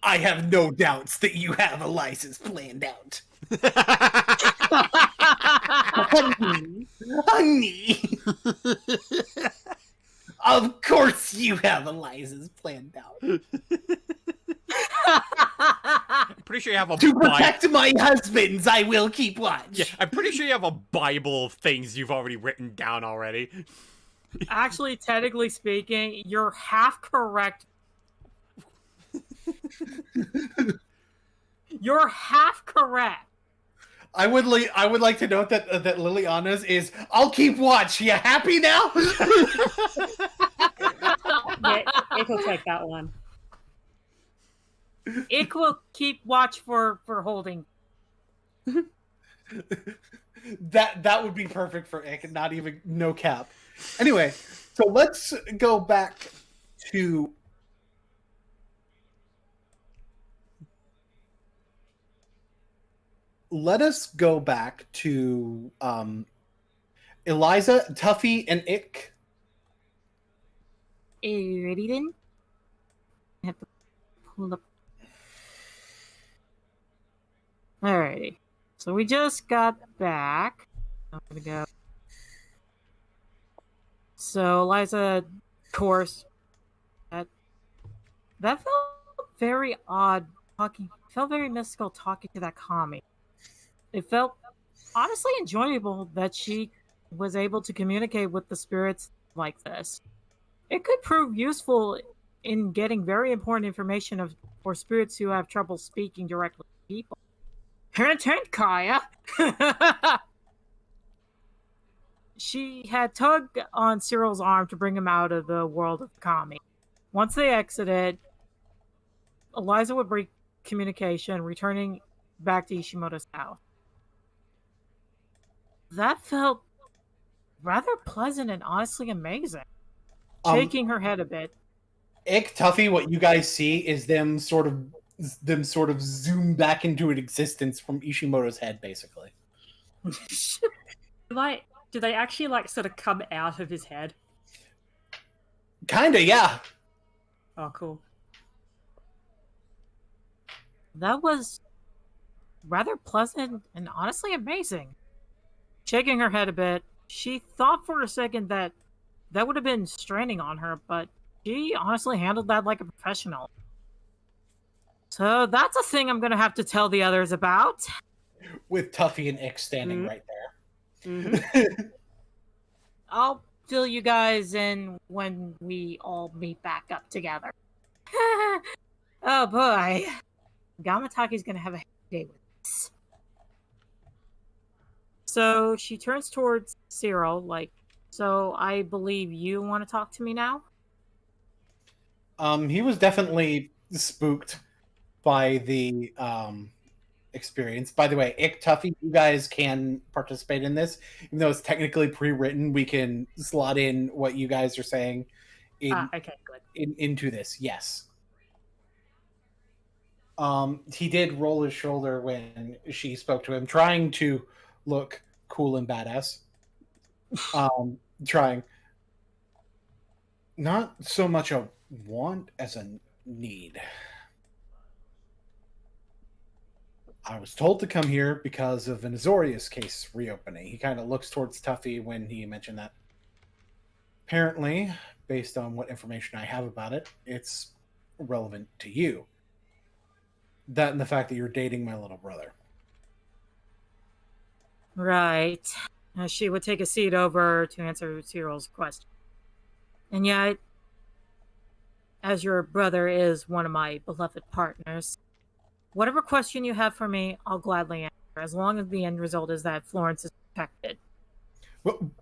I have no doubts that you have Eliza's planned out. Honey, honey. Of course you have Eliza's planned out.
I'm pretty sure you have a
To protect my husbands, I will keep watch.
Yeah, I'm pretty sure you have a Bible of things you've already written down already.
Actually, technically speaking, you're half correct. You're half correct.
I would like to note that Liliana's is I'll keep watch. You happy now?
Yeah, Ick will take that one.
Ick will keep watch for holding.
That would be perfect for Ick, not even no cap. Anyway, so let's go back to Eliza, Tuffy, and Ick.
Alrighty then. I have to pull up. Alrighty. So we just got back. I'm gonna go. So Eliza, of course, that felt very odd talking. Felt very mystical talking to that commie. It felt honestly enjoyable that she was able to communicate with the spirits like this. It could prove useful in getting very important information for spirits who have trouble speaking directly to people. Hint, hint, Kaya! She had tugged on Cyril's arm to bring him out of the world of Kami. Once they exited, Eliza would break communication, returning back to Ishimoto's house. That felt rather pleasant and honestly amazing. Shaking her head a bit.
Ick, Tuffy, what you guys see is them sort of zoom back into an existence from Ishimoto's head, basically.
Do they actually sort of come out of his head?
Kinda, yeah.
Oh, cool.
That was rather pleasant and honestly amazing. Shaking her head a bit, she thought for a second that would have been straining on her, but she honestly handled that like a professional. So that's a thing I'm gonna have to tell the others about.
With Tuffy and Ick standing right there.
I'll fill you guys in when we all meet back up together. Oh boy. Gamataki's gonna have a day with this. So she turns towards Cyril, so I believe you want to talk to me now?
He was definitely spooked by the experience. By the way, Ick, Tuffy, you guys can participate in this. Even though it's technically pre-written, we can slot in what you guys are saying
Okay, good.
into this. Yes. He did roll his shoulder when she spoke to him, trying to look cool and badass. Trying. Not so much a want as a need. I was told to come here because of an Azorius case reopening. He kind of looks towards Tuffy when he mentioned that. Apparently, based on what information I have about it, it's relevant to you. That and the fact that you're dating my little brother.
Right. She would take a seat over to answer Cyril's question. And yet, as your brother is one of my beloved partners, whatever question you have for me, I'll gladly answer, as long as the end result is that Florence is protected.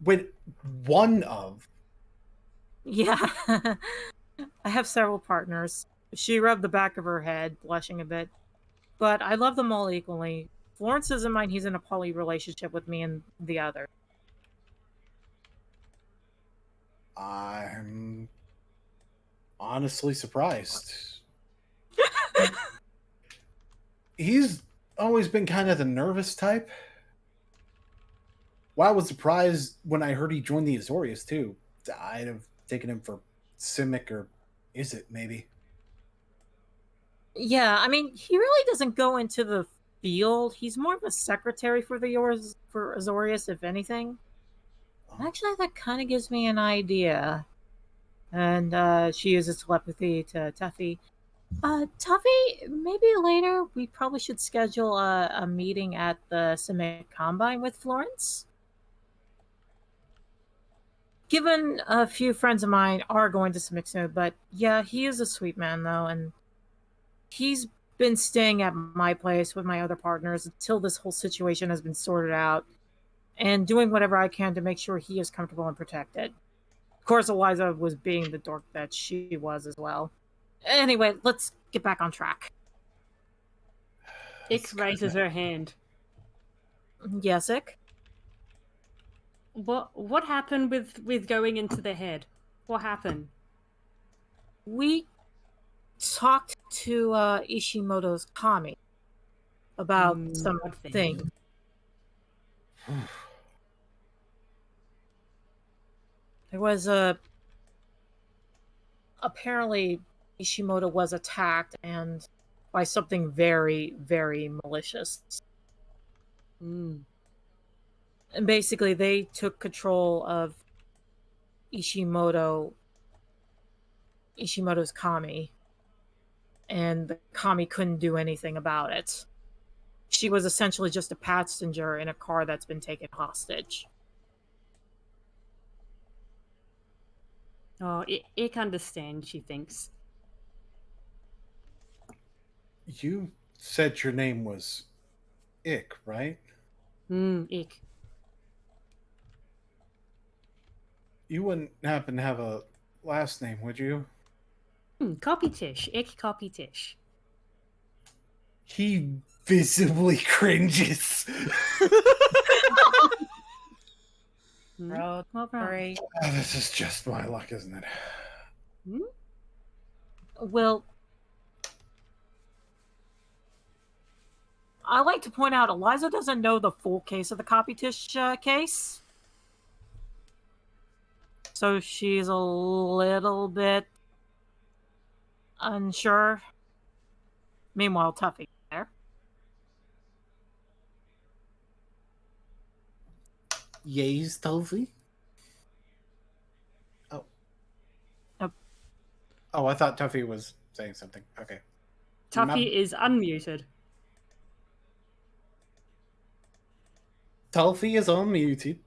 When one of...
Yeah. I have several partners. She rubbed the back of her head, blushing a bit. But I love them all equally. Florence doesn't mind he's in a poly relationship with me and the other.
I'm honestly surprised. He's always been kind of the nervous type. Well, I was surprised when I heard he joined the Azorius, too. I'd have taken him for Simic or is it, maybe?
Yeah, I mean, he really doesn't go into the field. He's more of a secretary for for Azorius, if anything. Actually, that kind of gives me an idea. And she uses telepathy to Tuffy. Tuffy, maybe later we probably should schedule a meeting at the Simic Combine with Florence. Given a few friends of mine are going to Simic soon, but yeah, he is a sweet man though, and he's been staying at my place with my other partners until this whole situation has been sorted out, and doing whatever I can to make sure he is comfortable and protected. Of course, Eliza was being the dork that she was as well. Anyway, let's get back on track.
Ick raises her hand.
Yes, Ick?
What happened with going into the head? What happened?
We talked to Ishimoto's Kami about something. There was apparently Ishimoto was attacked and by something very, very malicious. And basically they took control of Ishimoto's Kami, and the Kami couldn't do anything about it. She was essentially just a passenger in a car that's been taken hostage.
Oh, Ick understands, she thinks.
You said your name was Ick, right?
Ick.
You wouldn't happen to have a last name, would you?
Copy Tish. Ick copy Tish.
He visibly cringes.
Great.
This is just my luck, isn't it?
Well, I like to point out Eliza doesn't know the full case of the Copytish case. So she's a little bit unsure. Meanwhile, Tuffy there.
Yes, Tuffy?
Oh.
Nope.
Oh, I thought Tuffy was saying something. Okay.
Tuffy is unmuted.
Tuffy is unmuted.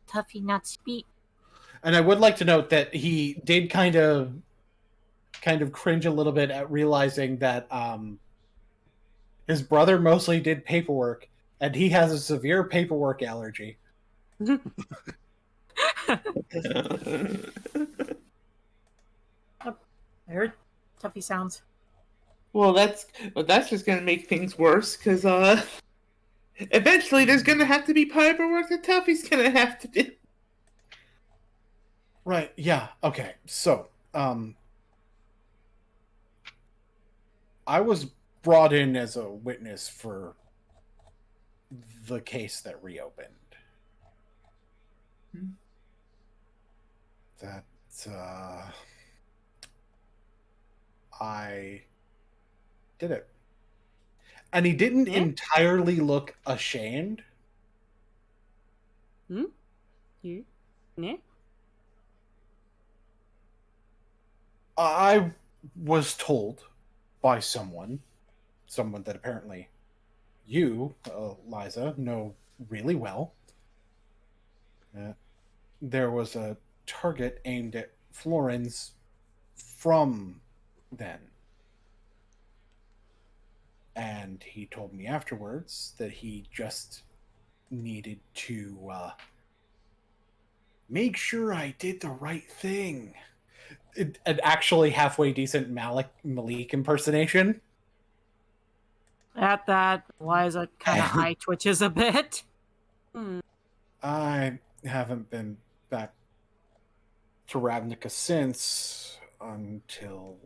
Tuffy not speak.
And I would like to note that he did kind of cringe a little bit at realizing that his brother mostly did paperwork, and he has a severe paperwork allergy.
I heard Tuffy sounds.
Well, that's just gonna make things worse, because eventually there's gonna have to be paperwork that Tuffy's gonna have to do.
Right, yeah, okay. So, I was brought in as a witness for the case that reopened. That, I did it. And he didn't entirely look ashamed.
You? Yeah?
I was told by someone that apparently you, Liza, know really well. There was a target aimed at Florence from then. And he told me afterwards that he just needed to make sure I did the right thing. An actually halfway decent Malik impersonation.
At that, Liza kind of eye twitches a bit.
I haven't been back to Ravnica since until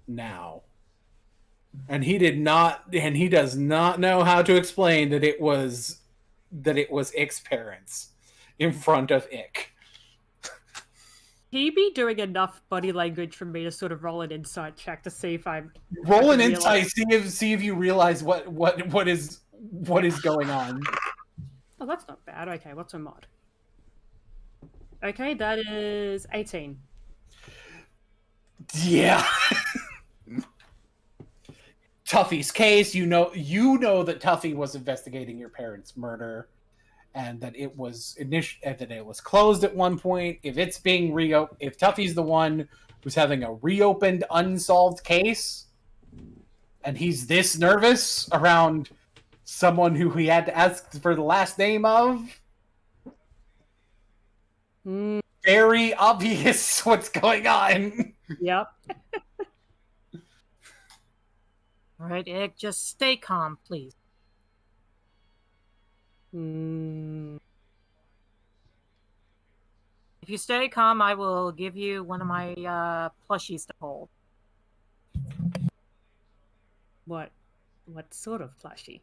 now. And he does not know how to explain that it was Ick's parents in front of Ick.
he be doing enough body language for me to sort of roll an insight check to see if I'm
Roll an
I can
insight. See if you realize what is going on.
Oh, that's not bad. Okay, what's a mod? Okay, that is 18.
Yeah. Tuffy's case. You know that Tuffy was investigating your parents' murder, and that it was that it was closed at one point. If it's being if Tuffy's the one who's having a reopened, unsolved case, and he's this nervous around someone who he had to ask for the last name of, very obvious what's going on.
Yep.
All right, Egg, just stay calm, please. If you stay calm, I will give you one of my plushies to hold.
What sort of plushie?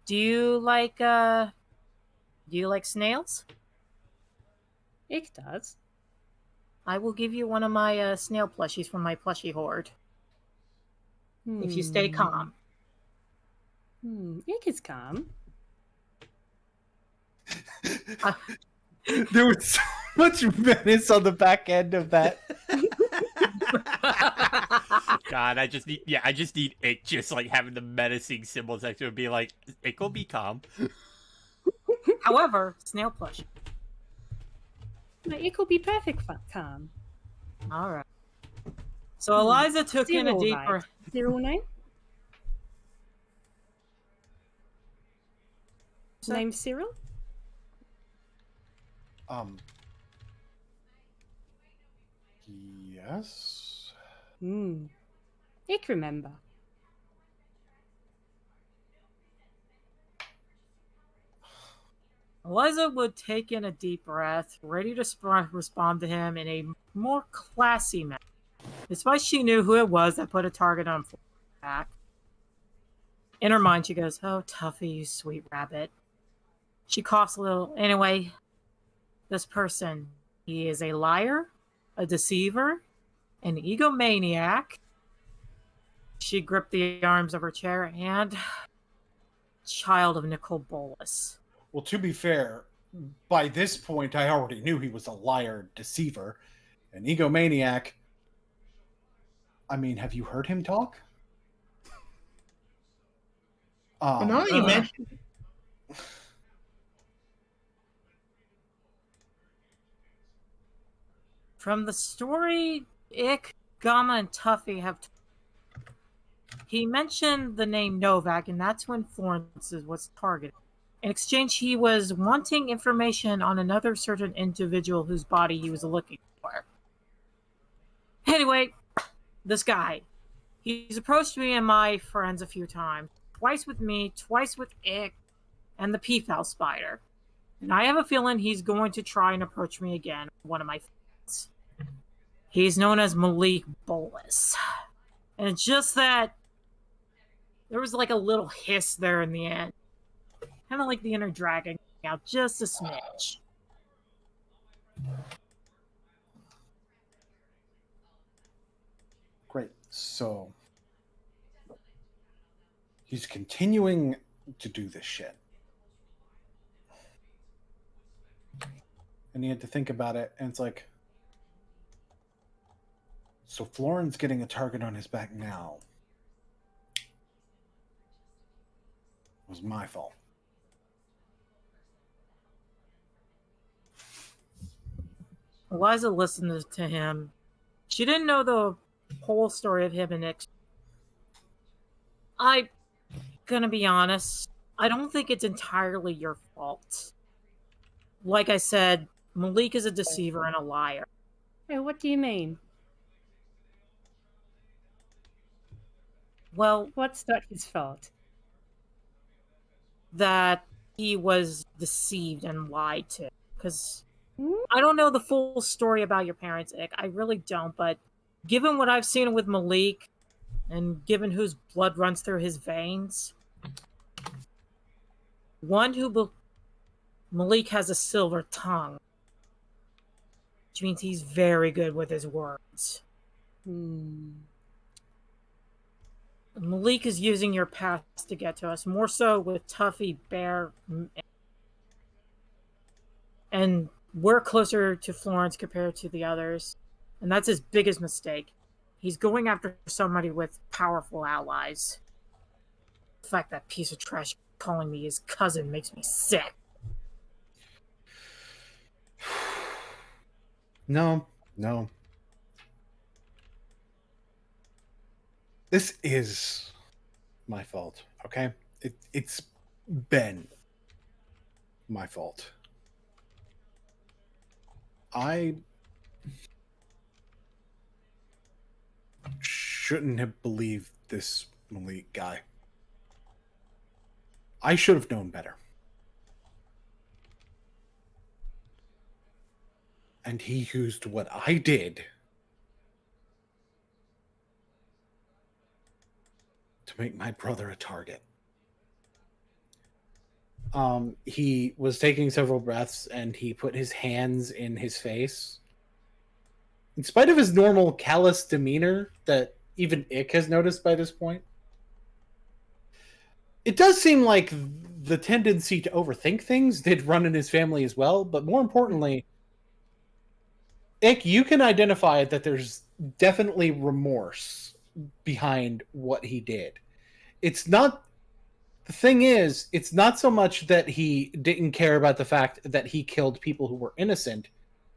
Do you like snails?
It does.
I will give you one of my snail plushies from my plushie hoard. If you stay calm.
It is calm.
There was so much menace on the back end of that.
God, I just need it just like having the menacing symbols next to it be like, it will be calm.
However, snail plush.
It could be perfect calm.
All right. So Eliza took in a deep breath.
Zero name? Name Cyril?
Yes.
I remember.
Eliza would take in a deep breath, ready to respond to him in a more classy manner. Despite she knew who it was that put a target on Florin's back. In her mind, she goes, "Oh, Tuffy, you sweet rabbit." She coughs a little. Anyway, this person, he is a liar, a deceiver, an egomaniac. She gripped the arms of her chair, and child of Nicol Bolas.
Well, to be fair, by this point, I already knew he was a liar, deceiver, an egomaniac. I mean, have you heard him talk?
Now that you mention it.
From the story Ick, Gamma, and Tuffy have he mentioned the name Novak, and that's when Florence was targeted. In exchange, he was wanting information on another certain individual whose body he was looking for. Anyway, this guy. He's approached me and my friends a few times. Twice with me, twice with Ick, and the peafowl spider. And I have a feeling he's going to try and approach me again, one of my friends. He's known as Nicol Bolas. And it's just that there was like a little hiss there in the end. Kind of like the inner dragon out just a smidge.
Great. So he's continuing to do this shit. And he had to think about it, and it's like, so Florin's getting a target on his back now. It was my fault.
Eliza listened to him. She didn't know the whole story of him and Nick. I'm gonna be honest. I don't think it's entirely your fault. Like I said, Malik is a deceiver and a liar.
Hey, what do you mean?
Well,
what's not his fault?
That he was deceived and lied to. Because I don't know the full story about your parents, Ick. I really don't, but given what I've seen with Malik, and given whose blood runs through his veins, one who Malik has a silver tongue. which means he's very good with his words. Malik is using your path to get to us, more so with Tuffy, Bear, and we're closer to Florence compared to the others, and that's his biggest mistake. He's going after somebody with powerful allies. The fact that piece of trash calling me his cousin makes me sick.
No. This is my fault, okay? It's been my fault. I shouldn't have believed this Malik guy. I should have known better. And he used what I did to make my brother a target. He was taking several breaths and he put his hands in his face. In spite of his normal callous demeanor that even Ick has noticed by this point, it does seem like the tendency to overthink things did run in his family as well, but more importantly, Ick, you can identify that there's definitely remorse behind what he did. It's not... The thing is, it's not so much that he didn't care about the fact that he killed people who were innocent.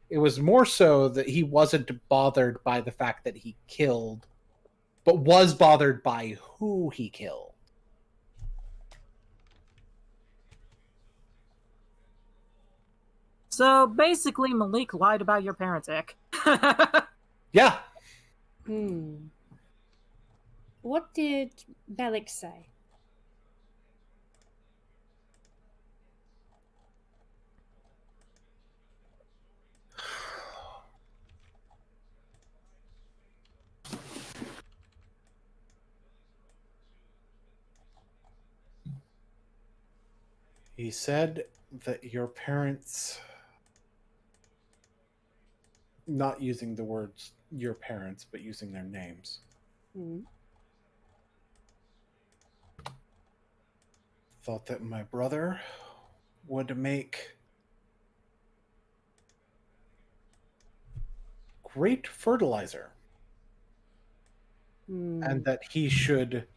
It was more so that he wasn't bothered by the fact that he killed, but was bothered by who he killed.
So basically, Malik lied about your parents, Ick.
Yeah.
What did Malik say?
He said that your parents, not using the words your parents, but using their names, thought that my brother would make great fertilizer. And that he should,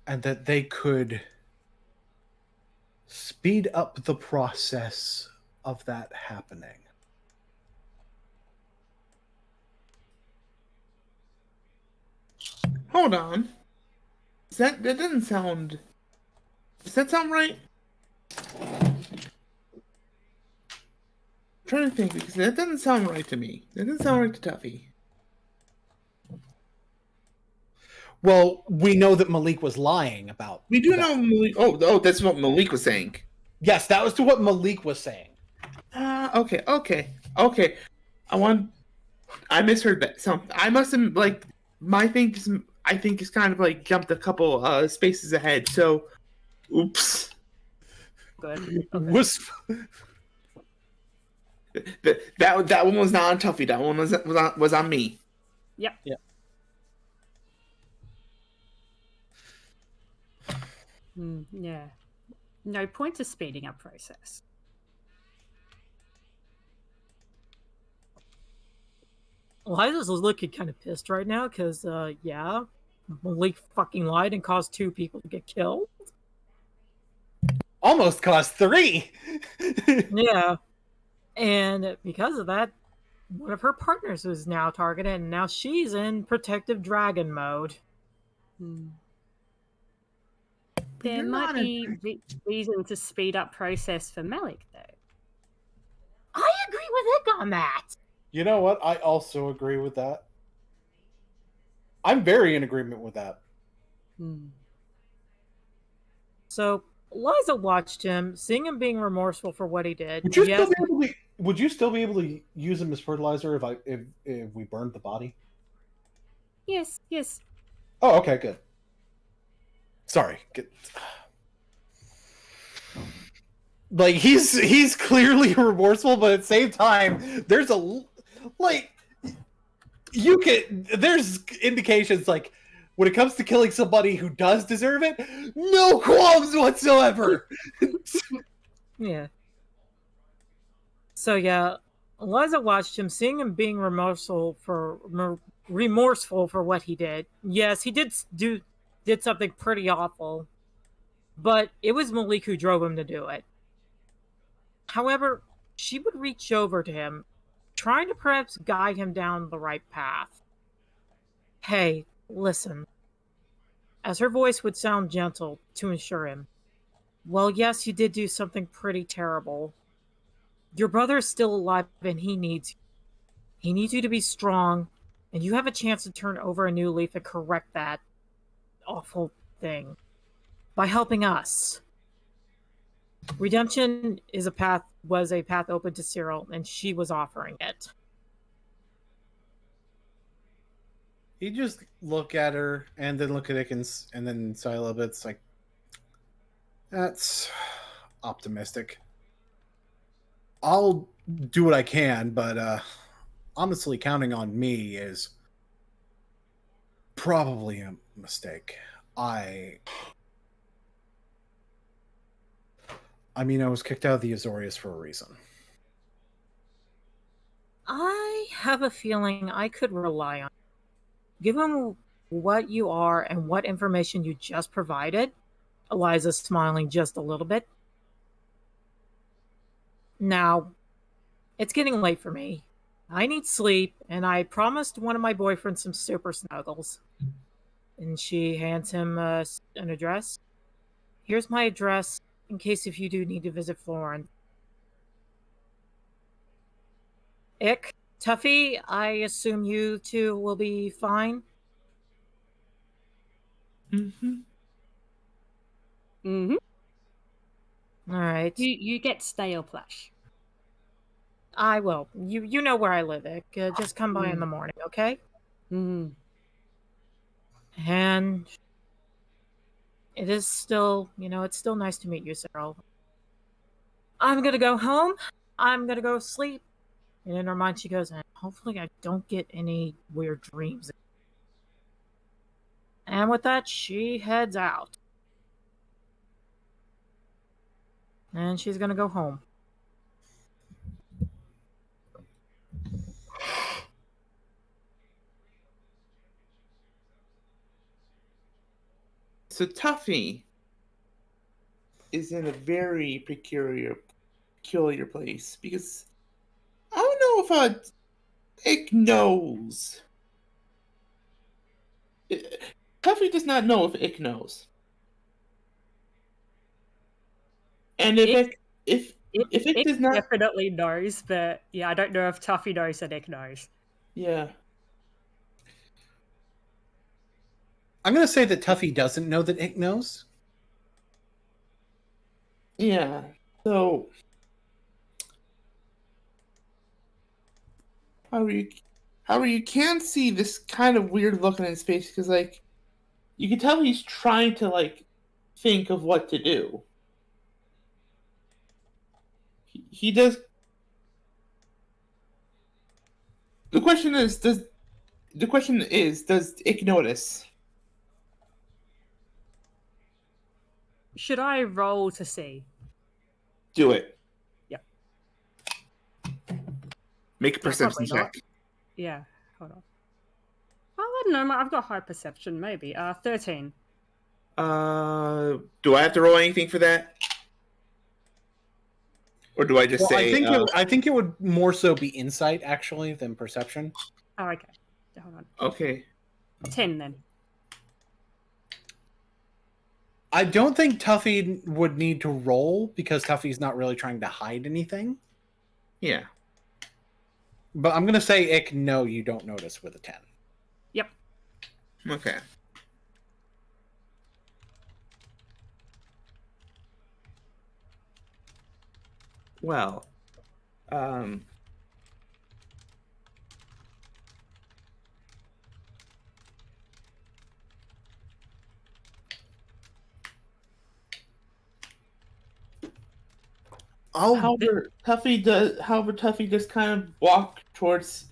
and that they could speed up the process of that happening.
Hold on. That doesn't sound... Does that sound right? I'm trying to think, because that doesn't sound right to me. That doesn't sound right to Tuffy.
Well, we know that Malik was lying about...
We do know Malik... Oh, that's what Malik was saying.
Yes, that was to what Malik was saying.
Okay. I misheard that. So I must have, like, my thing is, I think is kind of like jumped a couple spaces ahead. So, oops.
Good. Okay.
That one was not on Tuffy. That one was on me.
Yep.
Yeah.
Yeah. No point to speeding up process.
Liza's looking kind of pissed right now because, yeah, Malik fucking lied and caused 2 people to get killed.
Almost cost 3!
Yeah. And because of that, one of her partners was now targeted, and now she's in protective dragon mode.
There might be reason to speed up process for Malik, though.
I agree with Ick on that.
You know what? I also agree with that. I'm very in agreement with that.
So Liza watched him, seeing him being remorseful for what he did.
Would you still be able to use him as fertilizer if we burned the body?
Yes.
Oh, okay, good. Sorry.
Like he's clearly remorseful, but at the same time, there's there's indications like when it comes to killing somebody who does deserve it, no qualms whatsoever.
Yeah. So yeah, Eliza watched him, seeing him being remorseful for what he did. Yes, he did something pretty awful, but it was Malik who drove him to do it. However, she would reach over to him, trying to perhaps guide him down the right path. Hey, listen. As her voice would sound gentle to assure him, well, yes, you did do something pretty terrible. Your brother is still alive and he needs you. He needs you to be strong, and you have a chance to turn over a new leaf and correct that awful thing by helping us. Redemption was a path open to Cyril, and she was offering it.
He just look at her and then look at Ickens and then sigh a little bit. It's like, that's optimistic. I'll do what I can, but honestly, counting on me is probably a mistake. I mean, I was kicked out of the Azorius for a reason.
I have a feeling I could rely on you. Given what you are and what information you just provided, Eliza's smiling just a little bit. Now, it's getting late for me. I need sleep, and I promised one of my boyfriends some super snuggles. And she hands him an address. Here's my address, in case if you do need to visit Florence. Ick, Tuffy, I assume you two will be fine?
Mm-hmm.
Alright.
You get stale plush.
I will. You know where I live, Ick. Just come by in the morning, okay?
Mm-hmm.
And it is still, it's still nice to meet you, Cyril. I'm gonna go home. I'm gonna go sleep. And in her mind, she goes, and hopefully I don't get any weird dreams. And with that, she heads out. And she's gonna go home.
So Tuffy is in a very peculiar place because I don't know if Ick knows. Tuffy does not know if Ick knows. And if Ick does not,
definitely knows, but yeah, I don't know if Tuffy knows that Ick knows.
Yeah.
I'm going to say that Tuffy doesn't know that Ick knows.
Yeah. So, however, you can see this kind of weird look on his face because, like, you can tell he's trying to, like, think of what to do. He does. The question is, does Ick notice?
Should I roll to see?
Do it.
Yep.
Make a perception
probably not.
check.
Yeah, hold on. Oh, I don't know. I've got high perception, maybe. 13.
Do I have to roll anything for that? Or do I just say?
I think it would more so be insight actually than perception.
Oh, okay. Hold on.
Okay.
10 then.
I don't think Tuffy would need to roll because Tuffy's not really trying to hide anything.
Yeah.
But I'm going to say, Ick, no, you don't notice with a 10.
Yep.
Okay. Well, However, Tuffy just kind of walk towards,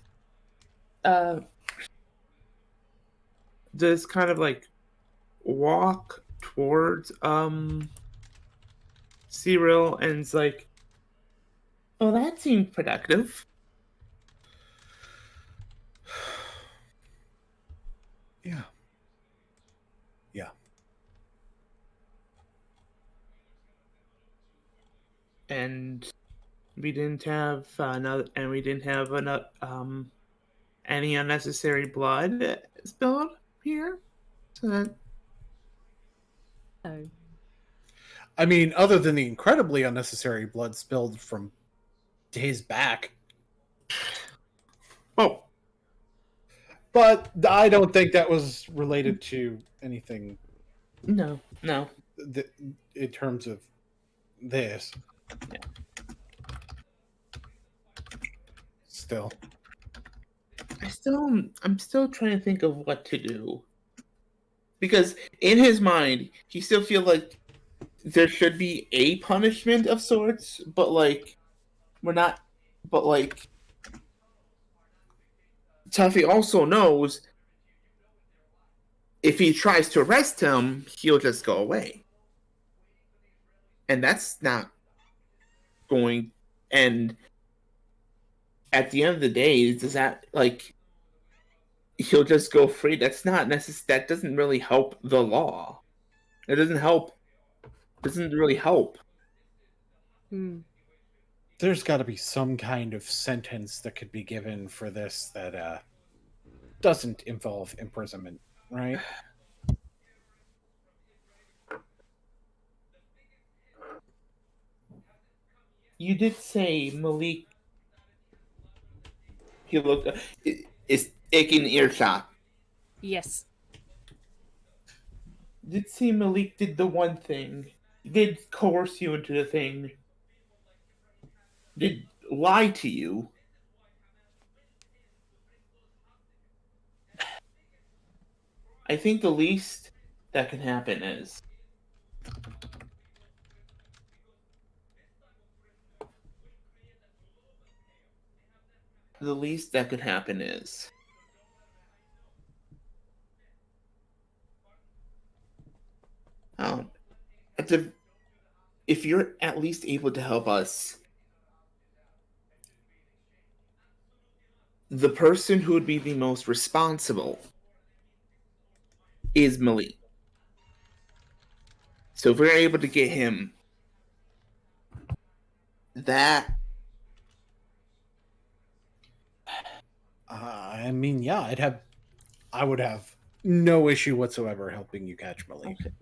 just kind of like walk towards Cyril and is like, "Oh, that seemed productive."
Yeah. Yeah.
And we didn't have any unnecessary blood spilled here. So that,
Oh.
I mean, other than the incredibly unnecessary blood spilled from his back.
oh,
But I don't think that was related to anything
no.
in terms of this.
Yeah.
Still.
I'm still trying to think of what to do. Because in his mind, he still feels like there should be a punishment of sorts, but like we're not. But like Tuffy also knows if he tries to arrest him, he'll just go away, and that's not going. And at the end of the day, does that like he'll just go free? That's not necessary. That doesn't really help the law. It doesn't help. Doesn't really help.
There's got to be some kind of sentence that could be given for this that doesn't involve imprisonment, right?
You did say Malik. He looked. Is Ick in earshot?
Yes.
Did say Malik did the one thing. Did coerce you into the thing. Did lie to you. I think the least that can happen is if you're at least able to help us, the person who would be the most responsible is Malik. So if we're able to get him, that
I mean, yeah, I would have no issue whatsoever helping you catch Malik.
Okay.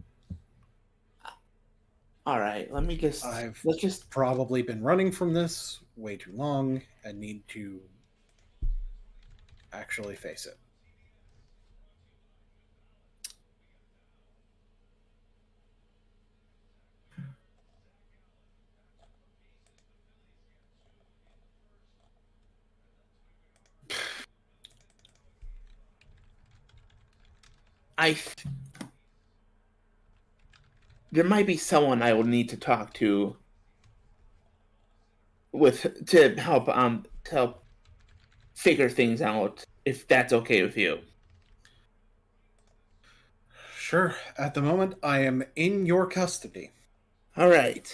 All right, let's just
probably been running from this way too long and need to actually face it.
there might be someone I will need to talk to to help figure things out, if that's okay with you.
Sure. At the moment, I am in your custody.
All right.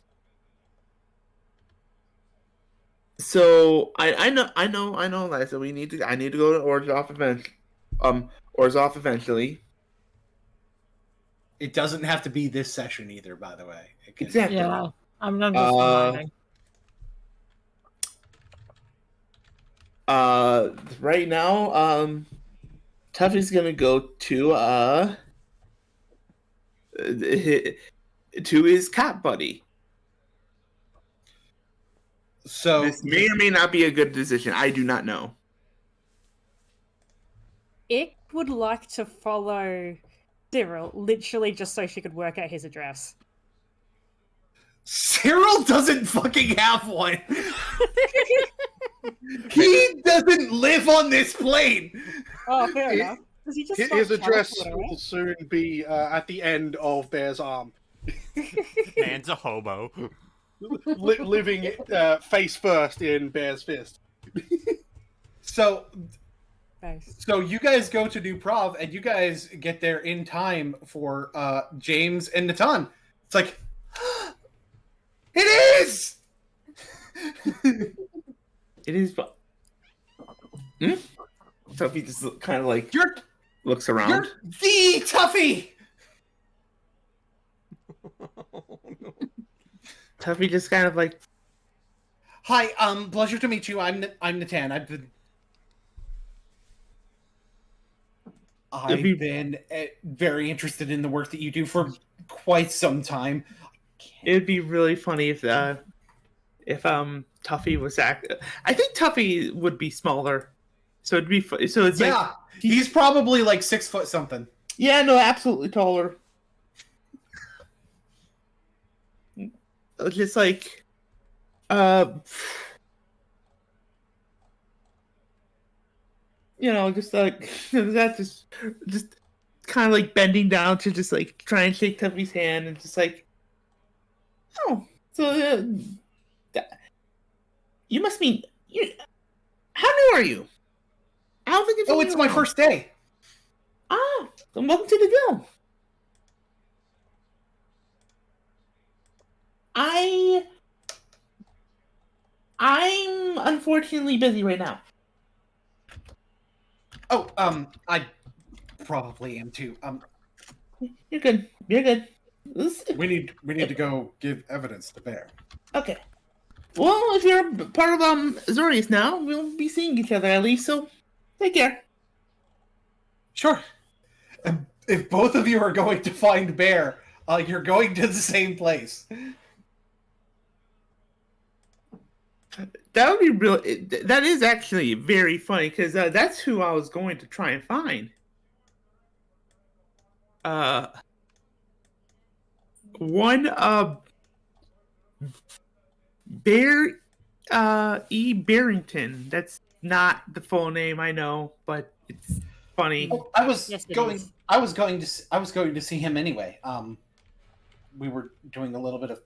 So I know, Liza. I need to go to Orzhov eventually.
It doesn't have to be this session either, by the way.
Exactly.
Yeah, I'm just reminding.
Right now, Tuffy's gonna go to his cop buddy.
So
this may or may not be a good decision. I do not know.
Ick would like to follow Cyril, literally just so she could work out his address.
Cyril doesn't fucking have one. He doesn't live on this plane.
Oh, fair enough. Does he just
His
start
address
teleporting,
will soon be at the end of Bear's arm.
Man's a hobo.
living face first in Bear's Fist.
So
Nice.
So you guys go to New Prov, and you guys get there in time for James and Natan. It's like, it is!
It is, but Tuffy just kind of like
You're
looks around.
the Tuffy!
Tuffy just kind of like,
Hi, pleasure to meet you. I'm Natan. I've been very interested in the work that you do for quite some time.
it'd be really funny if Tuffy was I think Tuffy would be smaller, so it'd be so it's like
he's probably like 6 foot something.
yeah, no, absolutely taller. Just like just like that, just kind of like bending down to just like try and shake Tuffy's hand and just like, oh, so you must be. How new are you? I don't think
it's my first day.
Ah, then welcome to the guild. I'm unfortunately busy right now.
Oh, I probably am too.
You're good. You're good.
We need to go give evidence to Bear.
Okay. Well, if you're part of Zorius now, we'll be seeing each other at least. So, take care.
Sure. If both of you are going to find Bear, you're going to the same place.
That would be real. That is actually very funny because that's who I was going to try and find. One Bear E. Barrington. That's not the full name, I know, but it's funny.
Well, I was
Yes, it
going
is.
to see him anyway. We were doing a little bit of.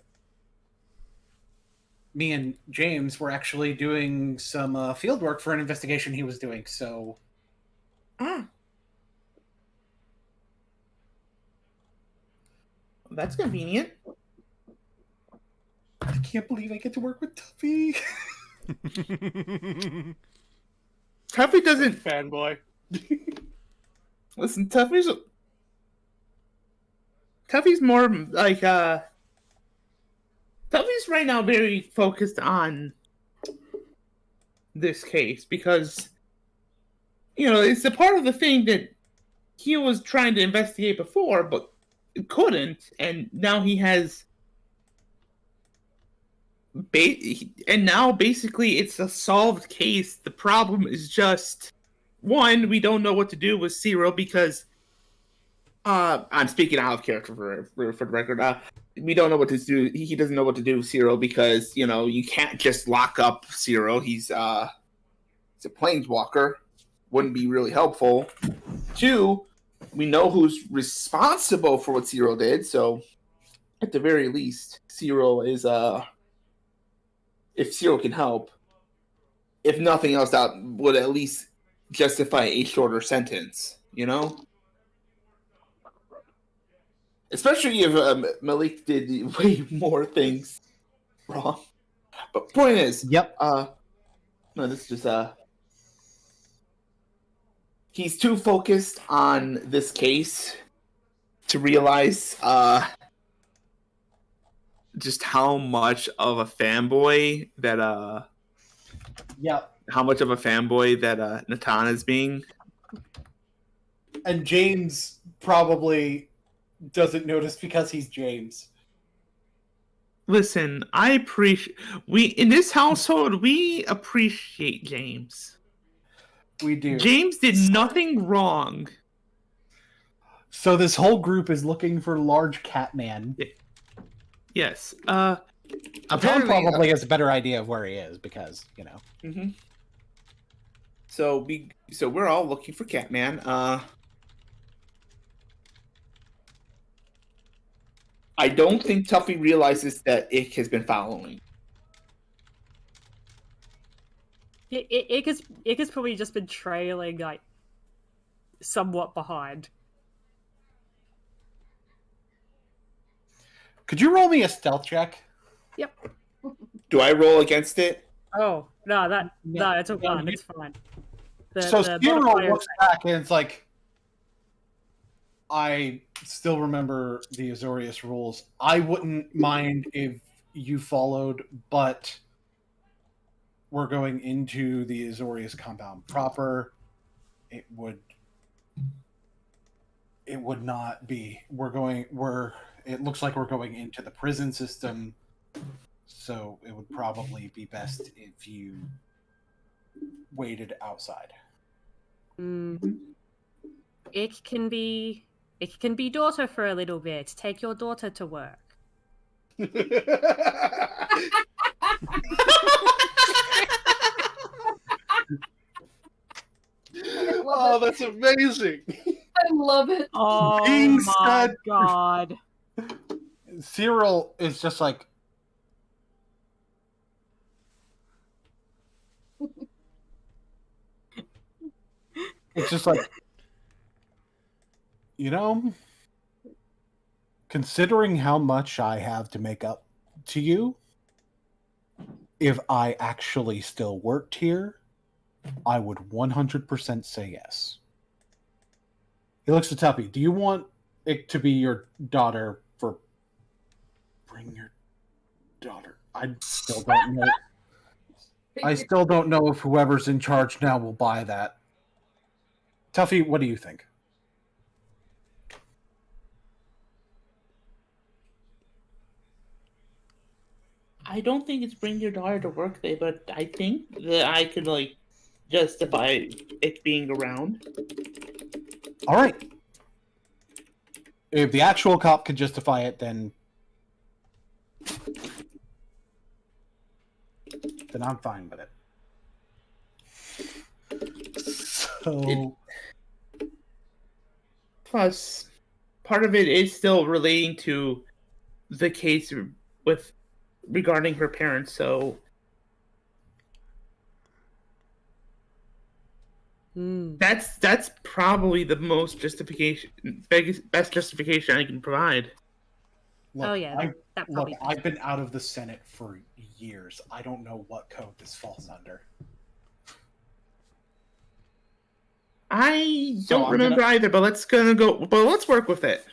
Me and James were actually doing some field work for an investigation he was doing. So,
That's convenient.
I can't believe I get to work with Tuffy.
Tuffy doesn't
Fanboy.
listen. Tuffy's more like Tuffy's right now very focused on this case because it's a part of the thing that he was trying to investigate before, but couldn't, and now he has. And now basically it's a solved case. The problem is just one, we don't know what to do with Cyril because I'm speaking out of character for the record. We don't know what to do. He doesn't know what to do with Cyril because you can't just lock up Cyril. He's a planeswalker. Wouldn't be really helpful. Two, we know who's responsible for what Cyril did. So at the very least, Cyril is if Cyril can help, if nothing else, that would at least justify a shorter sentence, Especially if Malik did way more things wrong. But point is,
Yep.
No, this is just he's too focused on this case to realize just how much of a fanboy that Natan is being.
And James probably doesn't notice because he's James.
Listen, I appreciate in this household we appreciate James.
We do.
James did nothing wrong.
So this whole group is looking for large Catman.
Yes.
Tom probably has a better idea of where he is because,
Mm-hmm. So we're all looking for Catman. I don't think Tuffy realizes that Ick has been following.
Ick has probably just been trailing, like, somewhat behind.
Could you roll me a stealth check?
Yep.
Do I roll against it?
Oh, no, it's all fine. It's fine.
So
the
Zero
modifier-
looks back and it's like, I still remember the Azorius rules. I wouldn't mind if you followed, but we're going into the Azorius compound proper. It would not be. It looks like we're going into the prison system, so it would probably be best if you waited outside.
It can be daughter for a little bit. Take your daughter to work.
Oh, that's amazing.
I love it.
Oh
Being
my
said-
god.
Cyril is just like, it's just like, considering how much I have to make up to you, if I actually still worked here, I would 100% say yes. He looks at Tuppy. Do you want it to be your daughter for... Bring your daughter. I still don't know. I still don't know if whoever's in charge now will buy that. Tuffy, what do you think?
I don't think it's bring your daughter to work day, but I think that I could justify it being around.
All right. If the actual cop could justify it, then I'm fine with it. So,
Plus, part of it is still relating to the case regarding her parents, so that's probably the best justification I can provide.
look,
Oh, yeah, that probably does.
I've been out of the Senate for years. I don't know what code this falls under.
I
So
don't
I'm
remember either, but let's work with it.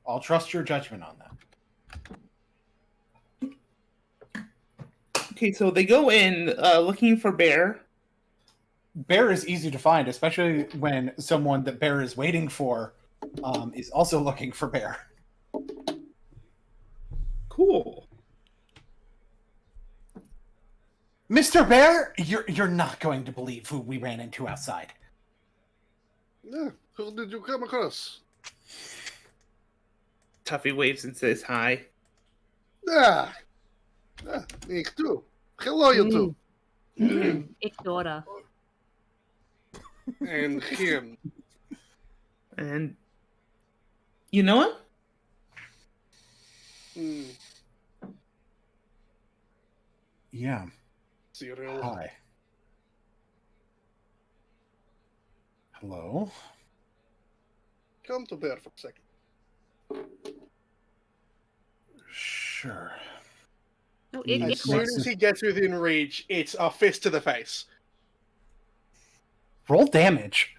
I'll trust your judgment on that.
Okay, so they go in looking for Bear.
Bear is easy to find, especially when someone that Bear is waiting for is also looking for Bear.
Cool.
Mr. Bear, you're not going to believe who we ran into outside.
Yeah, who did you come across?
Tuffy waves and says hi.
Me too. Hello, you two.
It's daughter.
And him.
And you know him?
Yeah.
Cyril.
Hi. Hello.
Come to Bear for a second.
Sure.
No,
As soon as he gets within reach, it's a fist to the face.
Roll damage.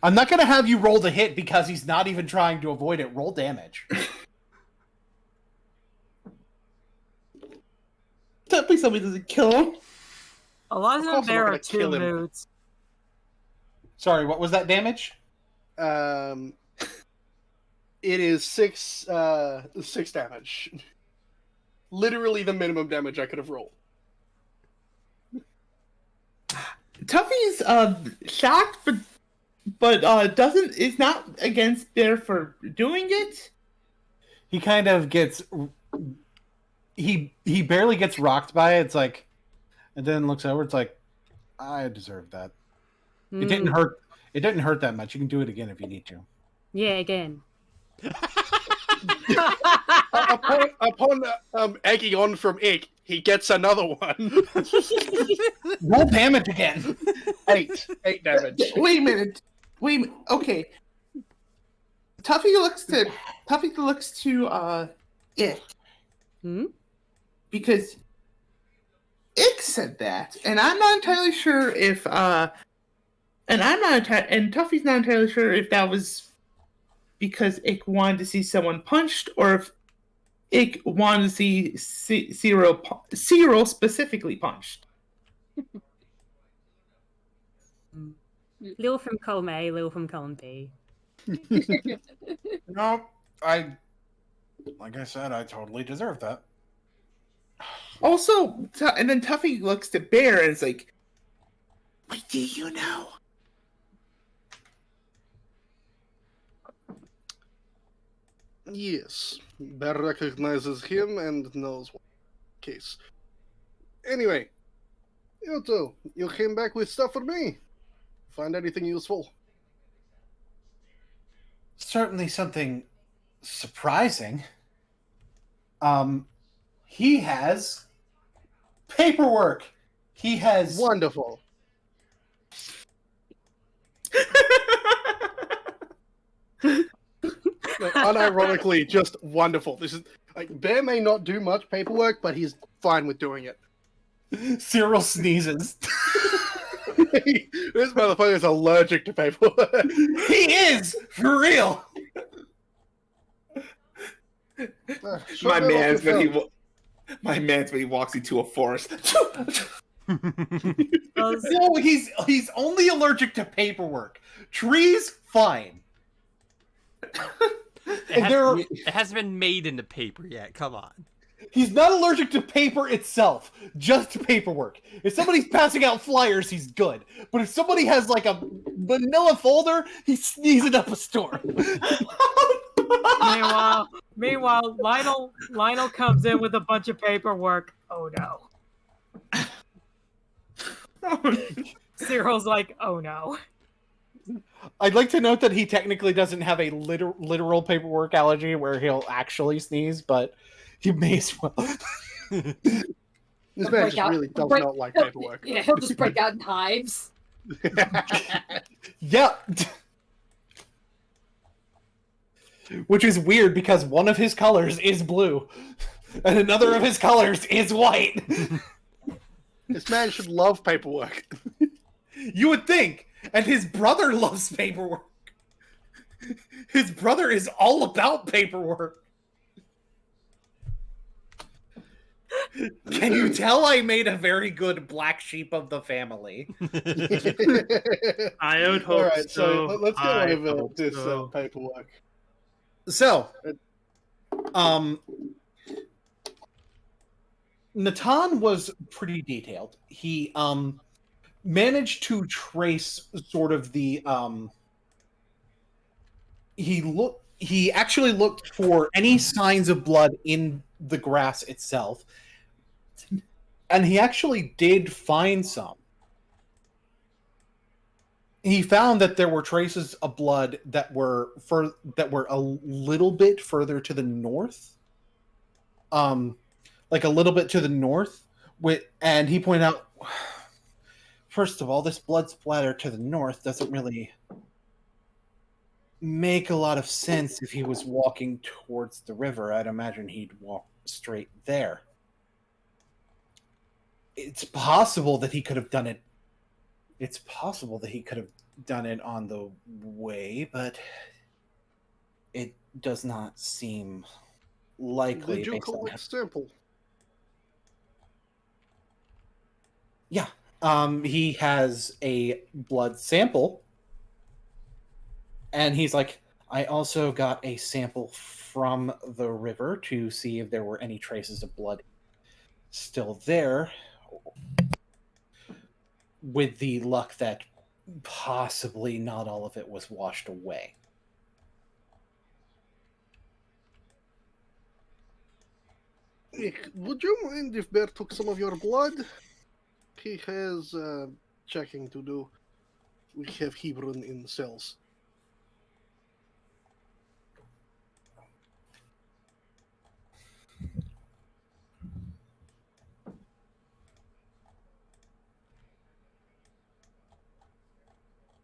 I'm not going to have you roll the hit because he's not even trying to avoid it. Roll damage.
Please tell me doesn't kill him.
Eliza
Of course
and
I'm
Bear
not
are
gonna
two
kill him.
moods.
Sorry, what was that damage?
It is six damage. Literally the minimum damage I could have rolled.
Tuffy's shocked, but is not against Bear for doing it.
He kind of gets... He barely gets rocked by it. It's like... And then looks over, it's like, I deserve that. It didn't hurt. It didn't hurt that much. You can do it again if you need to.
Yeah, again.
Upon egging on from Ick, he gets another one.
Roll damage again.
8 damage.
Wait a minute. Okay. Tuffy looks to Ick.
Hmm?
Because Ick said that, and I'm not entirely sure if and Tuffy's not entirely sure if that was because Ick wanted to see someone punched, or if Ick wanted to see Cyril specifically punched.
Little from column A, little from column B.
No, like I said, I totally deserve that.
Also, and then Tuffy looks to Bear and is like, "What do you know?"
Yes, Bear recognizes him and knows what case. Anyway, you two, you came back with stuff for me. Find anything useful?
Certainly something surprising. He has paperwork. He has
Wonderful. No, unironically, just wonderful. This is like Bear may not do much paperwork, but he's fine with doing it.
Cyril sneezes.
This motherfucker is allergic to paperwork.
He is for real.
My man's when he walks into a forest.
No, he's only allergic to paperwork. Trees, fine.
It hasn't been made into paper yet. Come on.
He's not allergic to paper itself, just to paperwork. If somebody's passing out flyers, he's good. But if somebody has like a manila folder, he's sneezing up a storm.
Meanwhile, Lionel comes in with a bunch of paperwork. Oh no. Cyril's like, oh no.
I'd like to note that he technically doesn't have a literal paperwork allergy where he'll actually sneeze, but he may as well.
This man just really does not like paperwork.
Yeah, he'll just break out in hives.
Yeah. Which is weird because one of his colors is blue and another of his colors is white.
This man should love paperwork.
You would think. And his brother loves paperwork. His brother is all about paperwork. Can you tell I made a very good black sheep of the family?
I would hope
All right, so
so.
let's get
I
on with
hope
this
so.
paperwork.
So, Natan was pretty detailed. He managed to trace sort of the he actually looked for any signs of blood in the grass itself, and he actually did find some. He found that there were traces of blood that were a little bit further to the north, like a little bit to the north. And he pointed out, first of all, this blood splatter to the north doesn't really make a lot of sense if he was walking towards the river. I'd imagine he'd walk straight there. It's possible that he could have done it. It's possible that he could have done it on the way, but it does not seem likely.
Did you
based on
collect sample?
Yeah. He has a blood sample. And he's like, I also got a sample from the river to see if there were any traces of blood still there. With the luck that possibly not all of it was washed away.
Would you mind if Bear took some of your blood? He has checking to do. We have Hebron in cells.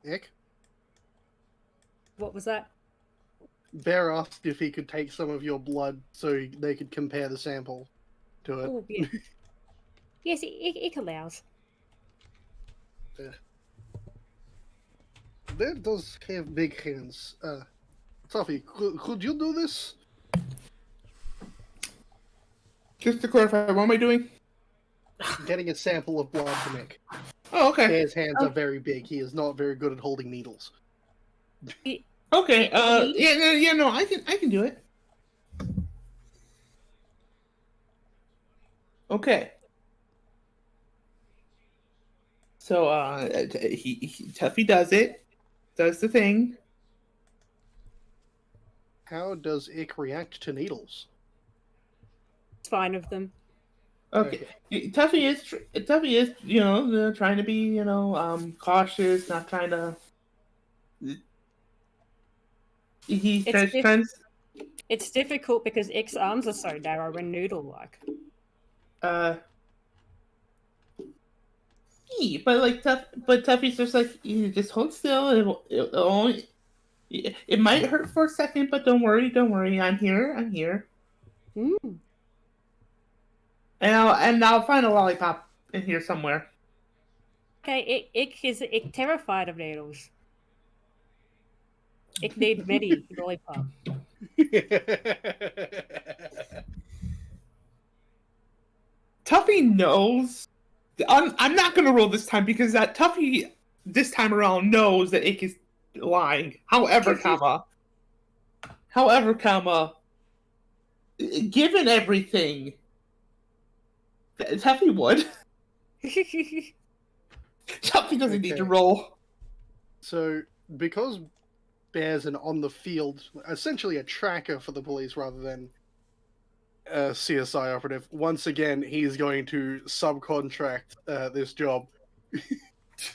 Ick?
What was that?
Bear asked if he could take some of your blood so they could compare the sample to it.
Oh, yeah. Yes, it allows.
Bear does have big hands. Tuffy, could you do this?
Just to clarify, what am I doing?
Getting a sample of blood to Nick.
Oh, okay.
Bear's hands are very big. He is not very good at holding needles.
Okay. No, I can do it. Okay. So, Tuffy does it. Does the thing.
How does Ick react to needles?
It's fine with them.
Okay. Tuffy is, trying to be, cautious, not trying to. He's trying.
It's difficult because X arms are so narrow and noodle-like.
But Tuffy's just like, you just hold still. It might hurt for a second, but don't worry. I'm here.
Mm.
And I'll find a lollipop in here somewhere.
Okay, Ick terrified of needles. Ick need many lollipop.
Tuffy knows. I'm not gonna roll this time because that Tuffy this time around knows that Ick is lying. However, given everything, Tuffy would. Tuffy doesn't need to roll.
So, because Bear's an on the field, essentially a tracker for the police rather than a CSI operative, once again, he's going to subcontract this job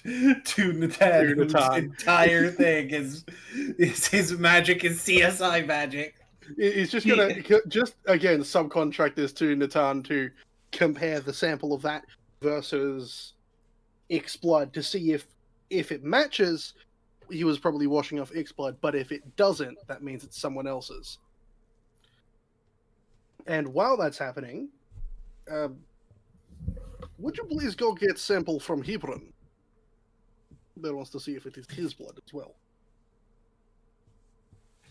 to Natan, whose
Natan.
entire thing is his magic is CSI magic.
He's just gonna just again subcontract this to Natan to compare the sample of that versus X blood to see if it matches. He was probably washing off X blood, but if it doesn't, that means it's someone else's. And while that's happening, would you please go get sample from Hebron? Bear wants to see if it is his blood as well.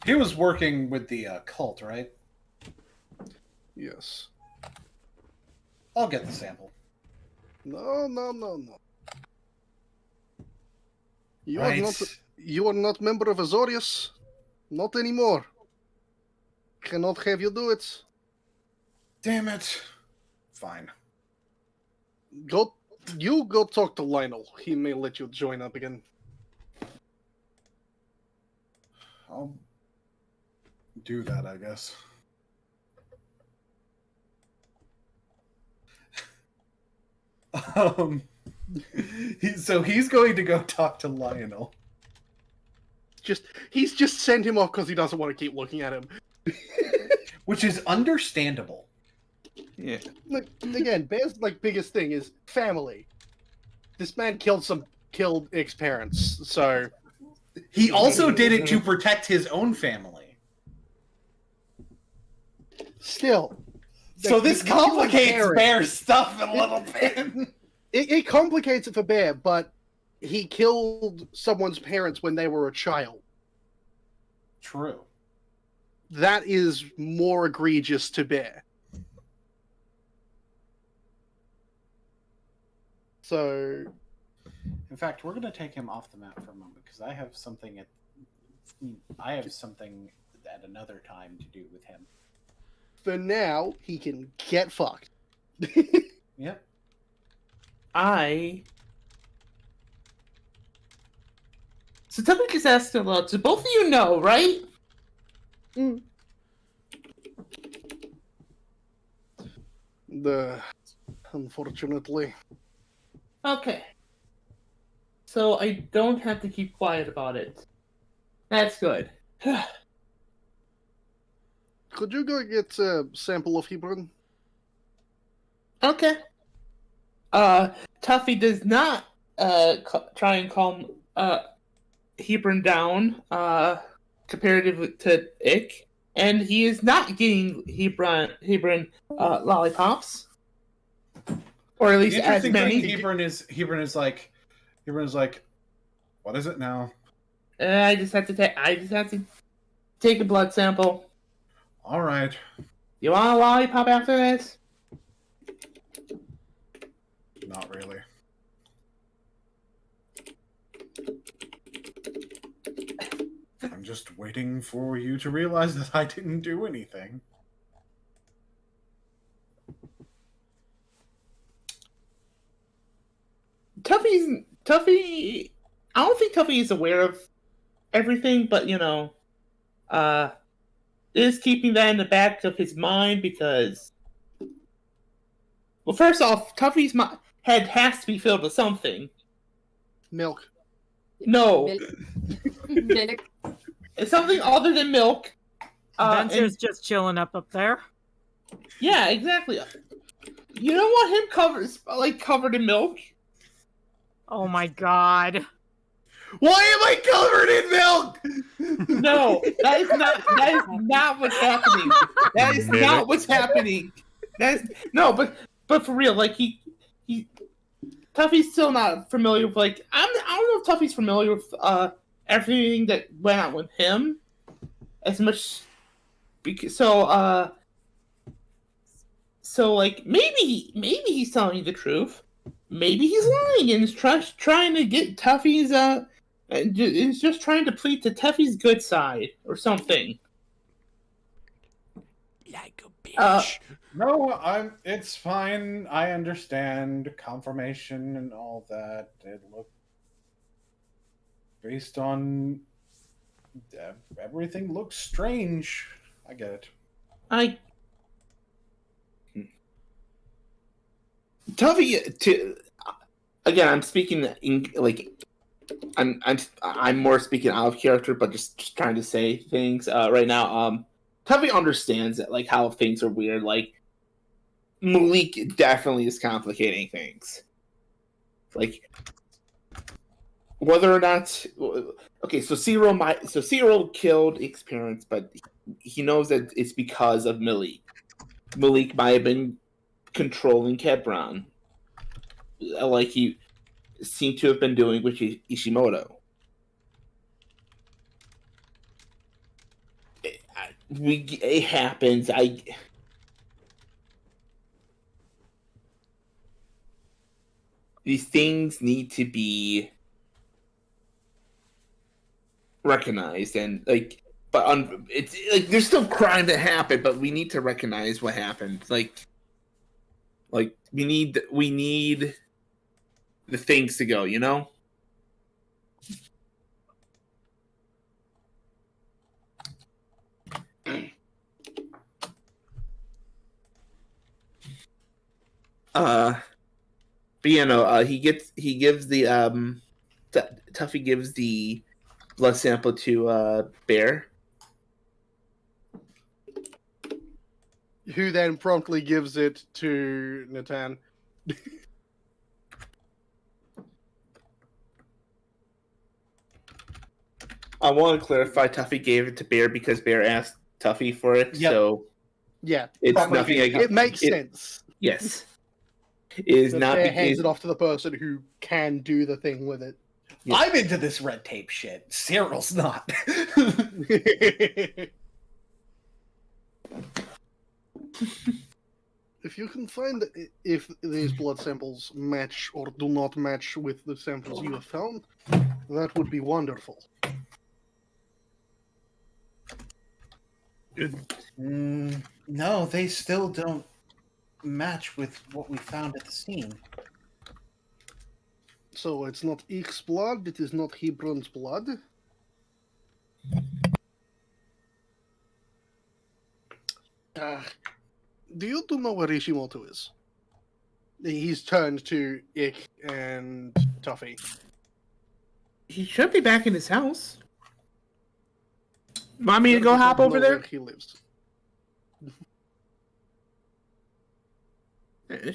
He was working with the cult, right?
Yes.
I'll get the sample.
No.
Right.
You are not member of Azorius. Not anymore. Cannot have you do it.
Damn it. Fine.
You go talk to Lionel. He may let you join up again.
I'll do that, I guess. He's going to go talk to Lionel.
He's just sent him off because he doesn't want to keep looking at him.
Which is understandable.
Yeah.
Look, again, Bear's biggest thing is family. This man killed Ick's parents, so
he also did it to protect his own family.
Still.
So this complicates Bear's stuff a little bit.
It complicates it for Bear, but he killed someone's parents when they were a child.
True.
That is more egregious to Bear. So,
in fact, we're going to take him off the map for a moment because I have something at another time to do with him.
For now, he can get fucked.
Yep.
So tell me, just ask a lot. So both of you know, right?
Mm.
Unfortunately.
Okay.
so I don't have to keep quiet about it. That's good.
Could you go get a sample of Hebron?
Okay. Tuffy does not try and calm Hebron down comparatively to Ick, and he is not getting Hebron lollipops, or at least
The
as
interesting
many.
thing, Hebron is like, what is it now?
I just have to take a blood sample.
All right.
You want a lollipop after this?
Not really. I'm just waiting for you to realize that I didn't do anything.
Tuffy. I don't think Tuffy is aware of everything, but is keeping that in the back of his mind because, well, first off, Tuffy's head has to be filled with something.
Milk.
No,
Milk.
it's something other than milk.
Spencer's just chilling up there.
Yeah, exactly. You don't want him covered in milk.
Oh my god.
Why am I covered in milk?
No, that is not what's happening. That is not what's happening. No, but for real, like he Tuffy's still not familiar with I don't know if Tuffy's familiar with everything that went on with him as much because so like maybe he's telling you the truth. Maybe he's lying and is trying to get Tuffy's is just trying to plead to Tuffy's good side or something.
Like a bitch.
No, it's fine. I understand confirmation and all that. It looked based on everything looks strange. I get it.
Tuffy, again, I'm speaking in I'm more speaking out of character, but just trying to say things right now. Tuffy understands that how things are weird. Malik definitely is complicating things. Whether or not, okay, so Cyril killed Ick's parents, but he knows that it's because of Malik. Malik might have been controlling Kebron, like he seemed to have been doing with Ishimoto. It happens. These things need to be recognized and it's there's still crime that happened, but we need to recognize what happened. We need the things to go, But he gives the Tuffy gives the blood sample to Bear,
who then promptly gives it to Natan.
I want to clarify Tuffy gave it to Bear because Bear asked Tuffy for it, so
yeah,
it's nothing.
It makes sense.
Yes, it is not.
Bear hands it off to the person who can do the thing with it.
Yeah. I'm into this red tape shit. Cyril's not.
If you can find if these blood samples match or do not match with the samples you have found, that would be wonderful.
No, they still don't match with what we found at the scene.
So it's not Ick's blood, it is not Hebron's blood. Do you two know where Ishimoto is? He's turned to Ick and Tuffy.
He should be back in his house. Want me to
Bear
go
does
hop
not
over
know
there?
where he lives.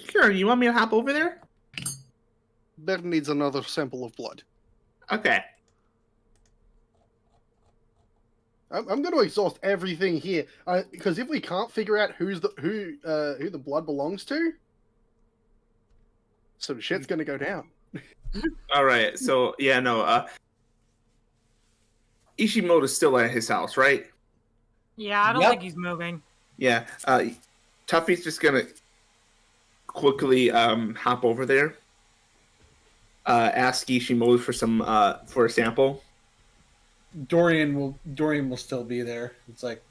Sure, you want me to hop over there?
Bear needs another sample of blood.
Okay.
I'm going to exhaust everything here because if we can't figure out who the blood belongs to, some shit's going to go down.
All right. So yeah, no. Ishimoto's still at his house, right?
Yeah, I don't
Yep.
think he's moving.
Yeah. Tuffy's just gonna quickly hop over there. Ask Ishimoto for some for a sample.
Dorian will still be there. It's like,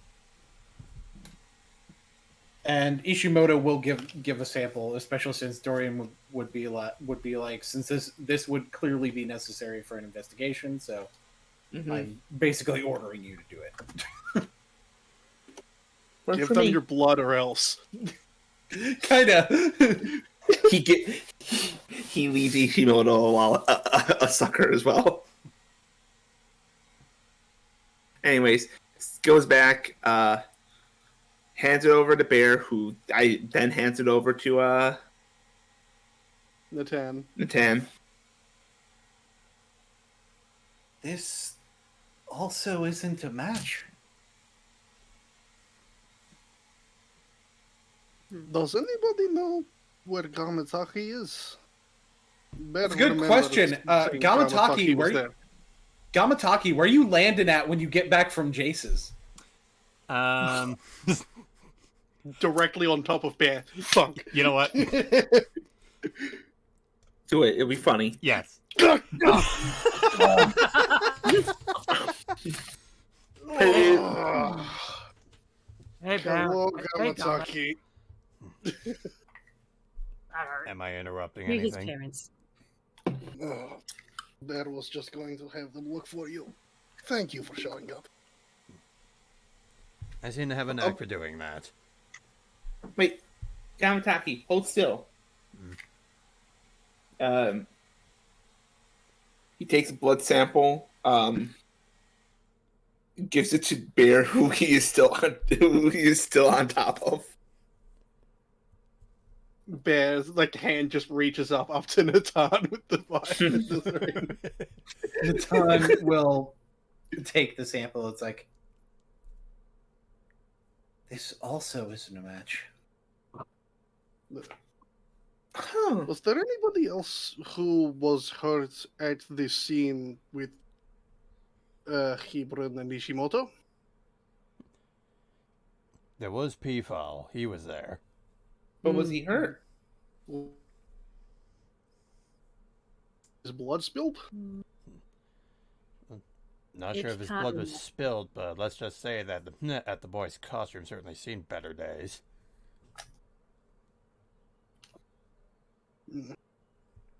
and Ishimoto will give a sample, especially since Dorian would be like since this would clearly be necessary for an investigation. So I'm basically ordering you to do it.
Give them your blood or else.
Kinda.
He leaves Ishimoto a sucker as well. Anyways, goes back, hands it over to Bear, who I then hands it over to
Natan.
This also isn't a match.
Does anybody know where Gamataki is?
That's a good question. Gamataki, where you landing at when you get back from Jace's? Directly on top of Bear. Fuck.
You know what?
Do it. It'll be funny.
Yes.
Hey, Bear.
Hello,
Hey,
Gamataki.
Am I interrupting
Who his
anything?
parents?
Bear was just going to have them look for you. Thank you for showing up.
I seem to have a knack for doing that.
Wait, Gamataki, hold still. He takes a blood sample, gives it to Bear, who he is still on top of.
Bear's hand just reaches up to Natan with the ring.
Natan will take the sample. It's like, this also isn't a match.
Was there anybody else who was hurt at this scene with Hebron and Ishimoto?
There was Peafowl. He was there.
But was he hurt?
His blood spilled?
Not sure if his blood was spilled, but let's just say that the boy's costume certainly seen better days.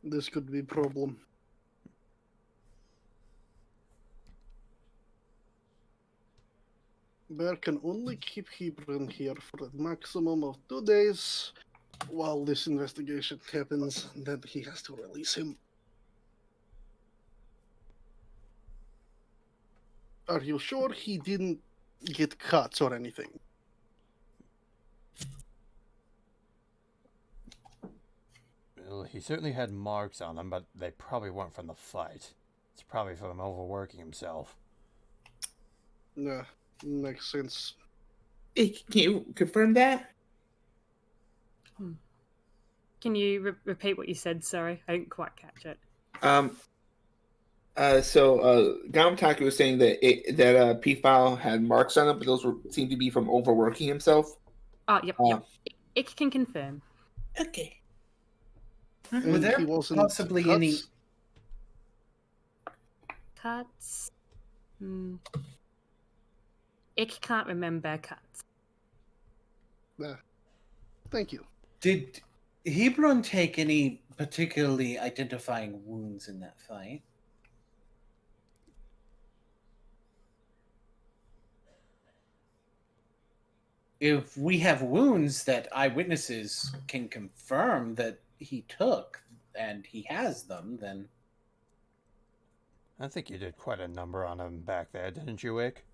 This could be a problem. Bear can only keep Hebron here for a maximum of 2 days while this investigation happens, and then he has to release him. Are you sure he didn't get cuts or anything?
Well, he certainly had marks on him, but they probably weren't from the fight. It's probably from overworking himself.
Yeah, makes sense.
Hey, can you confirm that?
Can you repeat what you said? Sorry, I didn't quite catch it.
Gamataki was saying that P-File had marks on him, but those seemed to be from overworking himself.
Oh, yep. It can confirm.
Okay.
Were there possibly any
cuts? Ick can't remember cuts.
Thank you.
Did Hebron take any particularly identifying wounds in that fight? If we have wounds that eyewitnesses can confirm that he took, and he has them, then
I think you did quite a number on him back there, didn't you, Ick?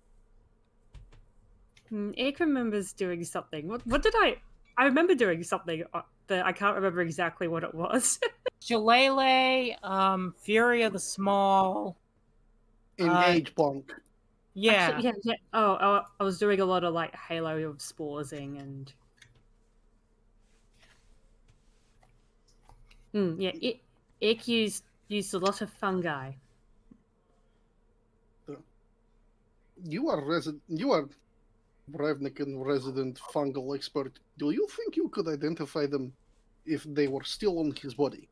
Ick remembers doing something. What did I? I remember doing something, but I can't remember exactly what it was.
Shillelagh, Fury of the Small.
Engage bonk.
Yeah.
Actually, yeah. Oh, I was doing a lot of like Halo of Sporesing and. Yeah, Ick used a lot of fungi.
You are Ravnican resident fungal expert. Do you think you could identify them if they were still on his body?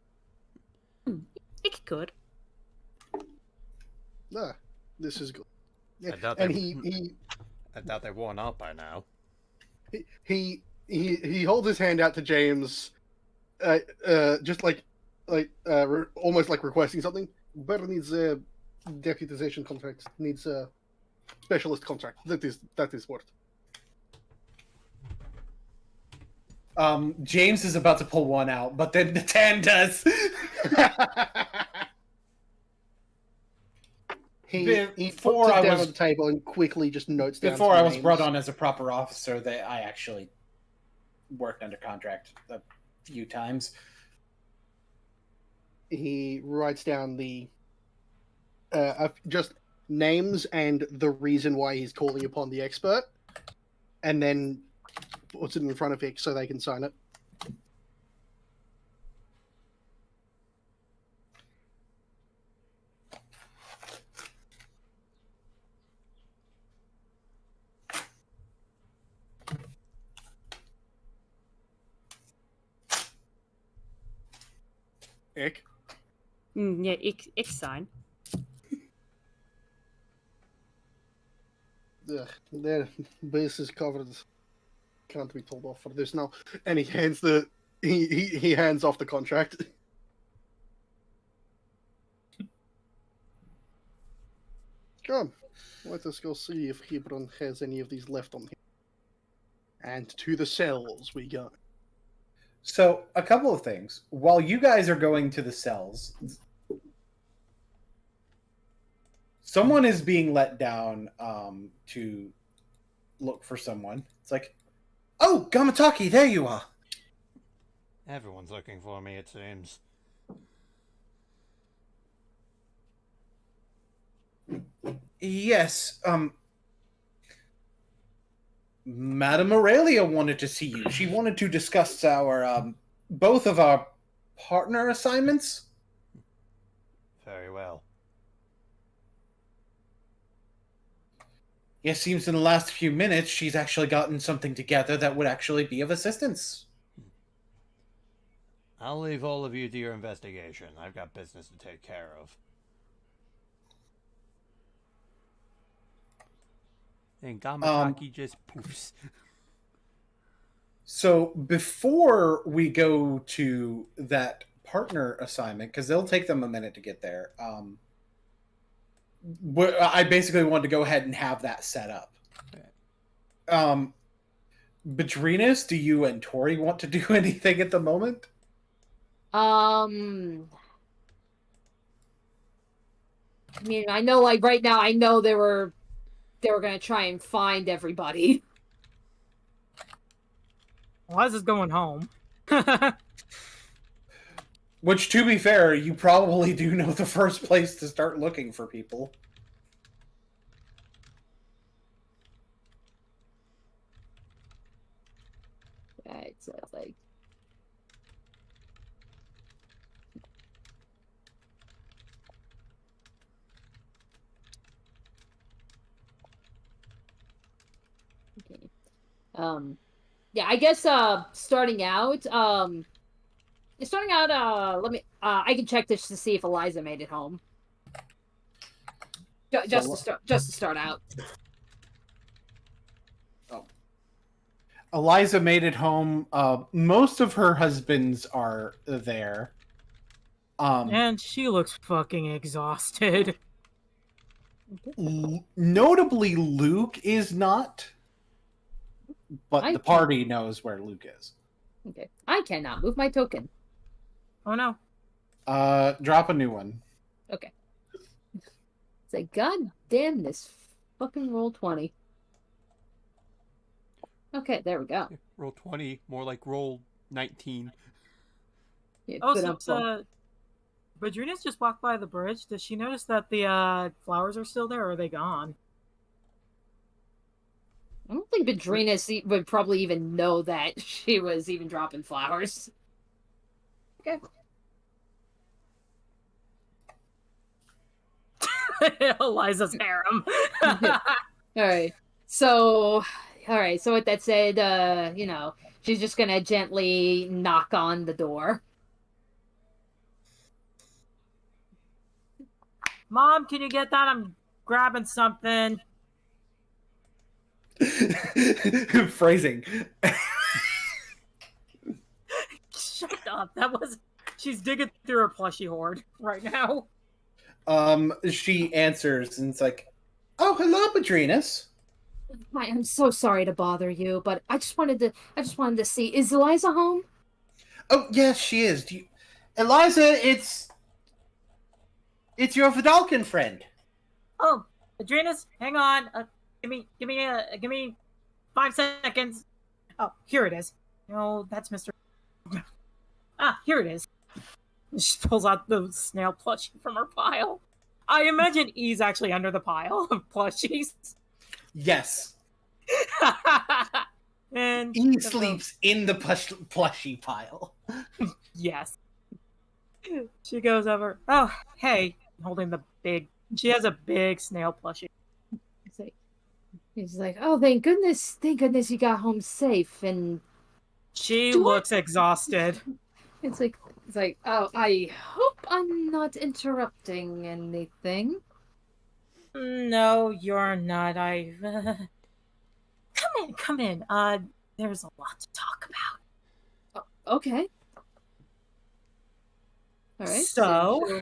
Ick could.
Ah, this is good.
I doubt
And
I doubt they're worn out by now.
he holds his hand out to James, just almost like requesting something. Bear needs a deputization contract. Needs a specialist contract. That is what.
James is about to pull one out, but then the Tan does.
He
Before
puts it
I
down
was-
on the table and quickly just notes down.
Before
some
I was
names.
brought on as a proper officer, that I actually worked under contract a few times.
He writes down the just names and the reason why he's calling upon the expert, and then puts it in front of Ick so they can sign it. Ick.
Yeah, Ick sign.
Their base is covered. Can't be told off for this now. And he hands he hands off the contract. Come, let us go see if Hebron has any of these left on him. And to the cells we go.
So, a couple of things. While you guys are going to the cells, someone is being let down to look for someone. It's like, oh, Gamataki, there you are.
Everyone's looking for me, it seems.
Yes, Madame Aurelia wanted to see you. She wanted to discuss our, both of our partner assignments.
Very well.
It seems in the last few minutes she's actually gotten something together that would actually be of assistance.
I'll leave all of you to your investigation. I've got business to take care of. And Gamataki just poofs.
So before we go to that partner assignment, because it'll take them a minute to get there, I basically wanted to go ahead and have that set up. Badrinas, do you and Tori want to do anything at the moment?
I mean, I know, like, right now, I know they were gonna try and find everybody.
Eliza's going home.
Which, to be fair, you probably do know the first place to start looking for people.
Right, so it's like... Okay. Yeah, I guess starting out, let me I can check this to see if Eliza made it home. Just to start out.
Oh. Eliza made it home. Most of her husbands are there.
And she looks fucking exhausted.
Notably, Luke is not. But the party knows where Luke is.
Okay. I cannot move my token.
Oh no.
Drop a new one.
Okay. It's like, God damn this fucking roll 20. Okay, there we go.
Roll 20, more like roll 19.
Yeah,
Oh,
but
so Badrina's just walked by the bridge. Does she notice that the flowers are still there, or are they gone?
I don't think Badrina would probably even know that she was even dropping flowers. Okay.
Eliza's harem.
All right. So, with that said, she's just gonna gently knock on the door.
Mom, can you get that? I'm grabbing something.
Phrasing.
Shut up. She's digging through her plushie hoard right now.
She answers and it's like, "Oh, hello, Padrinas."
I'm so sorry to bother you, but I just wanted to see, is Eliza home?
Oh, yes, she is. Eliza, it's your Vidalkin friend.
Oh, Adrinas, hang on. Give me 5 seconds. Oh, here it is. No, that's Mr. Here it is. She pulls out the snail plushie from her pile. I imagine E's actually under the pile of plushies.
Yes.
And
E sleeps in the plushie pile.
Yes. She goes over. Oh, hey, holding the big. She has a big snail plushie.
He's like, oh, thank goodness you got home safe. And
she looks exhausted.
It's like, oh, I hope I'm not interrupting anything.
No, you're not. Come in. There's a lot to talk about.
Okay. All right.
So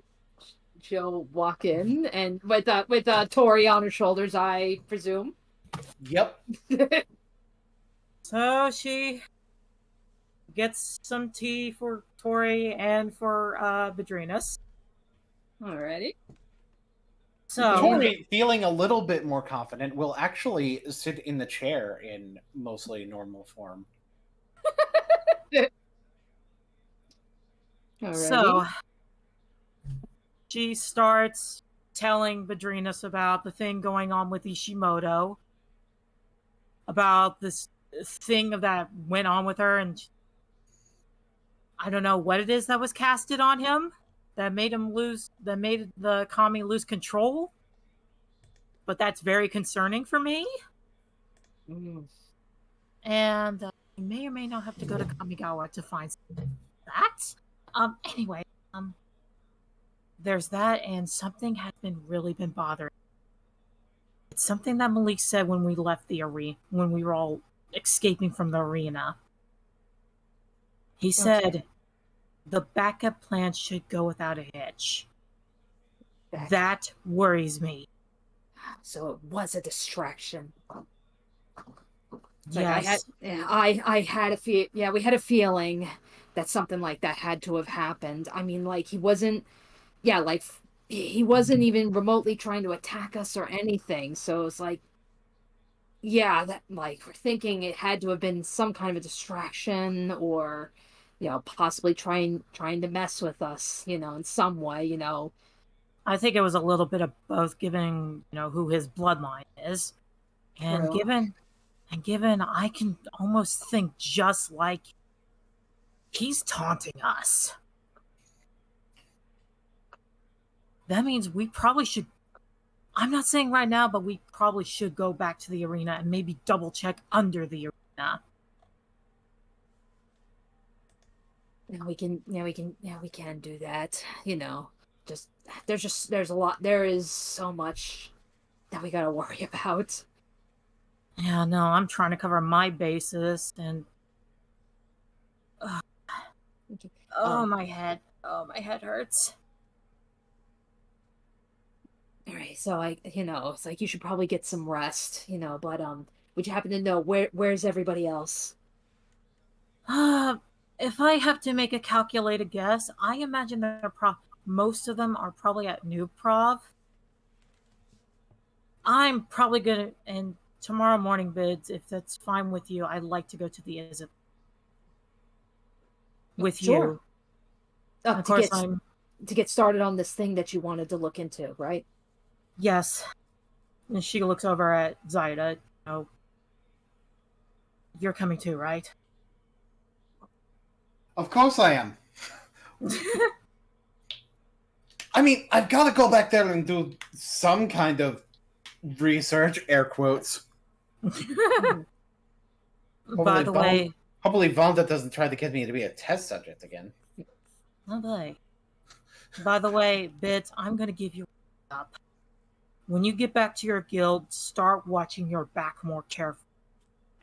she'll walk in and with Tori on her shoulders, I presume.
Yep.
So she gets some tea for Tori and for Badrinas.
Alrighty.
So
Tori, feeling a little bit more confident, will actually sit in the chair in mostly normal form.
So she starts telling Badrinas about the thing going on with Ishimoto, about this thing that went on with her, and I don't know what it is that was casted on him that made the kami lose control, but that's very concerning for me. And you may or may not have to go to Kamigawa to find that. Anyway, there's that, and something has really been bothering. It's something that Malik said when we left the arena, when we were all escaping from the arena. He said the backup plan should go without a hitch. That worries me.
So it was a distraction.
Yes.
I had a fear. Yeah, we had a feeling that something like that had to have happened. I mean, like he wasn't even remotely trying to attack us or anything. So it's like, yeah, that like we're thinking it had to have been some kind of a distraction, or possibly trying to mess with us, in some way,
I think it was a little bit of both, given who his bloodline is, and
True.
given I can almost think just like he's taunting us. That means we probably should. I'm not saying right now, but we probably should go back to the arena and maybe double check under the arena.
We can do that. There's a lot. There is so much that we gotta worry about.
Yeah, no, I'm trying to cover my bases, and my head. Oh, my head hurts.
All right, so it's like you should probably get some rest, but would you happen to know where's everybody else?
If I have to make a calculated guess, I imagine most of them are probably at New Prov. I'm probably gonna, and tomorrow morning, Bids, if that's fine with you, I'd like to go to the Is with
Sure.
you. Of course,
To get started on this thing that you wanted to look into, right?
Yes. And she looks over at Zaida. Oh, you're coming too, right?
Of course I am. I mean, I've got to go back there and do some kind of research, air quotes.
By the way,
hopefully Vonda doesn't try to get me to be a test subject again.
okay. By the way, Bits, I'm going to give you up. When you get back to your guild, start watching your back more carefully.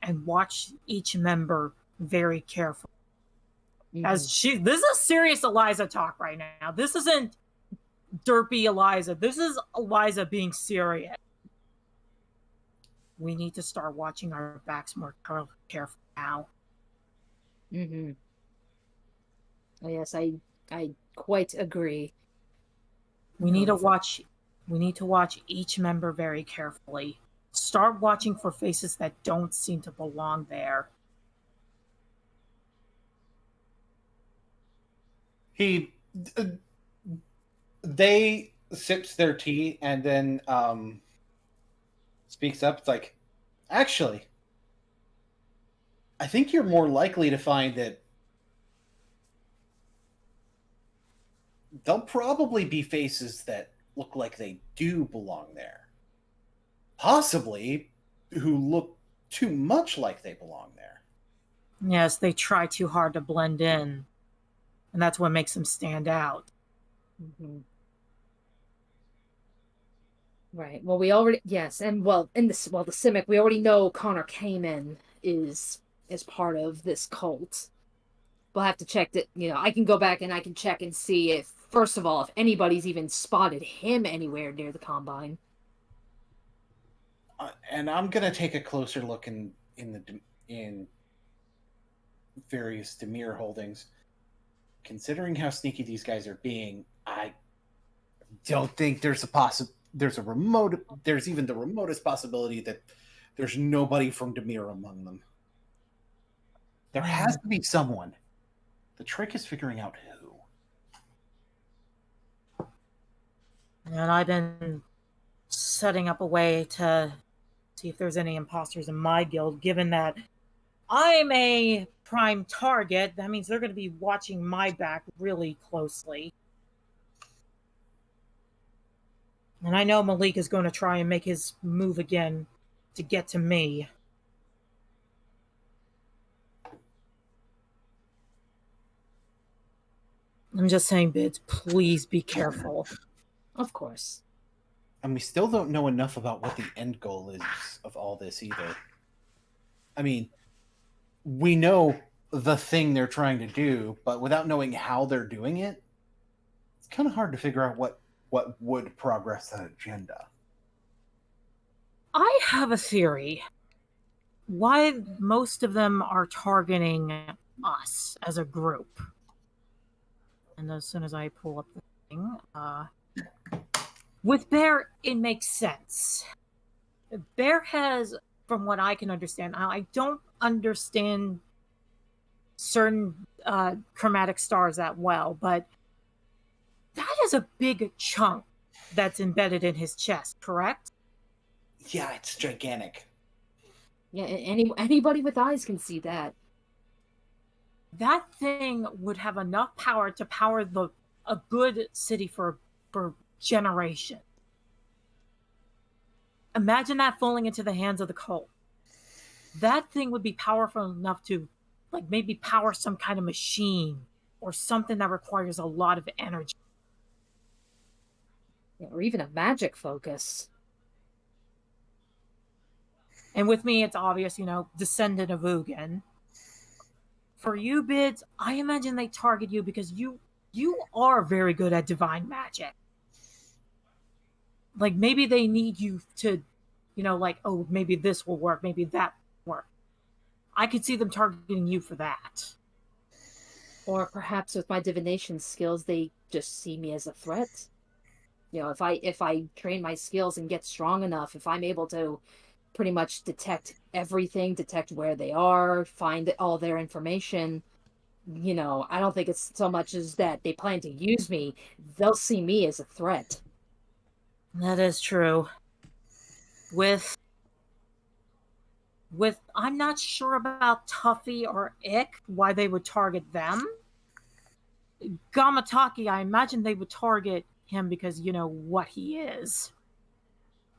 And watch each member very carefully. As this is serious Eliza talk right now. This isn't derpy Eliza. This is Eliza being serious. We need to start watching our backs more carefully now.
Yes, I quite agree.
We need to watch each member very carefully. Start watching for faces that don't seem to belong there.
They sips their tea and then speaks up. It's like, actually, I think you're more likely to find that there'll probably be faces that look like they do belong there. Possibly who look too much like they belong there.
Yes, they try too hard to blend in. And that's what makes them stand out.
Right. Well, we already and the Simic, we already know Connor Kamen is part of this cult. We'll have to check that. I can go back and I can check and see if, first of all, if anybody's even spotted him anywhere near the Combine.
And I'm gonna take a closer look in various Demir holdings. Considering how sneaky these guys are being, I don't think there's even the remotest possibility that there's nobody from Demir among them. There has to be someone. The trick is figuring out who.
And I've been setting up a way to see if there's any imposters in my guild, given that I'm a prime target. That means they're going to be watching my back really closely. And I know Malik is going to try and make his move again to get to me. I'm just saying, Bids, please be careful.
Of course.
And we still don't know enough about what the end goal is of all this either. I mean, we know the thing they're trying to do, but without knowing how they're doing it, it's kind of hard to figure out what would progress that agenda.
I have a theory. Why most of them are targeting us as a group. And as soon as I pull up the thing, with Bear, it makes sense. Bear has, from what I can understand, I don't understand certain chromatic stars that well, but that is a big chunk that's embedded in his chest, correct?
Yeah, it's gigantic.
Yeah, anybody with eyes can see that.
That thing would have enough power to power a good city for generations. Imagine that falling into the hands of the cult. That thing would be powerful enough to, like, maybe power some kind of machine or something that requires a lot of energy.
Yeah, or even a magic focus.
And with me, it's obvious, descendant of Ugin. For you, Bids, I imagine they target you because you are very good at divine magic. Like, maybe they need you to, oh, maybe this will work, maybe that will work. I could see them targeting you for that.
Or perhaps with my divination skills, they just see me as a threat. You know, if I train my skills and get strong enough, if I'm able to pretty much detect everything, detect where they are, find all their information, you know, I don't think it's so much as that they plan to use me. They'll see me as a threat.
That is true. With I'm not sure about Tuffy or Ick, why they would target them. Gamataki, I imagine they would target him because you know what he is.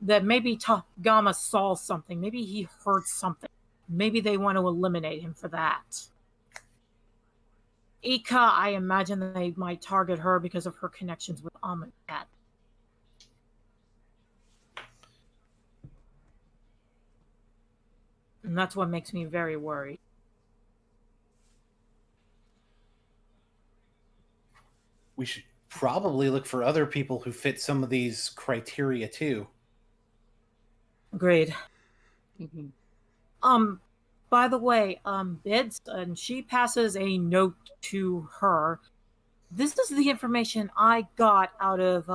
That maybe Gama saw something, maybe he heard something. Maybe they want to eliminate him for that. Ika, I imagine they might target her because of her connections with Amunet. And that's what makes me very worried.
We should probably look for other people who fit some of these criteria too.
Agreed.
Mm-hmm.
By the way, Bids, and she passes a note to her. This is the information I got out of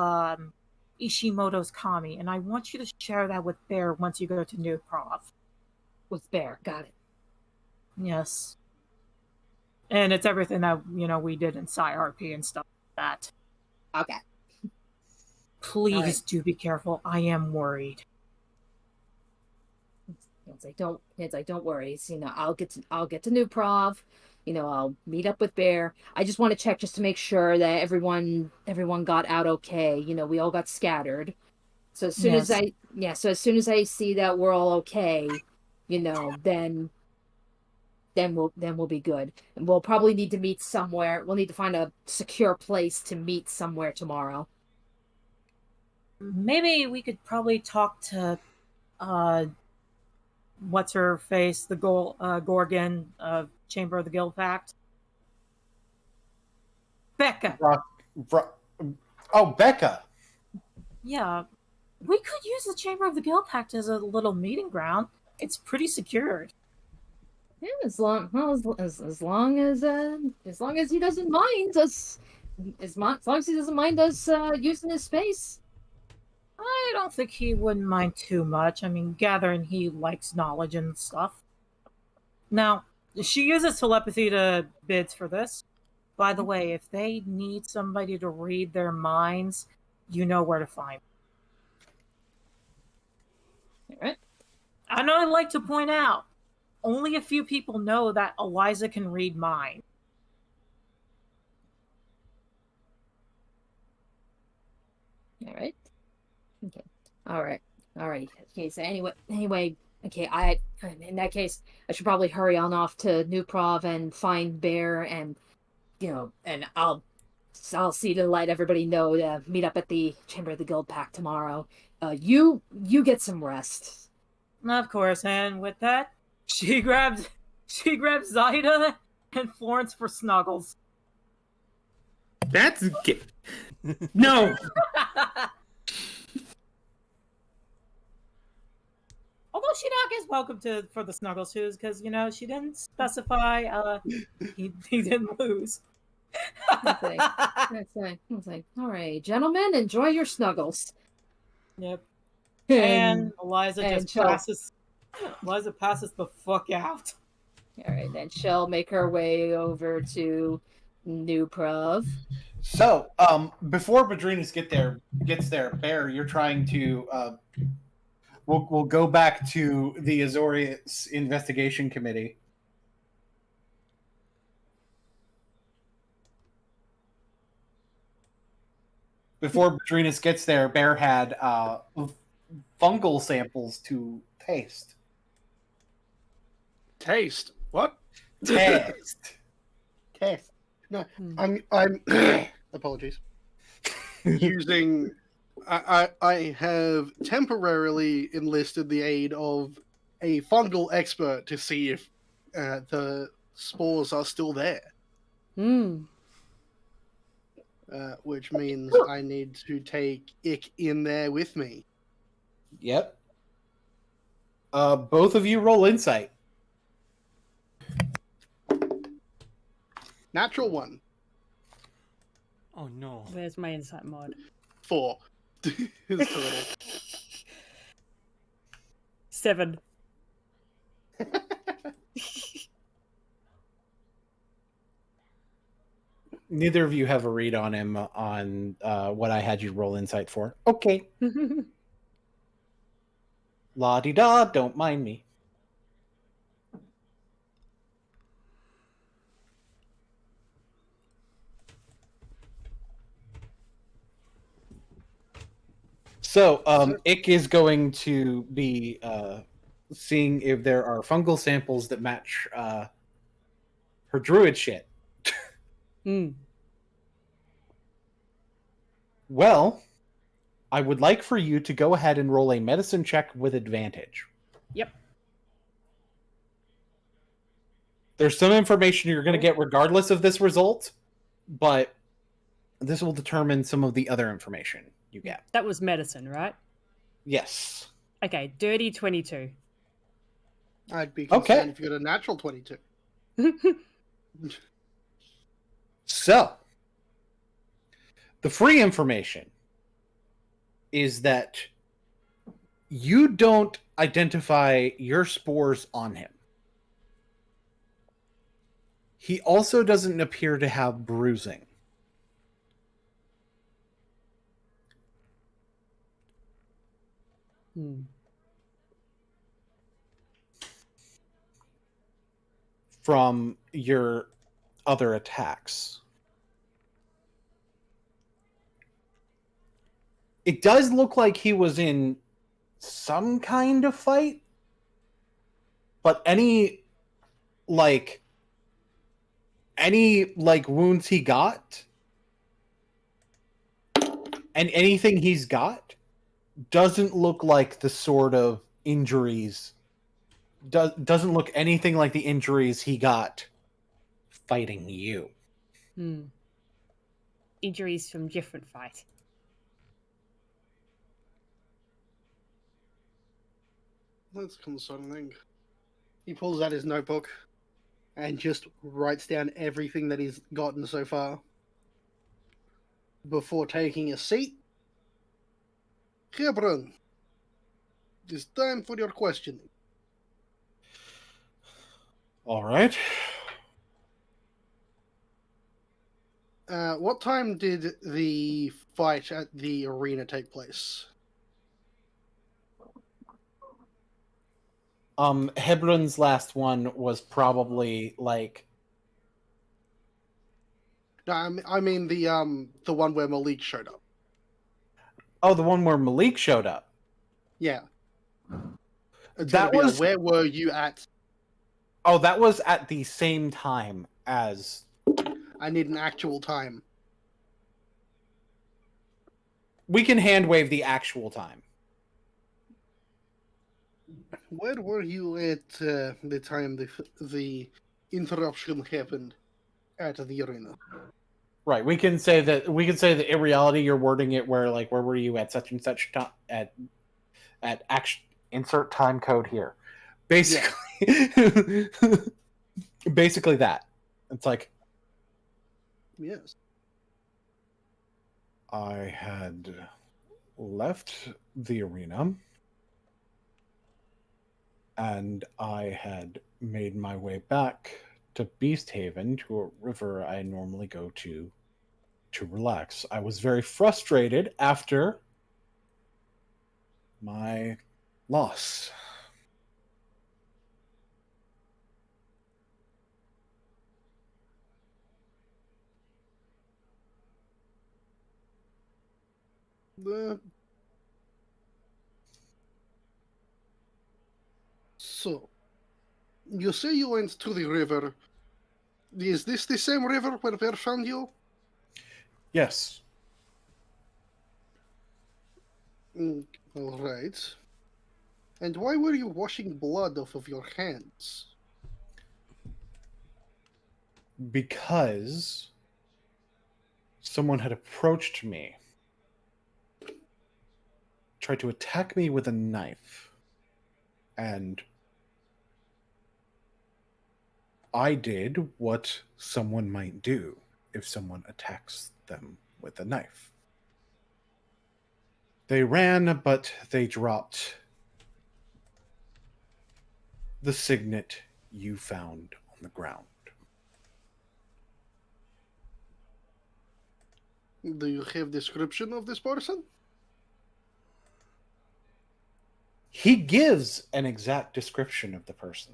Ishimoto's Kami, and I want you to share that with Bear once you go to New Prov.
With Bear, got it.
Yes. And it's everything that, you know, we did in PsyRP and stuff like that.
Okay.
Please do be careful. I am worried.
It's like don't worry. So, you know, I'll get to New Prov. You know, I'll meet up with Bear. I just want to check just to make sure that everyone got out okay. You know, we all got scattered. So as soon as I see that we're all okay, you know, then we'll be good. And we'll probably need to meet somewhere. We'll need to find a secure place to meet somewhere tomorrow.
Maybe we could probably talk to what's her face, the Gorgon of Chamber of the Guild Pact. Becca.
Oh, Becca.
Yeah, we could use the Chamber of the Guild Pact as a little meeting ground. It's pretty secured.
Yeah, as long as he doesn't mind us, as long as he doesn't mind us using his space.
I don't think he wouldn't mind too much. I mean, gathering he likes knowledge and stuff. Now, she uses telepathy to bids for this. By the way, if they need somebody to read their minds, you know where to find them.
All right.
And I'd like to point out, only a few people know that Eliza can read minds.
All right. Okay. All right. Okay. So anyway. Okay. In that case, I should probably hurry on off to New Prov and find Bear, and you know, and I'll see to let everybody know to meet up at the Chamber of the Guild Pact tomorrow. You get some rest.
Of course, and with that, she grabs Zaida and Florence for snuggles.
That's gay. No.
Although she not gets welcome for the snuggles shoes because you know she didn't specify he didn't lose.
That's like, all right, gentlemen, enjoy your snuggles.
Yep. And Eliza just passes. Eliza passes the fuck out.
All right, then she'll make her way over to New Prov.
So, before Madrinas gets there, Bear, you're trying to. We'll go back to the Azorius investigation committee. Before Madrinas gets there, Bear had fungal samples to taste.
Taste what?
Taste.
Test. No, I'm apologies. Using I have temporarily enlisted the aid of a fungal expert to see if the spores are still there. Which means I need to take Ick in there with me.
Yep. Both of you roll insight.
Natural 1.
Oh no.
Where's my insight mod?
4. His turtle.
7.
Neither of you have a read on him on what I had you roll insight for. Okay. La-di-da, don't mind me. So, Ick is going to be seeing if there are fungal samples that match her druid shit. Well, I would like for you to go ahead and roll a medicine check with advantage.
Yep.
There's some information you're going to get regardless of this result, but this will determine some of the other information you get.
That was medicine, right?
Yes.
Okay, dirty 22.
I'd be concerned if you got a natural 22.
So, the free information is that you don't identify your spores on him. He also doesn't appear to have bruising. From your other attacks. It does look like he was in some kind of fight, but any wounds he got and anything he's got doesn't look like the sort of injuries doesn't look anything like the injuries he got fighting you.
Injuries from different fight.
That's concerning. He pulls out his notebook and just writes down everything that he's gotten so far before taking a seat. Hebron, it's time for your questioning.
All right.
What time did the fight at the arena take place?
Hebron's last one was probably like...
No, I mean the one where Malik showed up.
Oh, the one where Malik showed up.
Yeah.
That was...
Where were you at?
Oh, that was at the same time as...
I need an actual time.
We can hand wave the actual time.
Where were you at the time the interruption happened at the arena?
Right. We can say that in reality you're wording it where were you at such and such time at action, insert time code here. Basically yeah. Basically that. It's like,
yes.
I had left the arena and I had made my way back to Beast Haven, to a river I normally go to relax. I was very frustrated after my loss.
So, you say you went to the river. Is this the same river where Bear found you?
Yes.
All right. And why were you washing blood off of your hands?
Because someone had approached me, tried to attack me with a knife, and I did what someone might do if someone attacks them with a knife.
They ran, but they dropped the signet you found on the ground.
Do you have description of this person?
He gives an exact description of the person.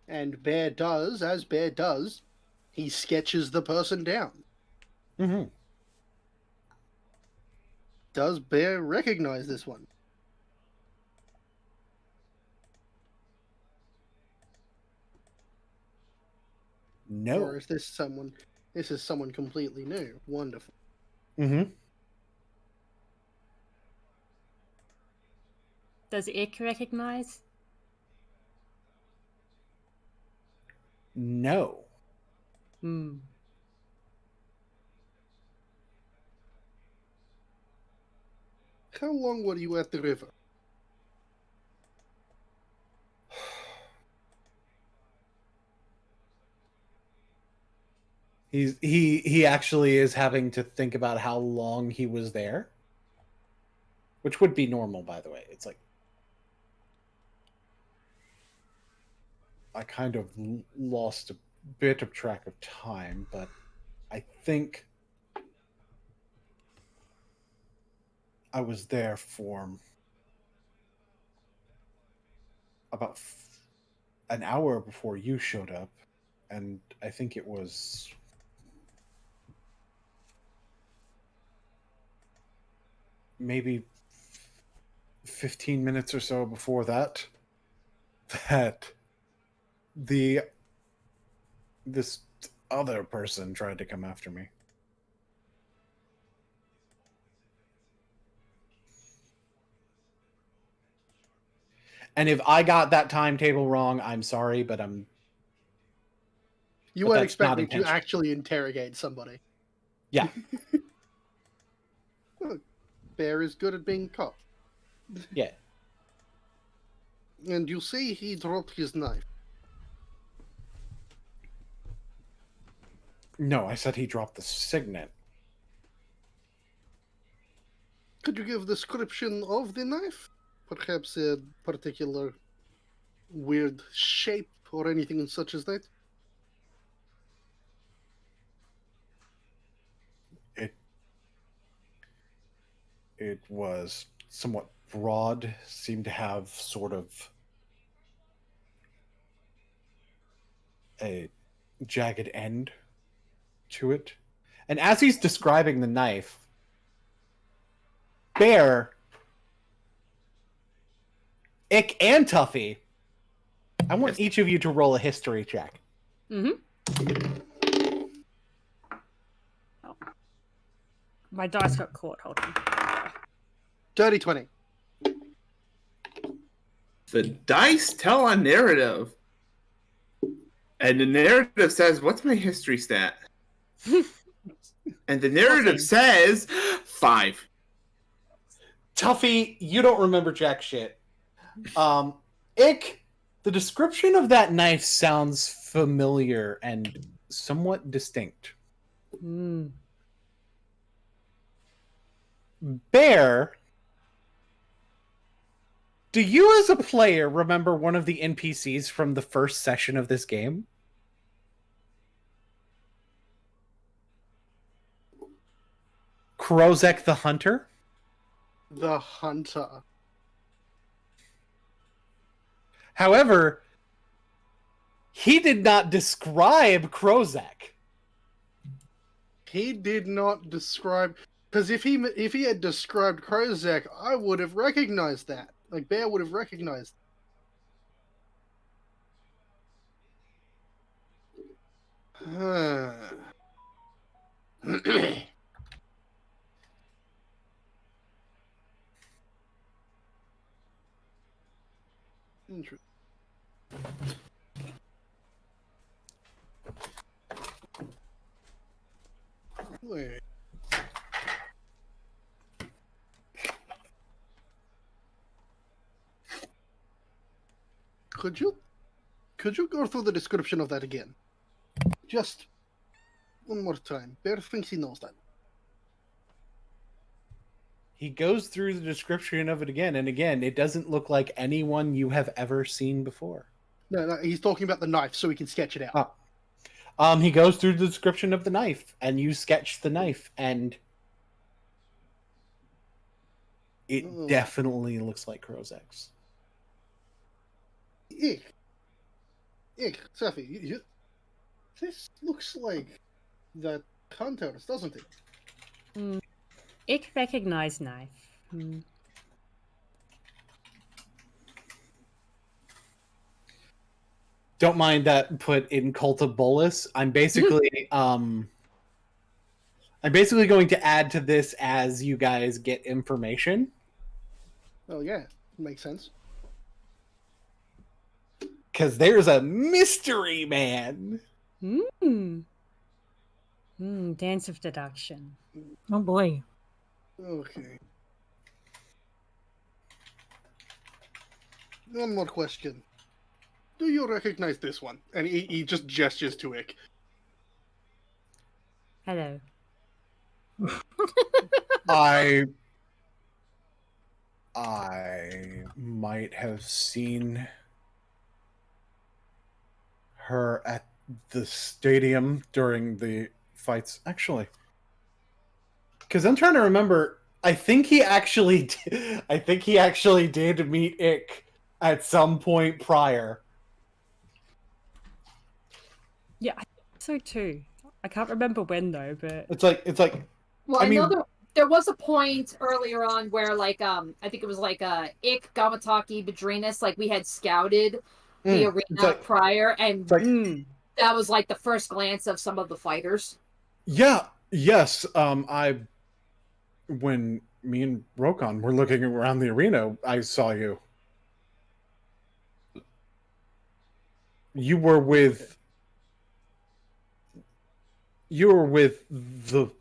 And Bear does, as Bear does, he sketches the person down.
Mm-hmm.
Does Bear recognize this one?
No.
Or is this someone? This is someone completely new. Wonderful.
Mm-hmm.
Does Ick recognize?
No.
Hmm.
How long were you at the river?
He actually is having to think about how long he was there, which would be normal, by the way. It's like I kind of lost a bit of track of time, but I think I was there for about an hour before you showed up, and I think it was maybe 15 minutes or so before that this other person tried to come after me. And if I got that timetable wrong, I'm sorry, but
You
But
weren't
that's not
expecting to
intentional.
actually interrogate somebody.
yeah.
Bear is good at being caught.
Yeah.
And you see he dropped his knife.
No, I said he dropped the signet.
Could you give a description of the knife? Perhaps a particular weird shape or anything such as that?
It was somewhat broad, seemed to have sort of a jagged end to it. And as he's describing the knife, Bear, Ick, and Tuffy, I want each of you to roll a history check.
Mm-hmm. Oh. My dice got caught. Hold on.
Dirty 20.
The dice tell a narrative. And the narrative says, what's my history stat? And the narrative says 5.
Tuffy, you don't remember jack shit. Ick, the description of that knife sounds familiar and somewhat distinct.
Mm.
Bear, do you as a player remember one of the NPCs from the first session of this game? Krozek the Hunter?
The Hunter.
However, he did not describe Krozek.
He did not describe... Because if he had described Krozek, I would have recognized that. Like, Bear would have recognized. Interesting. Wait. Could you go through the description of that again? Just one more time. Bear thinks he knows that.
He goes through the description of it again, and again, it doesn't look like anyone you have ever seen before.
No, he's talking about the knife, so we can sketch it out.
He goes through the description of the knife, and you sketch the knife, and it definitely looks like Crozek's.
Ich, Safi, this looks like that hunters, doesn't it?
Ich recognize knife.
Don't mind that put in Nicol Bolas. I'm basically I'm basically going to add to this as you guys get information.
Oh yeah, makes sense.
Because there's a mystery man.
Dance of deduction.
Oh boy.
Okay. One more question. Do you recognize this one? And he just gestures to Ick.
Hello.
I might have seen her at the stadium during the fights. Actually, because I'm trying to remember. I think he actually did meet Ick at some point prior.
Yeah, I think so too. I can't remember when though, but
It's like.
Well,
I mean,
there was a point earlier on where, like, I think it was like Ick, Gamataki, Bedrinas, like we had scouted the arena prior, and that was like the first glance of some of the fighters.
Yeah. Yes. When me and Rokon were looking around the arena, I saw you. You were with the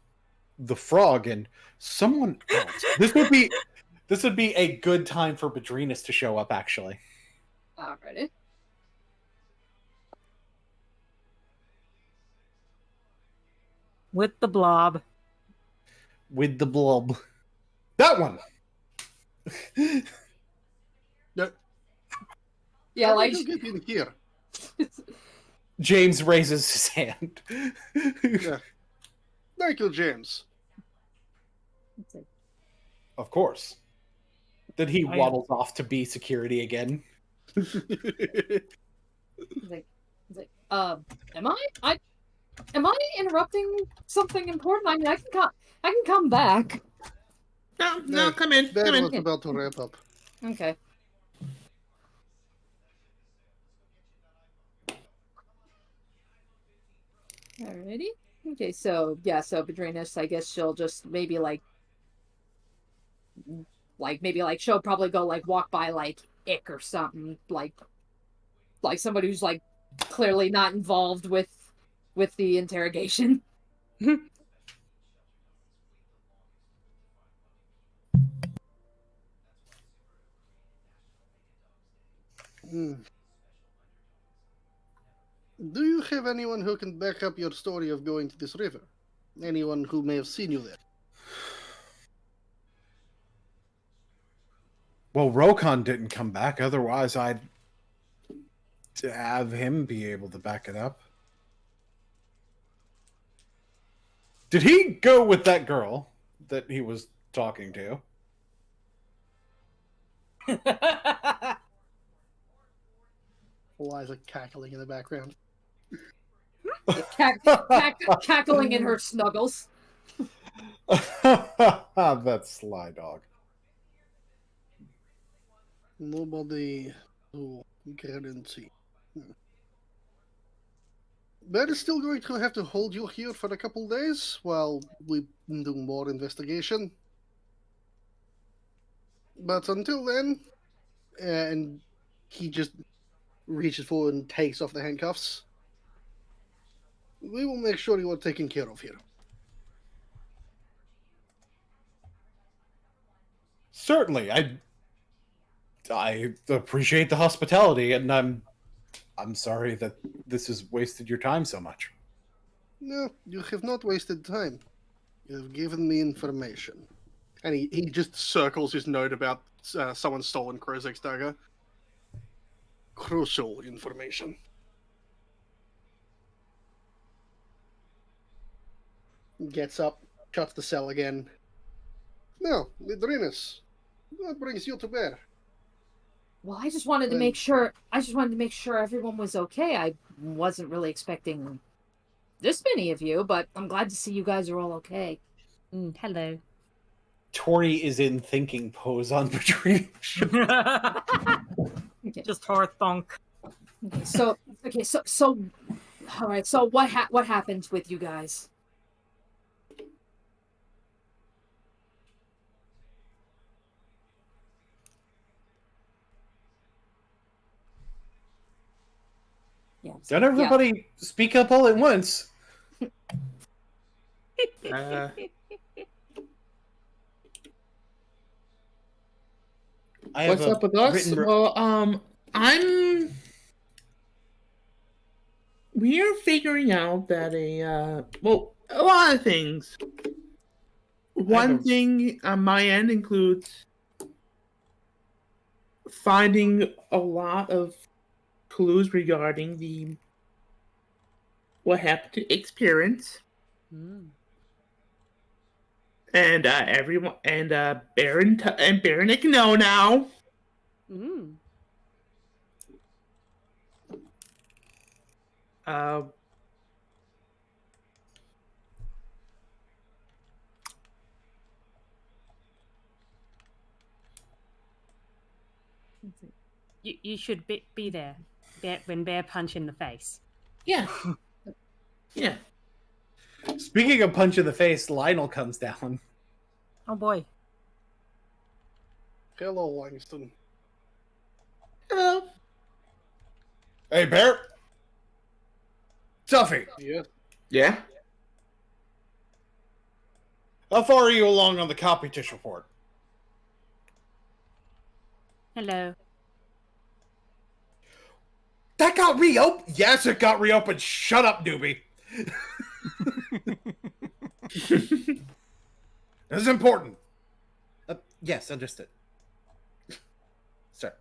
frog and someone else. This would be a good time for Bedrinas to show up, actually.
Alrighty.
With the blob.
With the blob. That one!
Yeah, like
you get in here.
James raises his hand.
Yeah. Thank you, James.
Of course. Then he waddles off to be security again.
He's like, am I interrupting something important? I mean, I can come back.
No, come in.
That
Come in.
was about to wrap up.
Okay. Alrighty. Okay, so yeah, so Bedrinas, I guess she'll just maybe like maybe like she'll probably go like walk by like Ick or something, like somebody who's like clearly not involved with the interrogation.
Do you have anyone who can back up your story of going to this river? Anyone who may have seen you there?
Well, Rokon didn't come back. Otherwise, I'd have him be able to back it up. Did he go with that girl that he was talking to?
Eliza cackling in the background.
Cackling in her snuggles.
That sly dog.
Nobody to guarantee. We're still going to have to hold you here for a couple days while we do more investigation. But until then, and he just reaches forward and takes off the handcuffs. We will make sure you are taken care of here.
Certainly, I appreciate the hospitality, and I'm sorry that this has wasted your time so much.
No, you have not wasted time. You have given me information. And he just circles his note about someone stolen Krozek's dagger. Crucial information. Gets up, shuts the cell again. Now, Lidrinus, what brings you to bear?
Well, I just wanted to make sure. I just wanted to make sure everyone was okay. I wasn't really expecting this many of you, but I'm glad to see you guys are all okay.
Hello.
Tori is in thinking pose on Patricia.
Okay.
Just hard thunk.
So, all right. So, what happened with you guys? Yeah.
Don't everybody speak up all at once.
What's up with us? Well, we're figuring out that a lot of things. One thing on my end includes finding a lot of clues regarding what happened to experience. And everyone and Baron and Baronic know now.
You should be there when Bear punch in the face.
Yeah. Yeah.
Speaking of punch in the face, Lionel comes down.
Oh boy.
Hello, Langston.
Hello.
Hey, Bear. Tuffy.
Yeah.
Yeah?
How far are you along on the competition report?
Hello.
That got reopened? Yes, it got reopened. Shut up, newbie. This is important.
Yes, understood. Sir.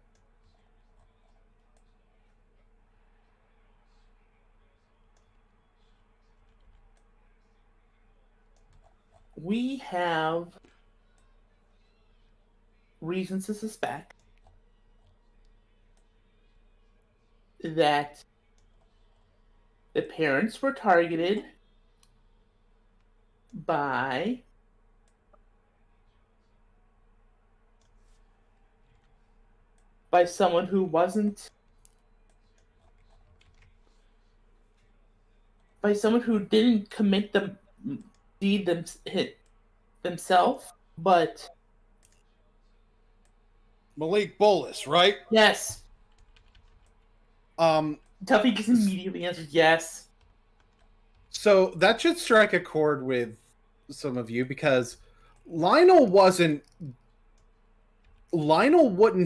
We have reasons to suspect that the parents were targeted by someone who wasn't by someone who didn't commit the deed themselves, but
Malik Bolas, right?
yes. Tuffy just immediately answered yes.
So that should strike a chord with some of you because Lionel wouldn't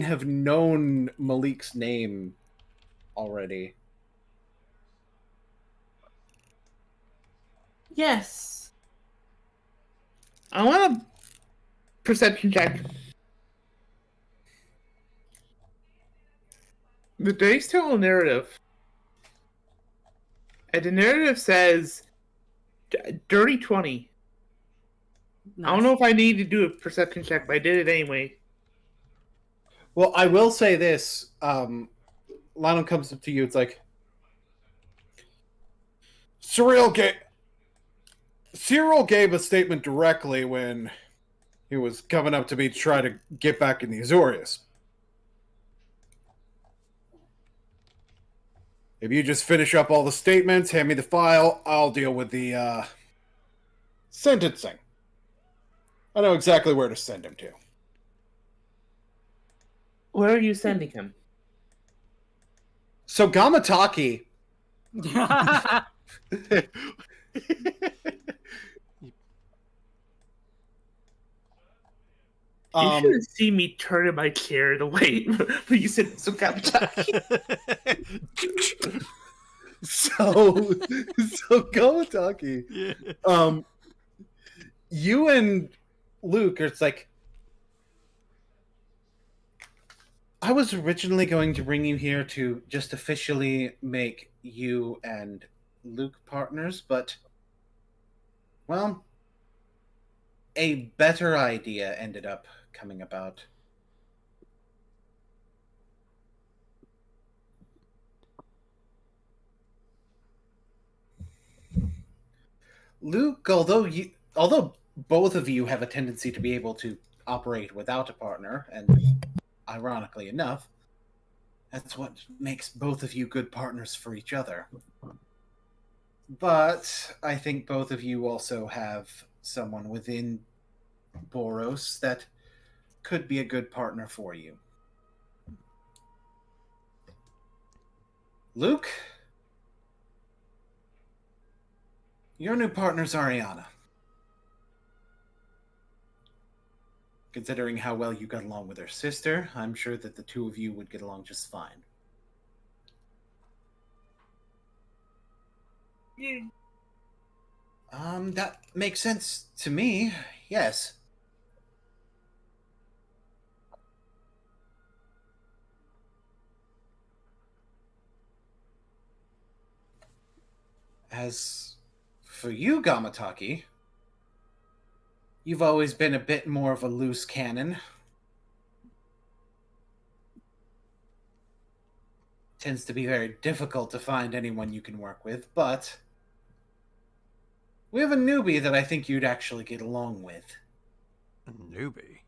have known Malik's name already.
Yes. I want a perception check. The dice tell a narrative. And the narrative says dirty 20.
Nice.
I don't know if I need to do a perception check, but I did it anyway.
Well, I will say this. Lionel comes up to you. It's like,
Cyril gave a statement directly when he was coming up to me to try to get back in the Azorius. If you just finish up all the statements, hand me the file, I'll deal with the sentencing. I know exactly where to send him to.
Where are you sending him?
so Gamataki.
You should have seen me turning my chair away when you said some kind of
so Gamataki.
Yeah.
You and Luke, it's like, I was originally going to bring you here to just officially make you and Luke partners, but, well, a better idea ended up coming about. Luke, although both of you have a tendency to be able to operate without a partner, and ironically enough, that's what makes both of you good partners for each other. But I think both of you also have someone within Boros that could be a good partner for you. Luke, your new partner's Ariana. Considering how well you got along with her sister, I'm sure that the two of you would get along just fine. That makes sense to me, yes. As for you, Gamataki, you've always been a bit more of a loose cannon. Tends to be very difficult to find anyone you can work with, but we have a newbie that I think you'd actually get along with.
A newbie?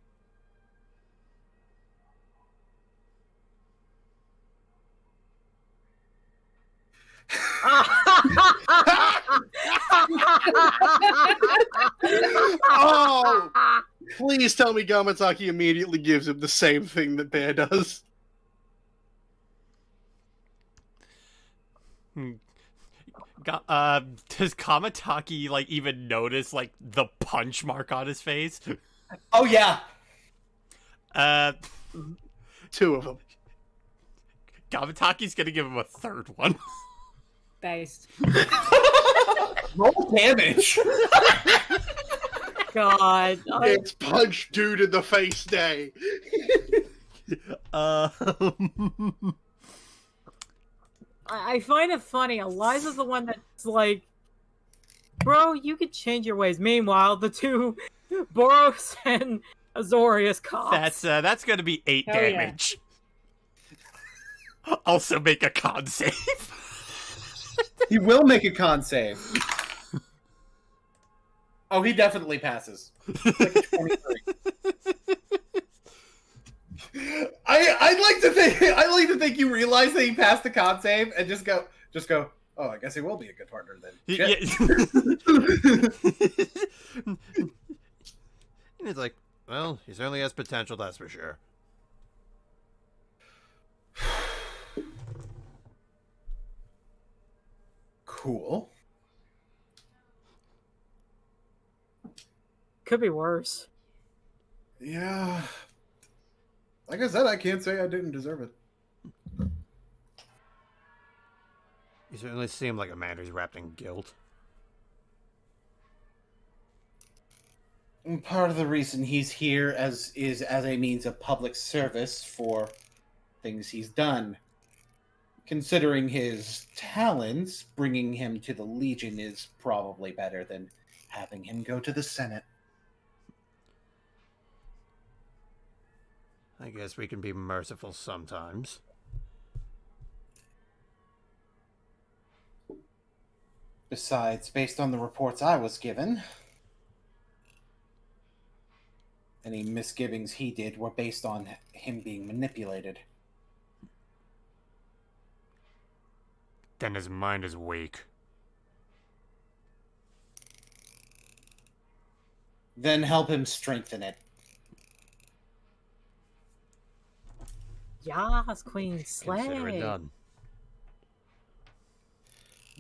Oh! Please tell me Gamataki immediately gives him the same thing that Bear does.
Does Kamataki, like, even notice, like, the punch mark on his face?
Oh, yeah!
Two of them.
Kamataki's gonna give him a third one.
Based.
Roll damage!
God.
It's punch dude in the face day.
I find it funny. Eliza's the one that's like, bro, you could change your ways. Meanwhile, the two, Boros and Azorius cops.
That's gonna be 8
Hell yeah.
damage. Also make a con save.
He will make a con save. Oh, he definitely passes. Like a 23. I like to think you realize that he passed the con save and just go, oh, I guess he will be a good partner then.
And it's like, well, he certainly has potential, that's for sure.
Cool.
Could be worse.
Yeah. Like I said, I can't say I didn't deserve it.
You certainly seem like a man who's wrapped in guilt.
And part of the reason he's here is as a means of public service for things he's done. Considering his talents, bringing him to the Legion is probably better than having him go to the Senate.
I guess we can be merciful sometimes.
Besides, based on the reports I was given, any misgivings he did were based on him being manipulated.
Then his mind is weak.
Then help him strengthen it.
Yas, Queen
Consider it
Slay.
done.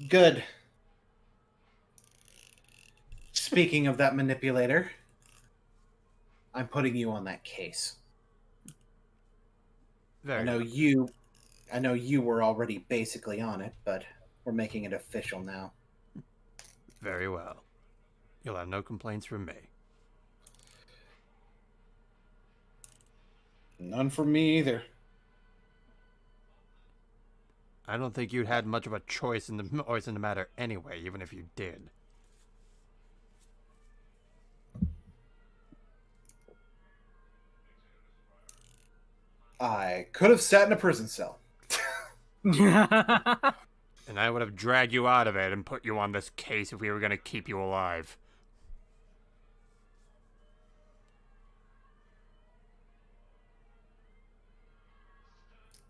Good. Speaking of that manipulator, I'm putting you on that case.
Very
I know you were already basically on it, but we're making it official now.
Very well. You'll have no complaints from me.
None from me either.
I don't think you'd had much of a choice in the matter anyway, even if you did.
I could have sat in a prison cell.
And I would have dragged you out of it and put you on this case if we were going to keep you alive.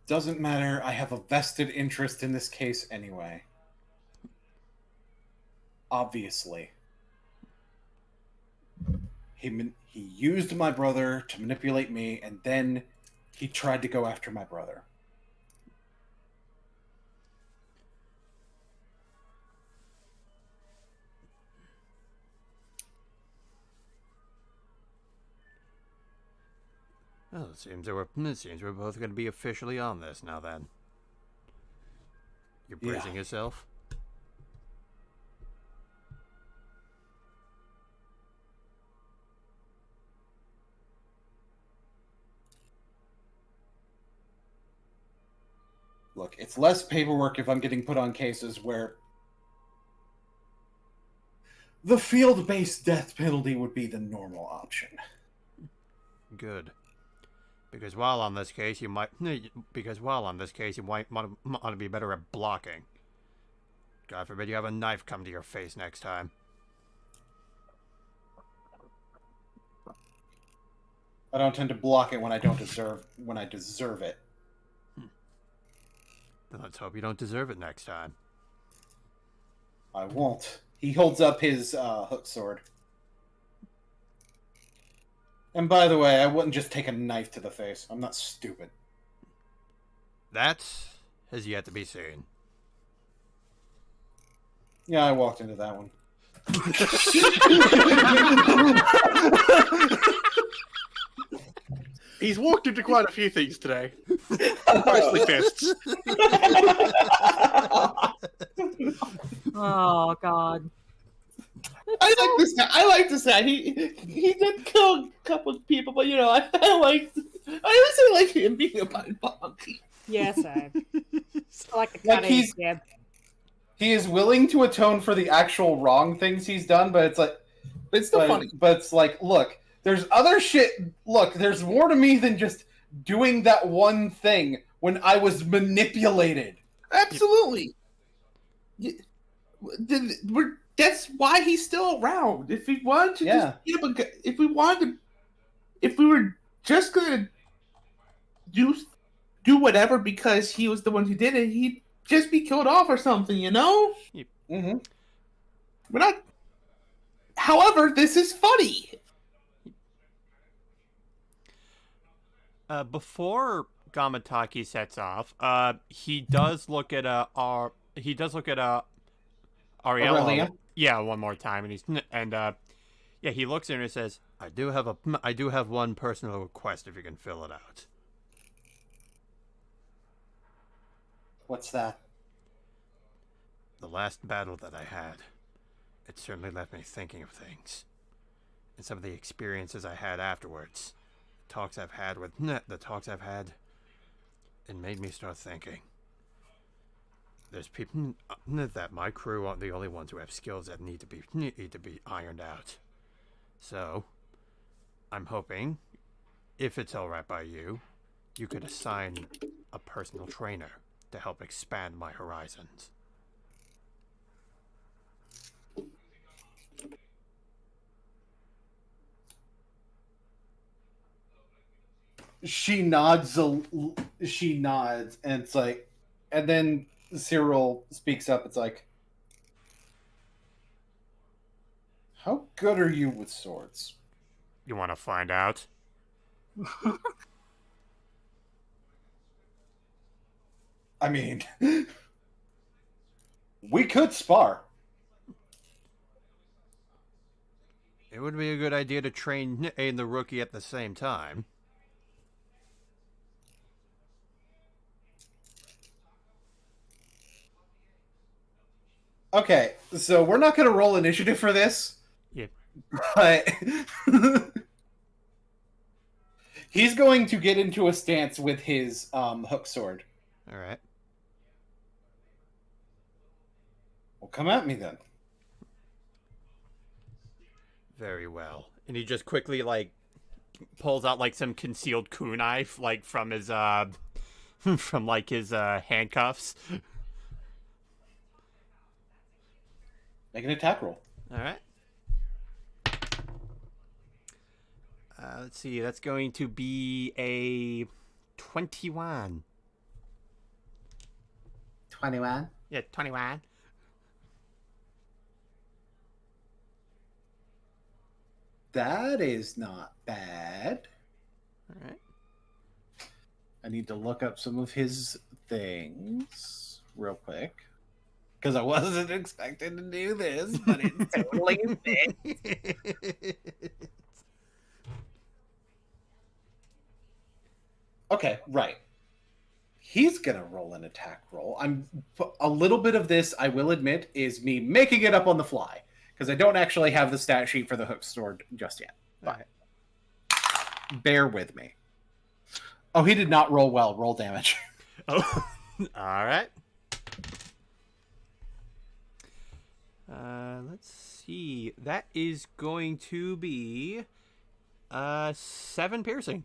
Doesn't matter. I have a vested interest in this case anyway. Obviously. He used my brother to manipulate me, and then he tried to go after my brother.
Well, it seems we're both going to be officially on this now then. You're bracing yourself?
Look, it's less paperwork if I'm getting put on cases where the field-based death penalty would be the normal option.
Good. Because while on this case, you might want to be better at blocking. God forbid you have a knife come to your face next time.
I don't tend to block it when I deserve it.
Then let's hope you don't deserve it next time.
I won't. He holds up his hook sword. And by the way, I wouldn't just take a knife to the face. I'm not stupid.
That has yet to be seen.
Yeah, I walked into that one.
He's walked into quite a few things today. Mostly fists.
Oh God.
I like this guy. He did kill a couple of people, but you know, I also like him being a punk.
Yes, I like the
Like
cutting. Yeah.
he is willing to atone for the actual wrong things he's done, but it's like,
It's still funny.
But it's like, look, there's other shit. Look, there's more to me than just doing that one thing when I was manipulated.
Absolutely. That's why he's still around. If we wanted to just beat up if we were just gonna do whatever because he was the one who did it, he'd just be killed off or something, you know?
Mm-hmm.
We're not. However, this is funny.
Before Gamataki sets off, he does look at Ariella.
Aurelia?
Yeah, one more time, and he looks at her and says, I do have one personal request if you can fill it out.
What's that?
The last battle that I had, it certainly left me thinking of things. And some of the experiences I had afterwards, the talks I've had, it made me start thinking. There's people that my crew aren't the only ones who have skills that need to be ironed out. So, I'm hoping, if it's alright by you, you could assign a personal trainer to help expand my horizons.
She nods, and it's like, and then Cyril speaks up. It's like, how good are you with swords?
You want to find out?
I mean, we could spar.
It would be a good idea to train and the rookie at the same time.
Okay, so we're not going to roll initiative for this.
Yeah.
But He's going to get into a stance with his hook sword.
All right.
Well, come at me then.
Very well. And he just quickly like pulls out like some concealed kunai like from his from like his handcuffs.
Make an attack roll.
All right. Let's see. That's going to be a 21.
21.
Yeah, 21.
That is not bad.
All right.
I need to look up some of his things real quick. Because I wasn't expecting to do this, but it's totally fits.
Okay, right. He's gonna roll an attack roll. A little bit of this, I will admit, is me making it up on the fly because I don't actually have the stat sheet for the hook sword just yet. But bear with me. Oh, he did not roll well. Roll damage.
Oh, all right. Let's see. That is going to be 7 piercing.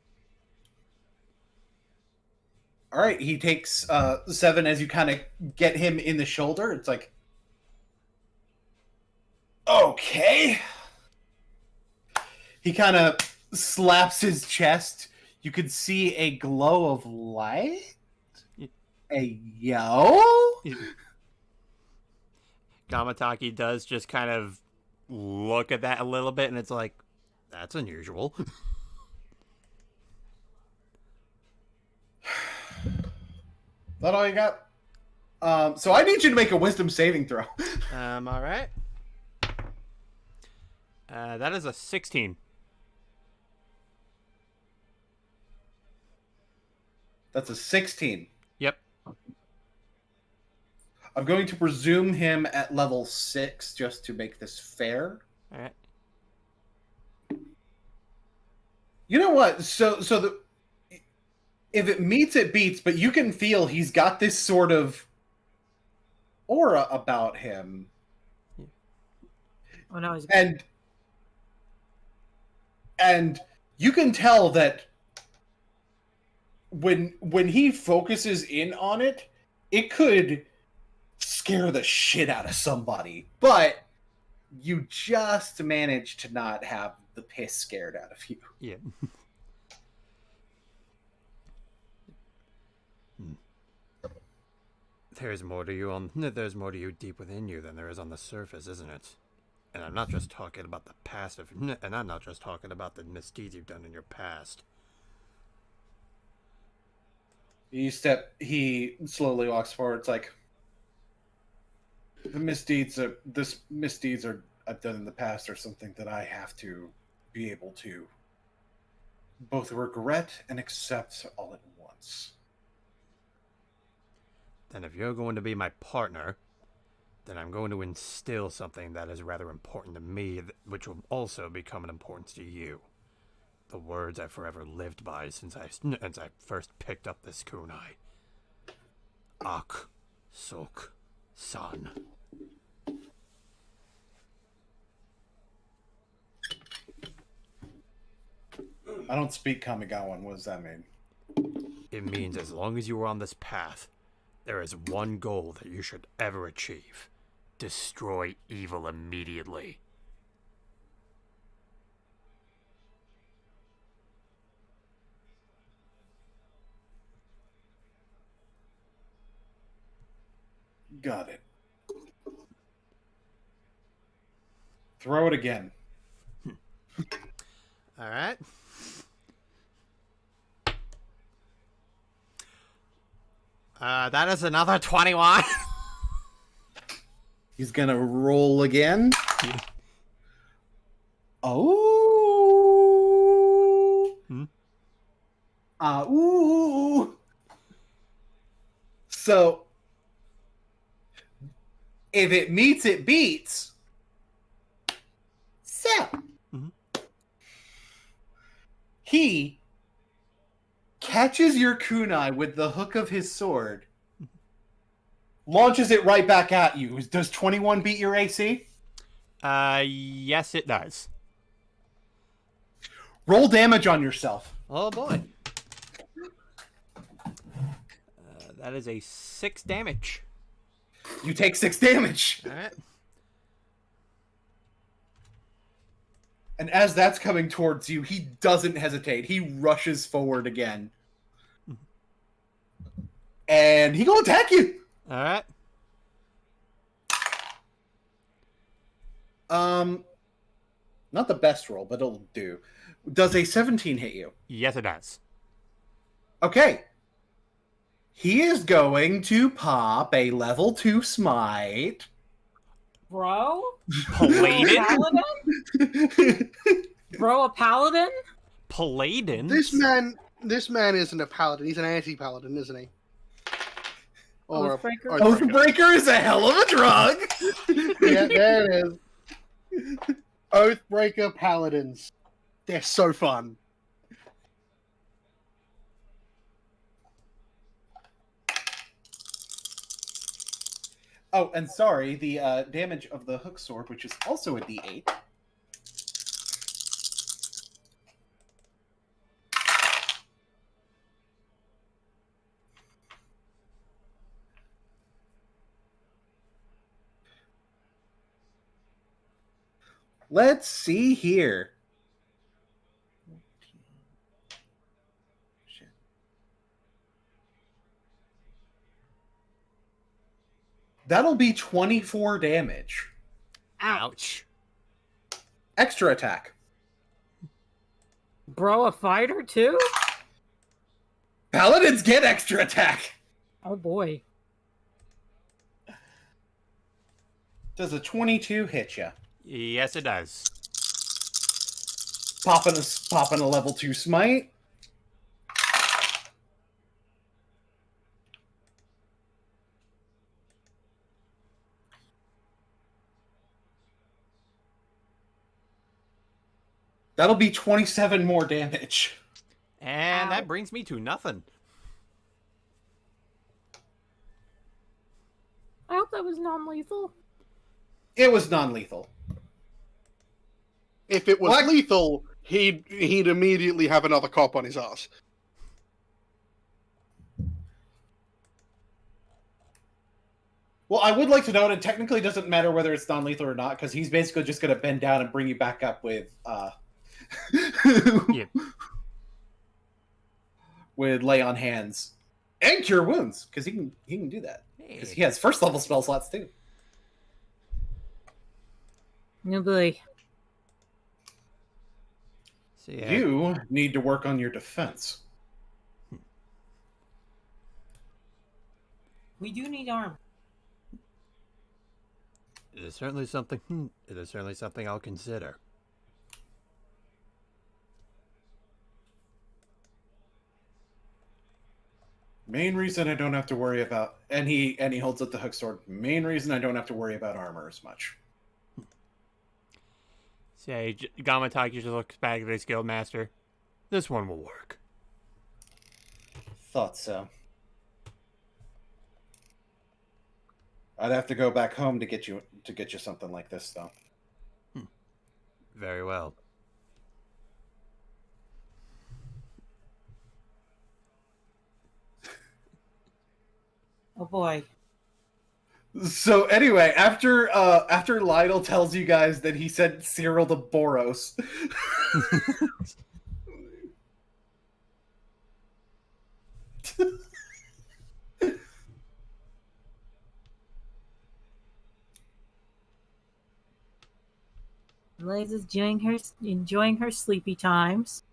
All right, he takes 7 as you kind of get him in the shoulder. It's like, okay. He kind of slaps his chest. You could see a glow of light. A yo.
Gamataki does just kind of look at that a little bit, and it's like, that's unusual.
That all you got? So I need you to make a wisdom saving throw.
All right. That is a 16.
That's a 16.
Yep.
I'm going to presume him at level 6 just to make this fair.
All right.
You know what? If it meets, it beats, but you can feel he's got this sort of aura about him.
Oh no, he's
and you can tell that when he focuses in on it, it could scare the shit out of somebody. But you just manage to not have the piss scared out of you.
Yeah. There's more to you deep within you than there is on the surface, isn't it? And I'm not just talking about the past and I'm not just talking about the misdeeds you've done in your past.
He slowly walks forward. It's like the misdeeds I've done in the past are something that I have to be able to both regret and accept all at once.
Then if you're going to be my partner, then I'm going to instill something that is rather important to me, which will also become an importance to you. The words I've forever lived by since I first picked up this kunai. Ak, Sok, San.
I don't speak Kamigawan. What does that mean?
It means as long as you are on this path, there is one goal that you should ever achieve. Destroy evil immediately.
Got it. Throw it again.
All right. That is another 21.
He's gonna roll again. Oh. Ooh. So, if it meets, it beats. So, he catches your kunai with the hook of his sword, launches it right back at you. Does 21 beat your AC?
Yes, it does.
Roll damage on yourself.
Oh boy. That is a 6 damage.
You take 6 damage.
All right.
And as that's coming towards you, he doesn't hesitate. He rushes forward again. And he gonna attack you.
All right.
Not the best roll, but it'll do. Does a 17 hit you?
Yes, it does.
Okay. He is going to pop a level 2 smite.
Bro?
Paladin?
Paladin? Bro, a paladin?
Paladin?
This man isn't a paladin. He's an anti-paladin, isn't he? Or
Oathbreaker?
Oathbreaker is a hell of a drug.
Yeah, there it is. Oathbreaker paladins. They're so fun.
Oh, and sorry, the damage of the hook sword, which is also a D8. Let's see here. Shit. That'll be 24 damage.
Ouch.
Extra attack.
Bro, a fighter too?
Paladins get extra attack.
Oh boy.
Does a 22 hit you?
Yes, it does.
Popping a level 2 smite. That'll be 27 more damage.
And that brings me to nothing.
I hope that was non-lethal.
It was non-lethal.
If it was
What?
lethal, he'd immediately have another cop on his ass.
Well, I would like to note it technically doesn't matter whether it's non-lethal or not, because he's basically just going to bend down and bring you back up with
Yep.
with lay on hands and cure wounds, because he can do that. Because he has first level spell slots too.
No boy.
So, yeah.
You need to work on your defense.
We do need armor.
It is certainly something. It is certainly something I'll consider.
Main reason I don't have to worry about, and he holds up the hook sword. Main reason I don't have to worry about armor as much.
Say, Gamataki just looks back at his guildmaster. This one will work.
Thought so. I'd have to go back home to get you something like this, though.
Very well.
Oh boy.
So anyway, after Lionel tells you guys that he sent Cyril to Boros,
Liza's enjoying her sleepy times.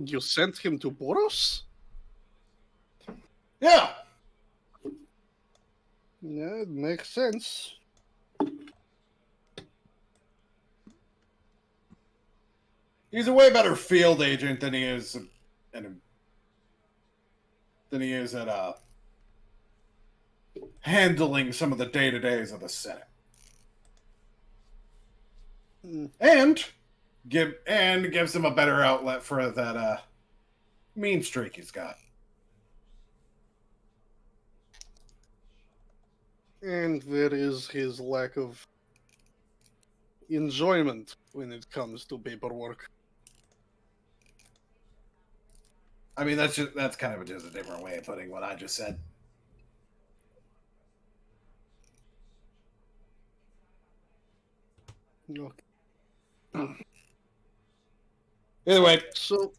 You sent him to Boros?
yeah,
Yeah, it makes sense.
he's a way better field agent than he is at handling some of the day-to-days of the Senate.
Mm.
And
gives him a better outlet for that mean streak he's got.
And there is his lack of enjoyment when it comes to paperwork.
I mean, that's kind of just a different way of putting what I just said.
Okay.
Either way,
So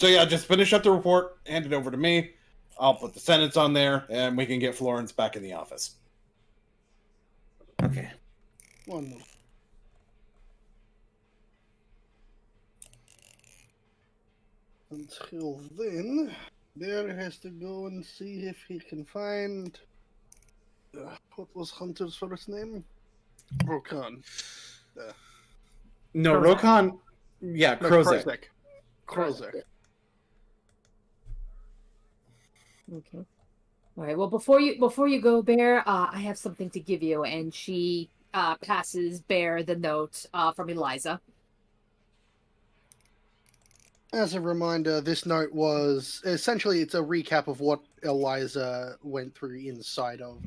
yeah, just finish up the report, hand it over to me. I'll put the sentence on there, and we can get Florence back in the office.
Okay.
one more. Until then, Bear has to go and see if he can find. What was Hunter's first name? Rokan.
No,
Krozak.
Rokan. Yeah,
No,
Krozak.
Krozak.
Okay. All right. Well, before you go, Bear, I have something to give you, and she passes Bear the note from Eliza.
As a reminder, this note was essentially it's a recap of what Eliza went through inside of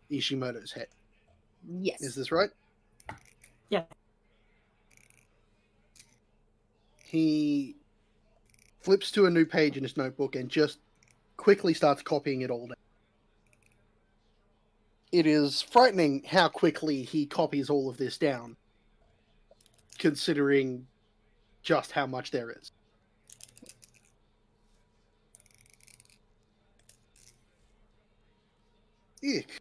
Ishimoto's head.
Yes.
Is this right?
Yeah.
He flips to a new page in his notebook and just quickly starts copying it all down. It is frightening how quickly he copies all of this down, considering just how much there is. Eek,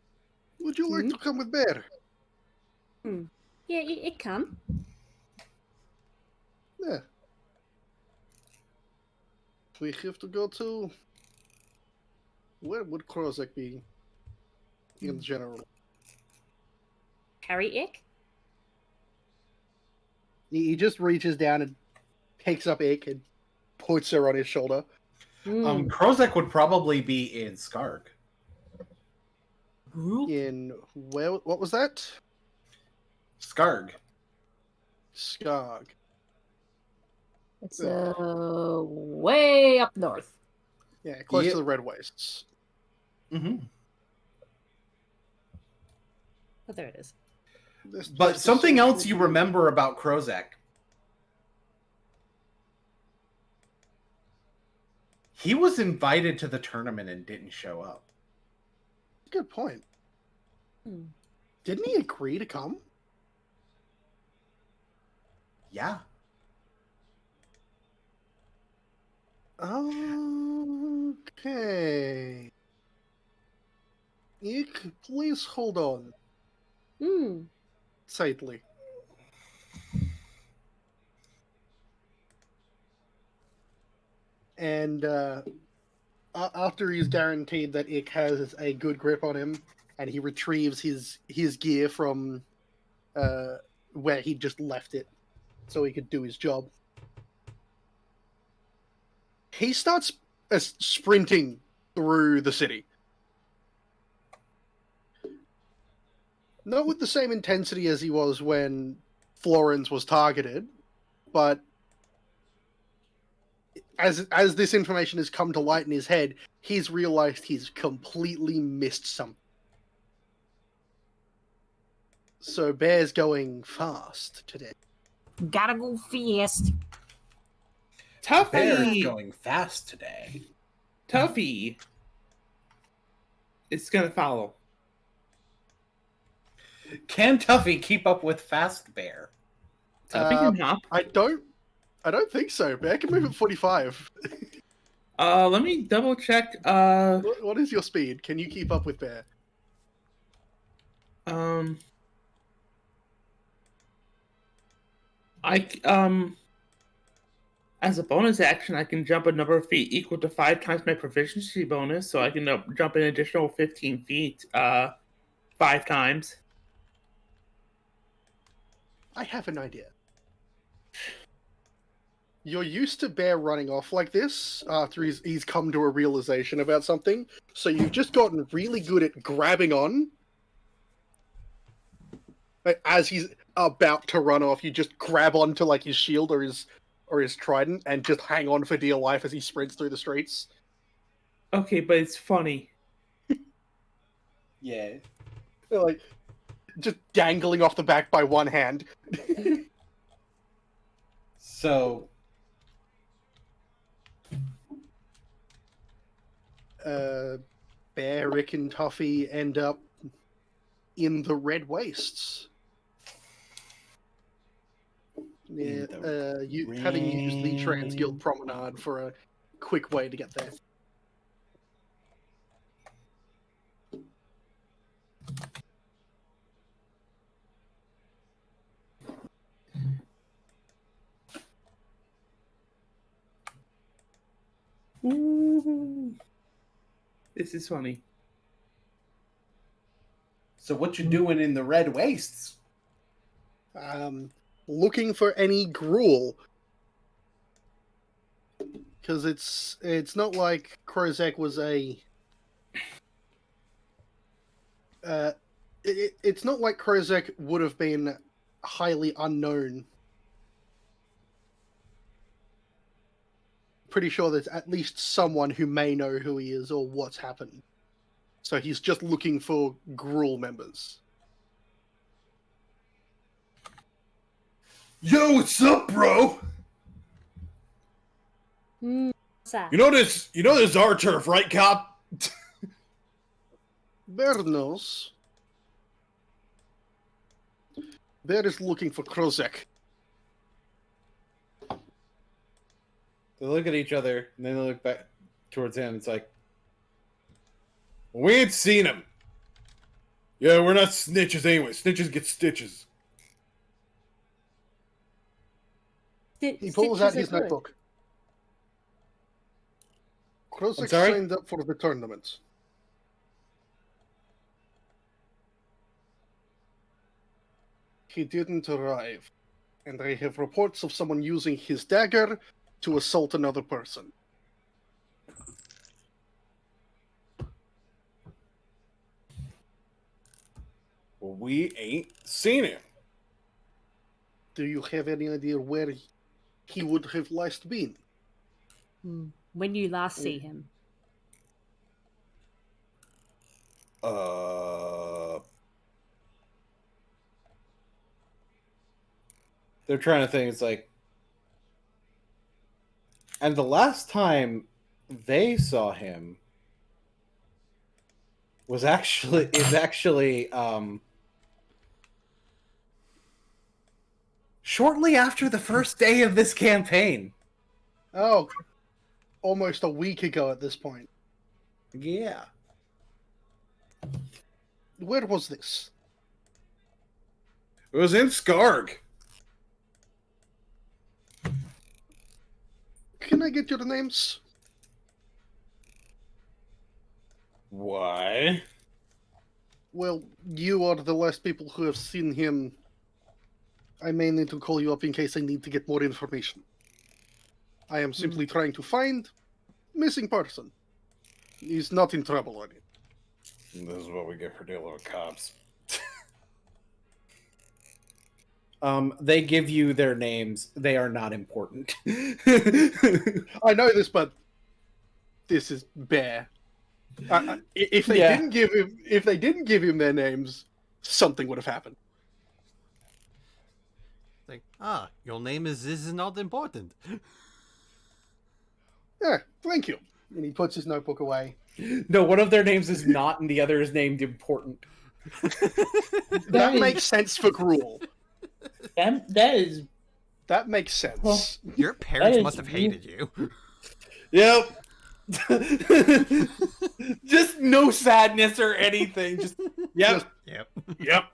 would you like to come with Bear?
Yeah, it can.
Yeah. We have to go to... Where would Krozak be in general?
Carry Ick?
He just reaches down and picks up Ick and puts her on his shoulder.
Krozak would probably be in Skarg.
In where? What was that?
Skarg.
Skarg.
It's way up north.
Yeah, close
Yep.
to the Red Wastes.
Mm-hmm.
Oh, there it is.
But something else you remember about Krozak. He was invited to the tournament and didn't show up.
Good point. Didn't he agree to come?
Yeah.
Okay. Ick, please hold on tightly. And after he's guaranteed that Ick has a good grip on him, and he retrieves his gear from where he just left it, so he could do his job, he starts sprinting through the city. Not with the same intensity as he was when Florence was targeted, but as this information has come to light in his head, he's realized he's completely missed something. So Bear's going fast today.
Gotta go fast.
Bear's
Tuffy!
going fast today.
Tuffy! It's gonna follow.
Can Tuffy keep up with Fast Bear?
Tuffy can hop.
I don't think so. Bear can move at 45.
Let me double check.
What is your speed? Can you keep up with Bear?
As a bonus action, I can jump a number of feet equal to 5 times my proficiency bonus, so I can jump an additional 15 feet 5 times.
I have an idea. You're used to Bear running off like this after he's come to a realization about something, so you've just gotten really good at grabbing on. Like, as he's about to run off, you just grab onto like his shield or his trident and just hang on for dear life as he sprints through the streets.
Okay, but it's funny.
Yeah. Like, just dangling off the back by one hand.
So,
Bear, Rick, and Tuffy end up in the Red Wastes. Yeah, having used the Trans Guild Promenade for a quick way to get there.
Ooh. This is funny.
so what you doing in the Red Wastes?
Looking for any gruel. Because it's not like Krozek was a... it's not like Krozek would have been highly unknown. Pretty sure there's at least someone who may know who he is or what's happened. So he's just looking for gruel members.
Yo, what's up, bro?
What's that?
You know this is our turf, right, Cop?
Bear knows. Bear is looking for Krozek.
They look at each other, and then they look back towards him. It's like, we ain't seen him.
Yeah, we're not snitches anyway. Snitches get stitches.
He pulls out his notebook. Krozek
sorry?
signed up for the tournament. He didn't arrive, and I have reports of someone using his dagger to assault another person.
Well, we ain't seen him.
Do you have any idea where he would have last been?
When you last see him.
They're trying to think. It's like, and the last time they saw him is actually shortly after the first day of this campaign.
Oh, almost a week ago at this point.
Yeah.
Where was this?
It was in Skarg.
Can I get your names?
Why?
Well, you are the last people who have seen him. I may need to call you up in case I need to get more information. I am simply trying to find missing person. He's not in trouble or anything.
This is what we get for dealing with cops.
They give you their names. They are not important.
I know this, but this is Bear. If they didn't give him their names, something would have happened.
Like, your name is not important.
Yeah, thank you. And he puts his notebook away.
No, one of their names is not, and the other is named important.
That makes sense for Gruel.
That
makes sense.
Well,
Your parents must have hated you.
Yep. Just no sadness or anything. Just yep.
Yep.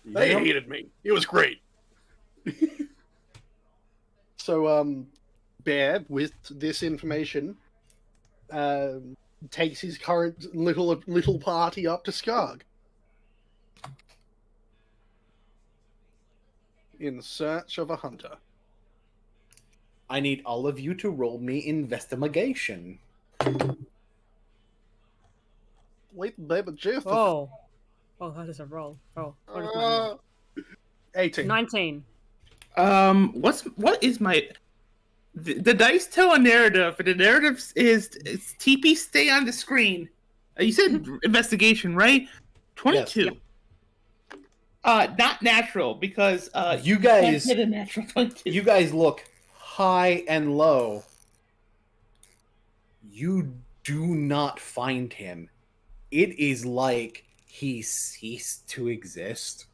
They hated me. It was great. So, Bear, with this information, takes his current little party up to Skarg in search of a hunter.
I need all of you to roll me investigation.
Wait, baby, Jeff.
Oh, that is a roll. Oh, what is my roll?
18.
19.
What is my the dice tell a narrative, and the narrative is TP stay on the screen. You said investigation, right? 22.
Yep.
Not natural because
You guys,
hit a natural 22.
you guys look high and low. You do not find him. It is like he ceased to exist.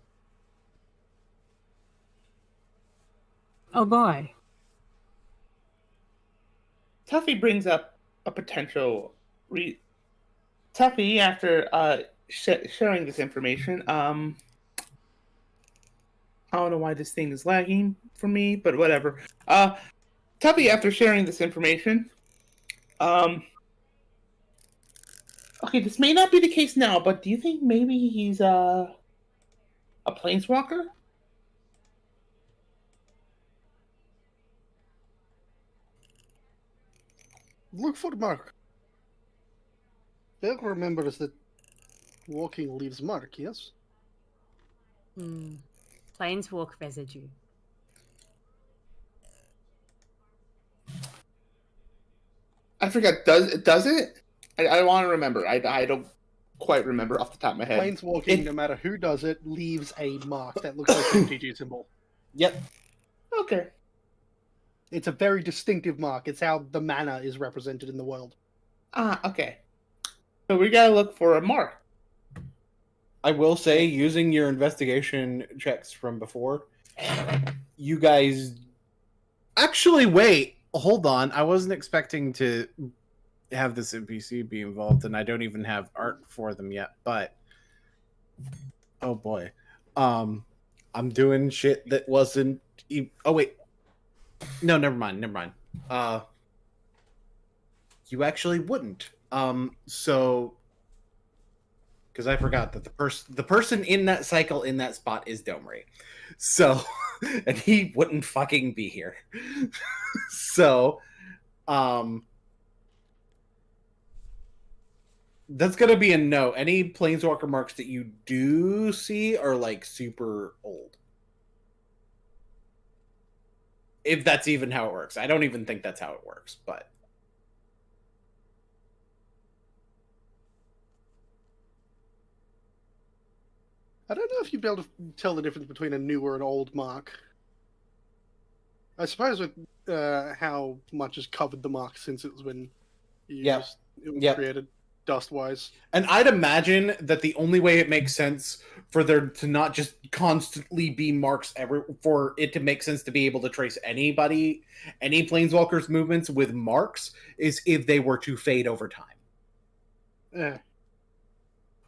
Oh boy.
Tuffy brings up a potential. Tuffy, after sharing this information, I don't know why this thing is lagging for me, but whatever. Tuffy, after sharing this information, okay, this may not be the case now, but do you think maybe he's a planeswalker?
Look for mark. Bear remembers that walking leaves mark, yes?
Planeswalk residue.
I forgot. Does it? I want to remember. I don't quite remember off the top of my head.
Planeswalking, no matter who does it, leaves a mark that looks like an MTG symbol.
Yep.
Okay.
It's a very distinctive mark. It's how the mana is represented in the world.
Okay. So we gotta look for a mark.
I will say, using your investigation checks from before, you guys actually wait. Hold on. I wasn't expecting to have this NPC be involved, and I don't even have art for them yet. But oh boy, I'm doing shit that wasn't. Oh wait, no, never mind. You actually wouldn't. So. Because I forgot that the person in that cycle in that spot is Domri. So, and he wouldn't fucking be here. So, that's gonna be a no. Any planeswalker marks that you do see are like super old. If that's even how it works. I don't even think that's how it works, but
I don't know if you'd be able to tell the difference between a new or an old mark. I suppose with how much has covered the mark since it was when it was created, dust-wise.
And I'd imagine that the only way it makes sense for there to not just constantly be marks for it to make sense to be able to trace any planeswalker's movements with marks is if they were to fade over time.
Yeah.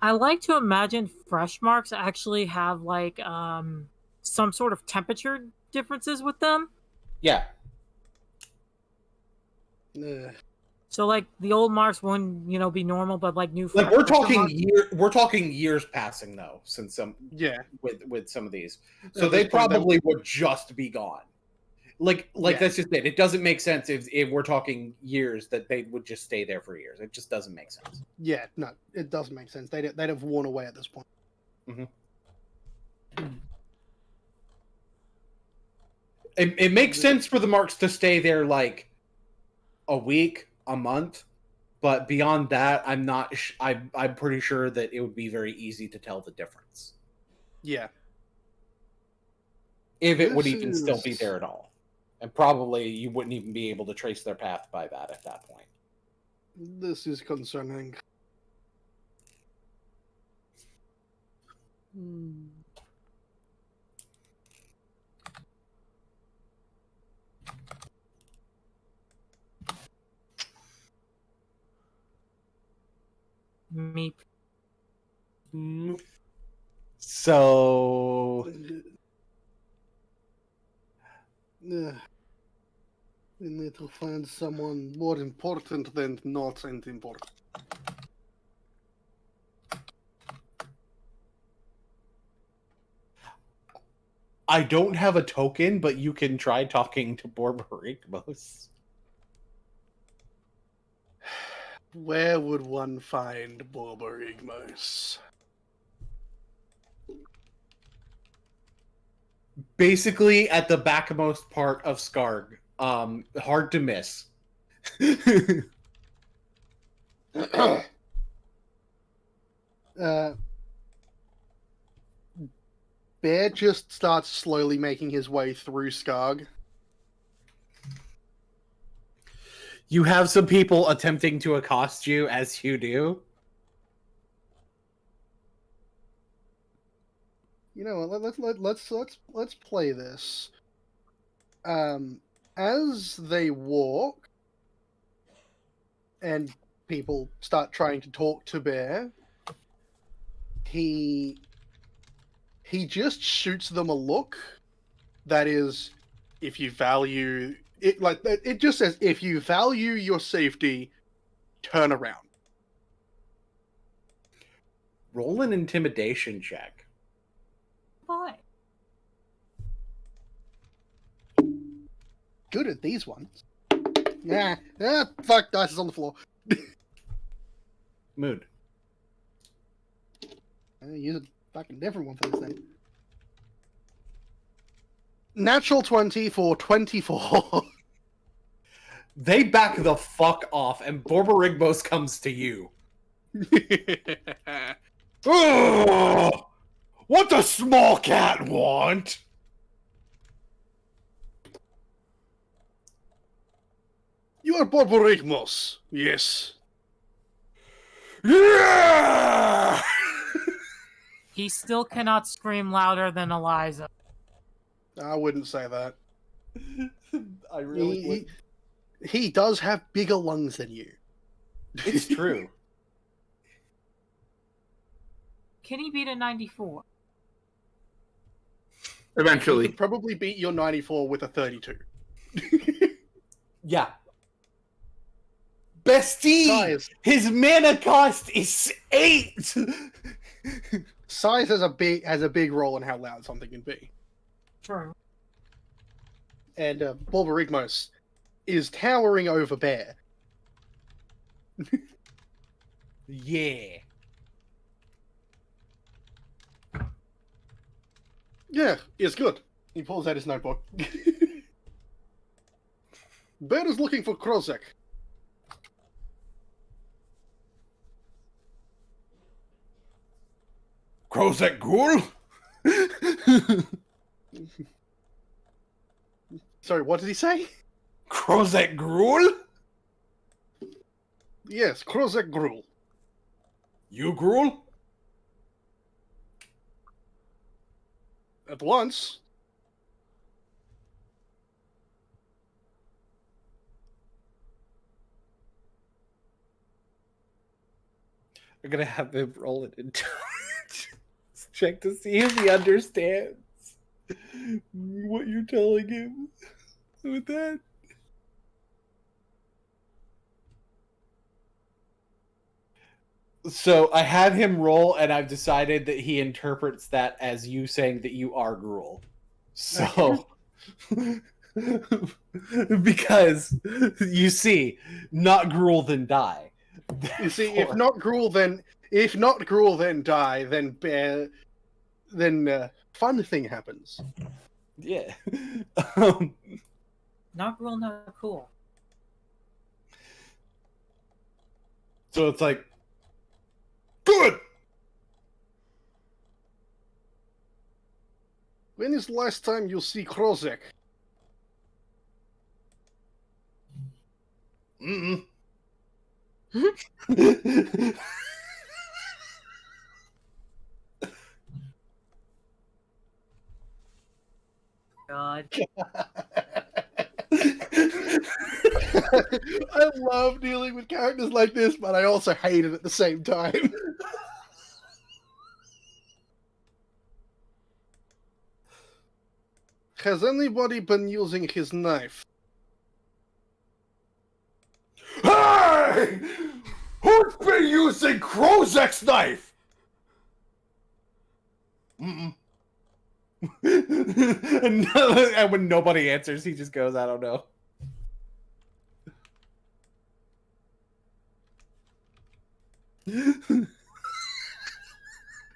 I like to imagine fresh marks actually have like some sort of temperature differences with them.
Yeah.
So like the old marks wouldn't, be normal, but like new.
Like we're talking years passing though, since with some of these, so they probably would just be gone. Like that's just it. It doesn't make sense if we're talking years that they would just stay there for years. It just doesn't make sense.
Yeah, no, it doesn't make sense. They'd have worn away at this point.
Mm-hmm. It makes sense for the marks to stay there like a week, a month, but beyond that, I'm not. I'm pretty sure that it would be very easy to tell the difference.
Yeah,
if it would even still be there at all. And probably you wouldn't even be able to trace their path by that at that point.
This is concerning.
Meep.
So
we need to find someone more important than not important.
I don't have a token, but you can try talking to Borborigmos.
Where would one find Borborigmos?
Basically at the backmost part of Skarg. Hard to miss.
Bear just starts slowly making his way through Skarg.
You have some people attempting to accost you as you do.
You know what? Let's play this. As they walk, and people start trying to talk to Bear, he just shoots them a look that is, if you value it, like it just says, if you value your safety, turn around.
Roll an intimidation check.
Boy.
Good at these ones. Fuck, dice is on the floor.
Mood.
Use a fucking different one for this thing. Natural 20 for 24.
They back the fuck off, and Borborygmos comes to you. Ugh! What does small cat want?
You are Borborygmos. Yes.
Yeah!
He still cannot scream louder than Eliza.
I wouldn't say that.
I really would.
He does have bigger lungs than you.
It's true.
Can he beat a 94?
He
Eventually.
could probably beat your 94 with a 32.
Yeah. Bestie!
Size.
His mana cost is 8!
Size has a big role in how loud something can be.
True.
And Borborygmos is towering over Bear.
Yeah.
Yeah, it's good. He pulls out his notebook. Bear is looking for Krozek.
Krozek Ghoul?
Sorry, what did he say?
Krozek Gruul?
Yes, Krozek Gruul.
You Gruul?
At once.
I'm gonna have him roll an intelligence check to see if he understands what you're telling him with that. So I had him roll, and I've decided that he interprets that as you saying that you are Gruul. So, because you see, not Gruul then die.
You see, if not Gruul, then die. Then fun thing happens.
Yeah.
Not real, not cool.
So it's like, good.
When is the last time you'll see Krozek?
Mm-mm.
God.
I love dealing with characters like this, but I also hate it at the same time. Has anybody been using his knife?
Hey! Who's been using Krozek's knife? Mm-mm. And when nobody answers, he just goes, I don't know.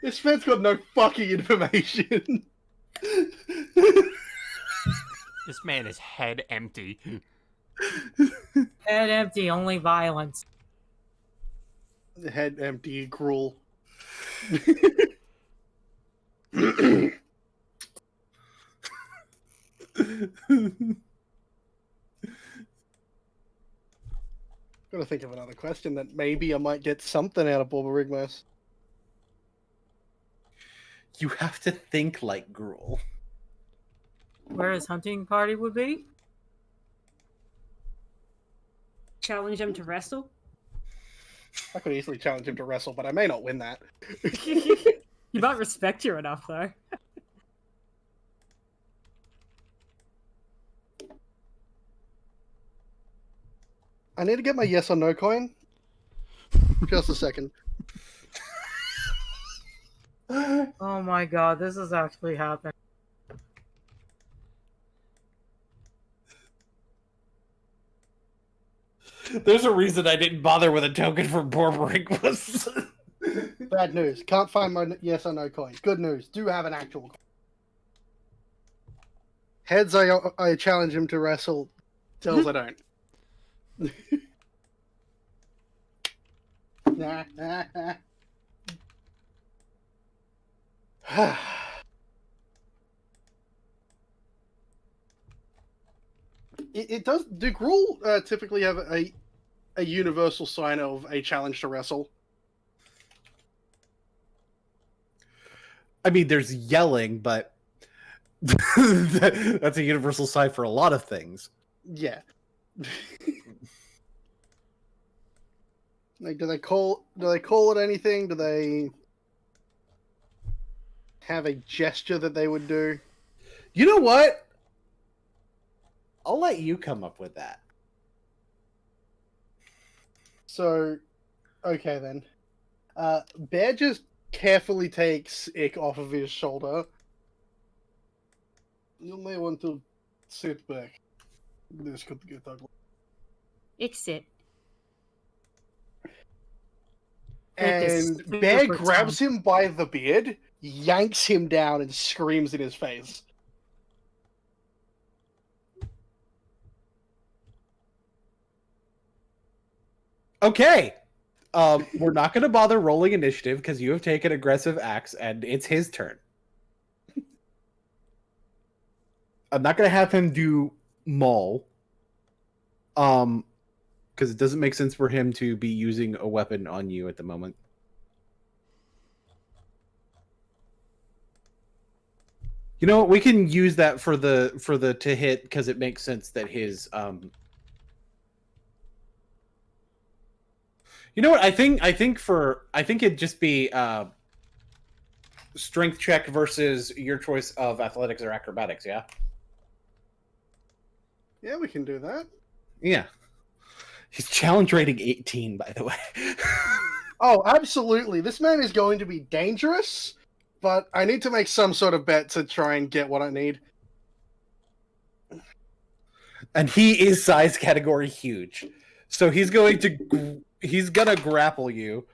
This man's got no fucking information.
This man is head empty.
Head empty, only violence.
Head empty, gruel. Gotta think of another question that maybe I might get something out of Borborygmos.
You have to think like gruel.
Where his hunting party would be?
Challenge him to wrestle.
I could easily challenge him to wrestle, but I may not win that.
He might respect you enough, though.
I need to get my yes or no coin. Just a second.
Oh my god, this is actually happening.
There's a reason I didn't bother with a token for Borborygmos.
Bad news. Can't find my yes or no coin. Good news. Do have an actual coin. Heads, I challenge him to wrestle. Tails, I don't. It does. Do gruel typically have a universal sign of a challenge to wrestle?
I mean, there's yelling, but that's a universal sign for a lot of things.
Yeah. Like, do they call it anything? Do they have a gesture that they would do?
You know what? I'll let you come up with that.
So, okay then. Bear just carefully takes Ick off of his shoulder. You may want to sit back. This could get ugly.
Exit.
And Bear grabs him by the beard, yanks him down, and screams in his face.
Okay. We're not going to bother rolling initiative because you have taken aggressive acts and it's his turn. I'm not going to have him do maul. Because it doesn't make sense for him to be using a weapon on you at the moment. You know what? We can use that for the to hit because it makes sense that his You know what? I think it'd just be strength check versus your choice of athletics or acrobatics. Yeah.
Yeah, we can do that.
Yeah. He's challenge rating 18, by the way.
Oh, absolutely. This man is going to be dangerous, but I need to make some sort of bet to try and get what I need.
And he is size category huge. So he's going to grapple you.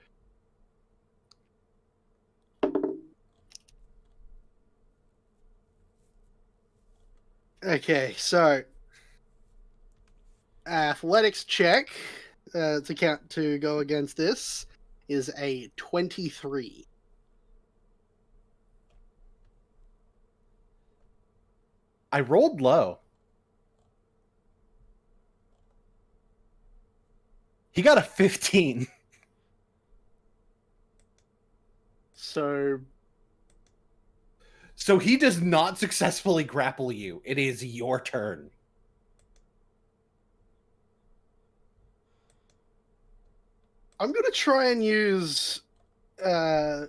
Okay, so athletics check to go against this is a 23.
I rolled low. He got a 15.
So
he does not successfully grapple you. It is your turn.
I'm gonna try and use because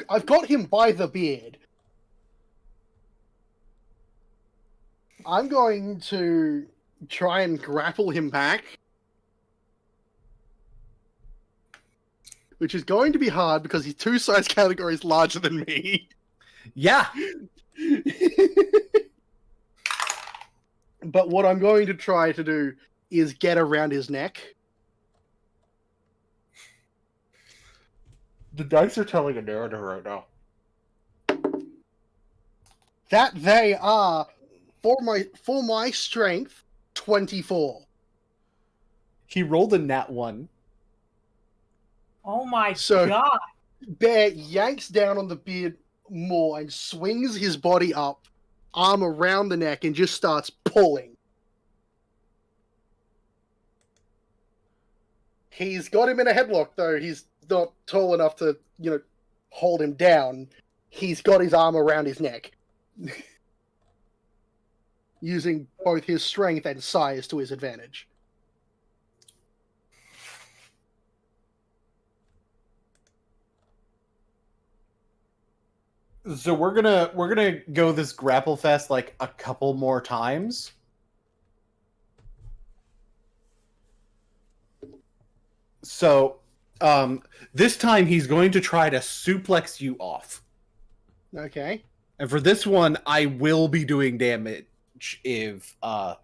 I've got him by the beard. I'm going to try and grapple him back, which is going to be hard because he's 2 size categories larger than me.
Yeah.
But what I'm going to try to do is get around his neck.
The dice are telling a narrative right now.
That they are for my strength 24.
He rolled a nat 1.
Oh my
So-
god.
Bear yanks down on the beard more and swings his body up, arm around the neck, and just starts pulling. He's got him in a headlock, though. He's not tall enough to, hold him down. He's got his arm around his neck. Using both his strength and size to his advantage.
So we're gonna go this grapple fest like a couple more times. So this time he's going to try to suplex you off.
Okay.
And for this one, I will be doing damage if I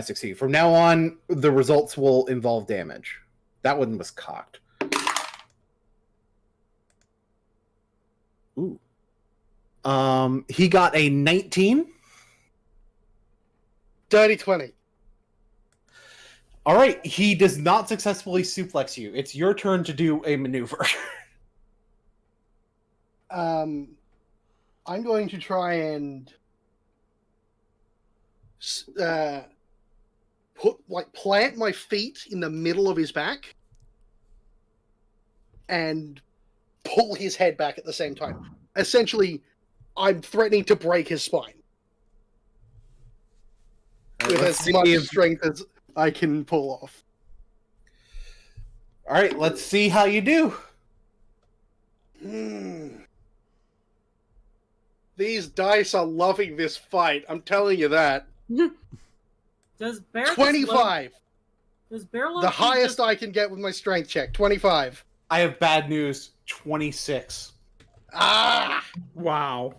succeed. From now on, the results will involve damage. That one was cocked. Ooh. He got a 19.
Dirty 20.
All right, he does not successfully suplex you. It's your turn to do a maneuver.
I'm going to try and plant my feet in the middle of his back and pull his head back at the same time. Essentially, I'm threatening to break his spine with as much strength as I can pull off.
All right, let's see how you do.
These dice are loving this fight. I'm telling you that.
Does Bear
25.
Does Bear
The highest I can get with my strength check. 25.
I have bad news. 26.
Ah!
Wow.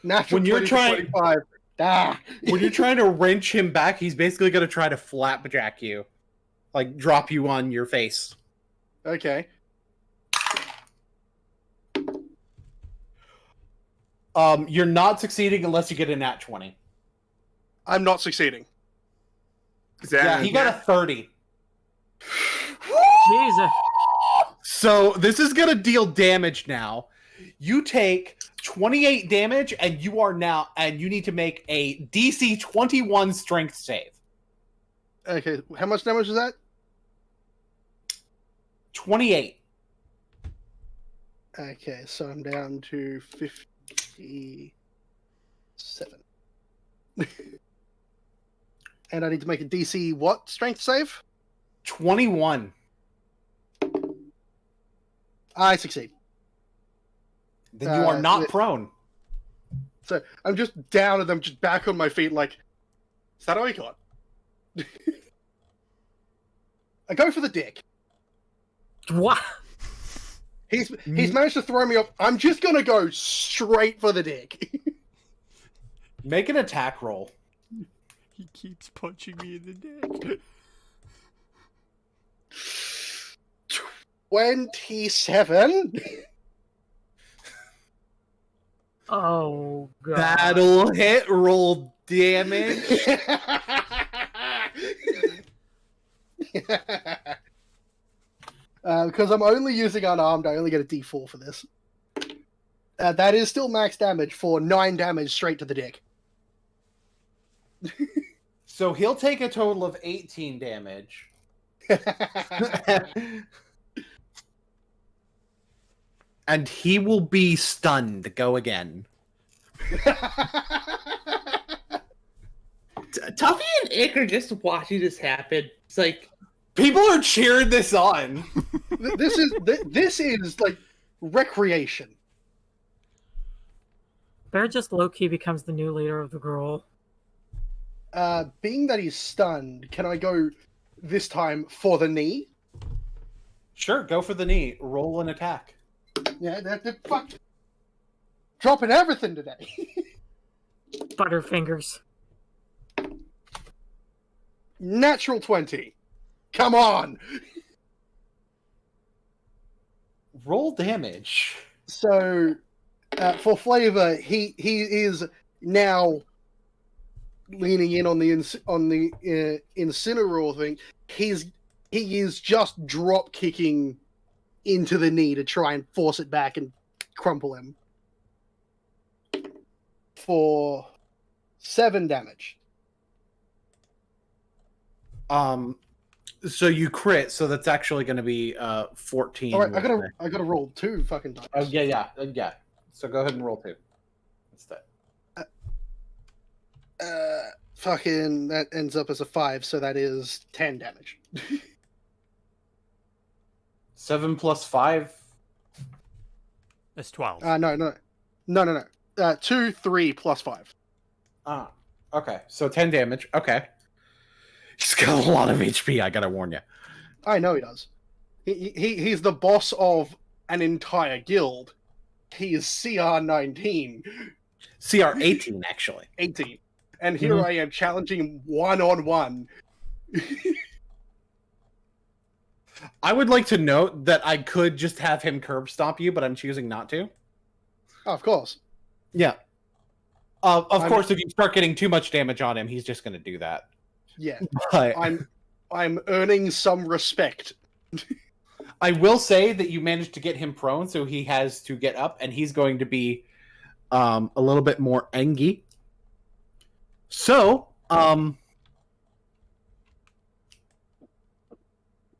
Natural
When you're
20 to
trying-
25. Ah!
When you're trying to wrench him back, he's basically going to try to flapjack you. Like, drop you on your face.
Okay.
You're not succeeding unless you get a nat 20.
I'm not succeeding.
Yeah, he got a 30.
Jesus.
So this is going to deal damage now. You take 28 damage, and you need to make a DC 21 strength save.
Okay, how much damage is that?
28.
Okay, so I'm down to 57. And I need to make a DC what strength save?
21.
I succeed.
Then you are not
yeah.
prone.
So I'm just down and I'm just back on my feet like, is that all you got? I go for the dick.
What?
He's managed to throw me off. I'm just gonna go straight for the dick.
Make an attack roll.
He keeps punching me in the neck.
27.
Oh god.
That'll hit. Roll damage.
Because I'm only using unarmed, I only get a D4 for this. That is still max damage for 9 damage straight to the dick.
So he'll take a total of 18 damage. And he will be stunned. Go again.
Tuffy and Ick are just watching this happen. It's like
People are cheering this on.
This is like recreation.
Bear just low-key becomes the new leader of the girl.
Being that he's stunned, can I go this time for the knee?
Sure, go for the knee. Roll an attack.
Yeah, fuck. Dropping everything today.
Butterfingers.
Natural 20. Come on.
Roll damage.
So, for flavor, he is now leaning in on the incineroar thing. He is just drop kicking into the knee to try and force it back and crumple him for 7 damage.
So you crit, so that's actually going to be 14.
All right, I gotta roll 2 fucking dice.
Oh yeah. So go ahead and roll 2 instead.
Fucking that ends up as a 5, so that is 10 damage.
7 plus 5.
That's 12.
No. 2, 3 plus 5.
Ah, okay. So 10 damage. Okay. He's got a lot of HP, I gotta warn you.
I know he does. He's the boss of an entire guild. He is CR 19.
CR 18, actually.
18. And here I am challenging him 1-on-1.
I would like to note that I could just have him curb stomp you, but I'm choosing not to.
Oh, of course.
Yeah. Of course, if you start getting too much damage on him, he's just going to do that.
Yeah.
But
I'm earning some respect.
I will say that you managed to get him prone, so he has to get up, and he's going to be a little bit more angry. So,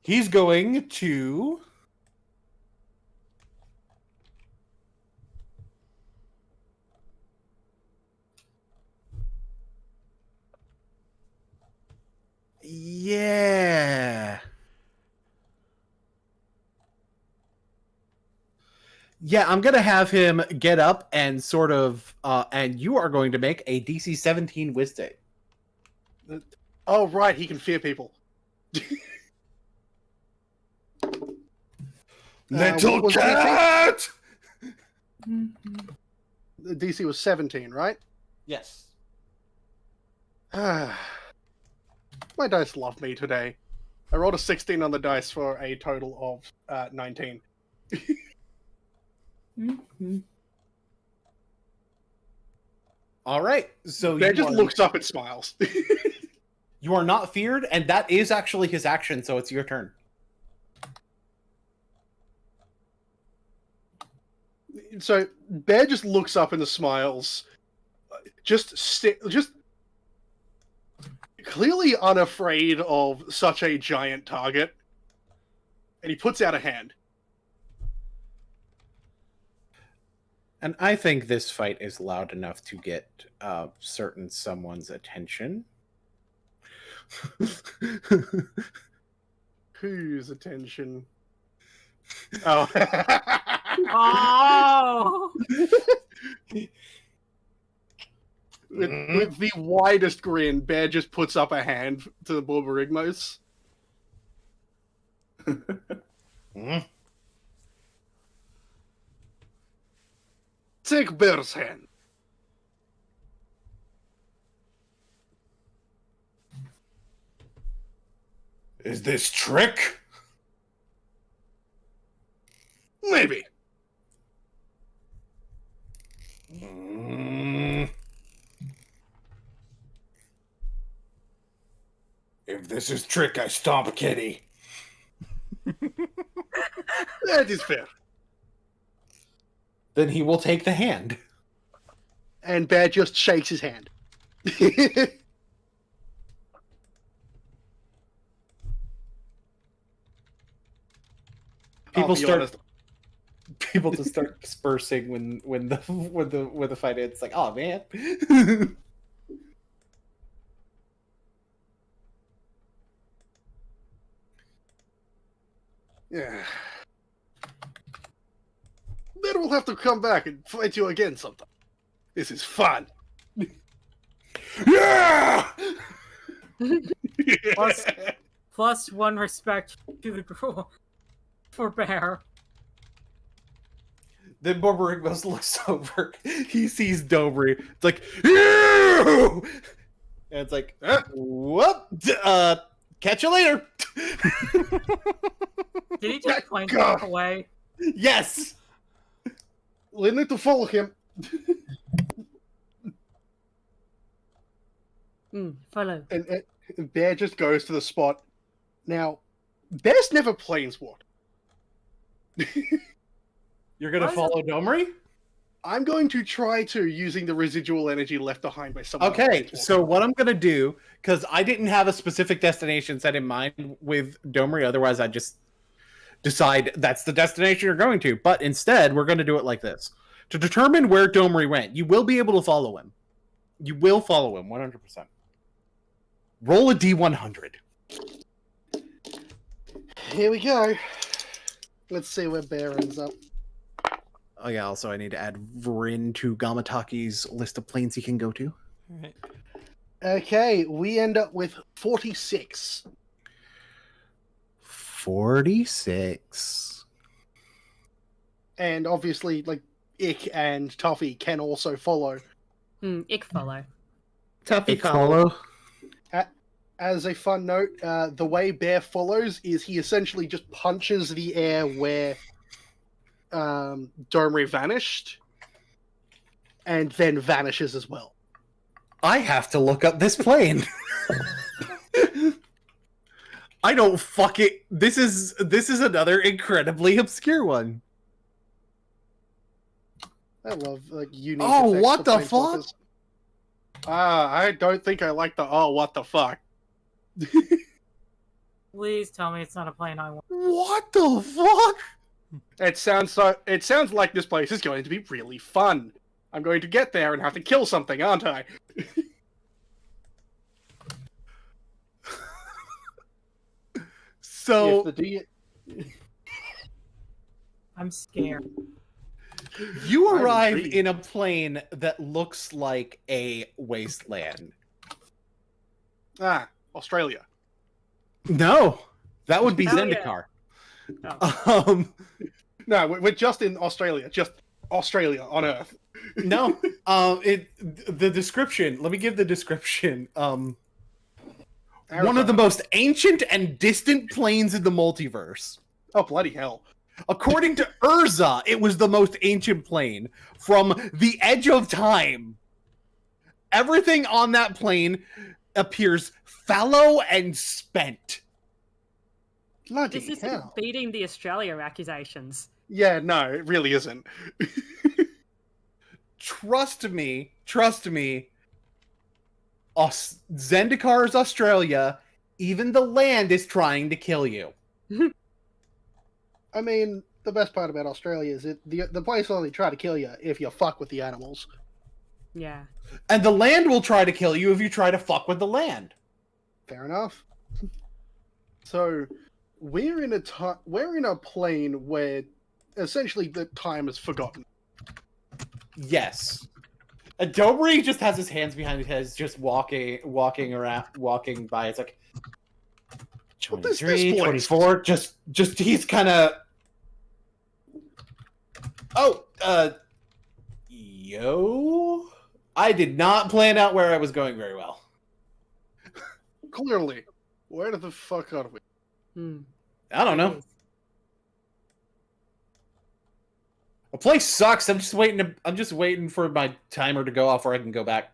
he's going to... Yeah. Yeah, I'm going to have him get up and sort of, and you are going to make a DC 17 Wisdom.
Oh, right, he can fear people.
Little
what was the
cat!
The DC was 17, right?
Yes.
My dice love me today. I rolled a 16 on the dice for a total of 19.
All right. So
Bear just looks up and smiles.
You are not feared, and that is actually his action, so it's your turn.
So Bear just looks up and smiles, just clearly unafraid of such a giant target, and he puts out a hand.
And I think this fight is loud enough to get certain someone's attention.
Whose attention? Oh.
Oh!
With the widest grin, Bear just puts up a hand to the Borborygmos. Take Bear's hand.
Is this trick?
Maybe.
If this is trick, I stomp Kitty.
That is fair.
Then he will take the hand.
And Bear just shakes his hand.
People just start dispersing when the fight ends. It's like, oh man.
Yeah. Then we'll have to come back and fight you again sometime. This is fun.
Yeah!
Plus 1 respect to the girl for Bear.
Then Borborygmos looks over. He sees Dobry. It's like, ew! And it's like, whoop! Catch you later.
Did he just point that away?
Yes.
we need to follow him.
Follow.
And Bear just goes to the spot. Now, Bear's never planeswalked.
You're gonna follow Domri?
I'm going to try to, using the residual energy left behind by someone.
Okay, so what I'm gonna do, because I didn't have a specific destination set in mind with Domri, otherwise I'd just decide that's the destination you're going to. But instead, we're gonna do it like this. To determine where Domri went, you will be able to follow him. You will follow him, 100%. Roll a D100.
Here we go. Let's see where Bear ends up.
Oh yeah, also I need to add Vrin to Gamataki's list of planes he can go to.
All right.
Okay, we end up with 46.
46.
And obviously, like, Ick and Toffee can also follow.
Ick follow.
Tuffy follow.
As a fun note, the way Bear follows is he essentially just punches the air where Domri vanished, and then vanishes as well.
I have to look up this plane. I don't fuck it. This is another incredibly obscure one.
I love like unique.
Oh,
effects
what
for
the fuck?
planeswalkers. I don't think I like the what the fuck.
Please tell me it's not a plane I want.
What the fuck?
It sounds like this place is going to be really fun. I'm going to get there and have to kill something, aren't I?
So
I'm scared.
you
I'm
arrive
intrigued.
in a plane that looks like a wasteland.
Australia.
No, that would be
Hell yeah.
Zendikar.
Oh.
No, we're just in Australia. Just Australia on Earth.
No, the description. Let me give the description. One of the most ancient and distant planes in the multiverse.
Oh, bloody hell.
According to Urza, it was the most ancient plane from the edge of time. Everything on that plane appears fallow and spent.
Bloody
This is
hell.
beating the Australia accusations.
Yeah, no, it really isn't.
Trust me. Zendikar's Australia. Even the land is trying to kill you.
I mean, the best part about Australia is the place will only try to kill you if you fuck with the animals.
Yeah.
And the land will try to kill you if you try to fuck with the land.
Fair enough. So, we're in a plane where essentially the time is forgotten.
Yes. Dobry just has his hands behind his head, just walking by. It's like
What is this
23,
place?
24. Just he's kind of. Oh, yo. I did not plan out where I was going very well.
Clearly. Where the fuck are we?
I don't know. The place sucks. I'm just waiting for my timer to go off where I can go back.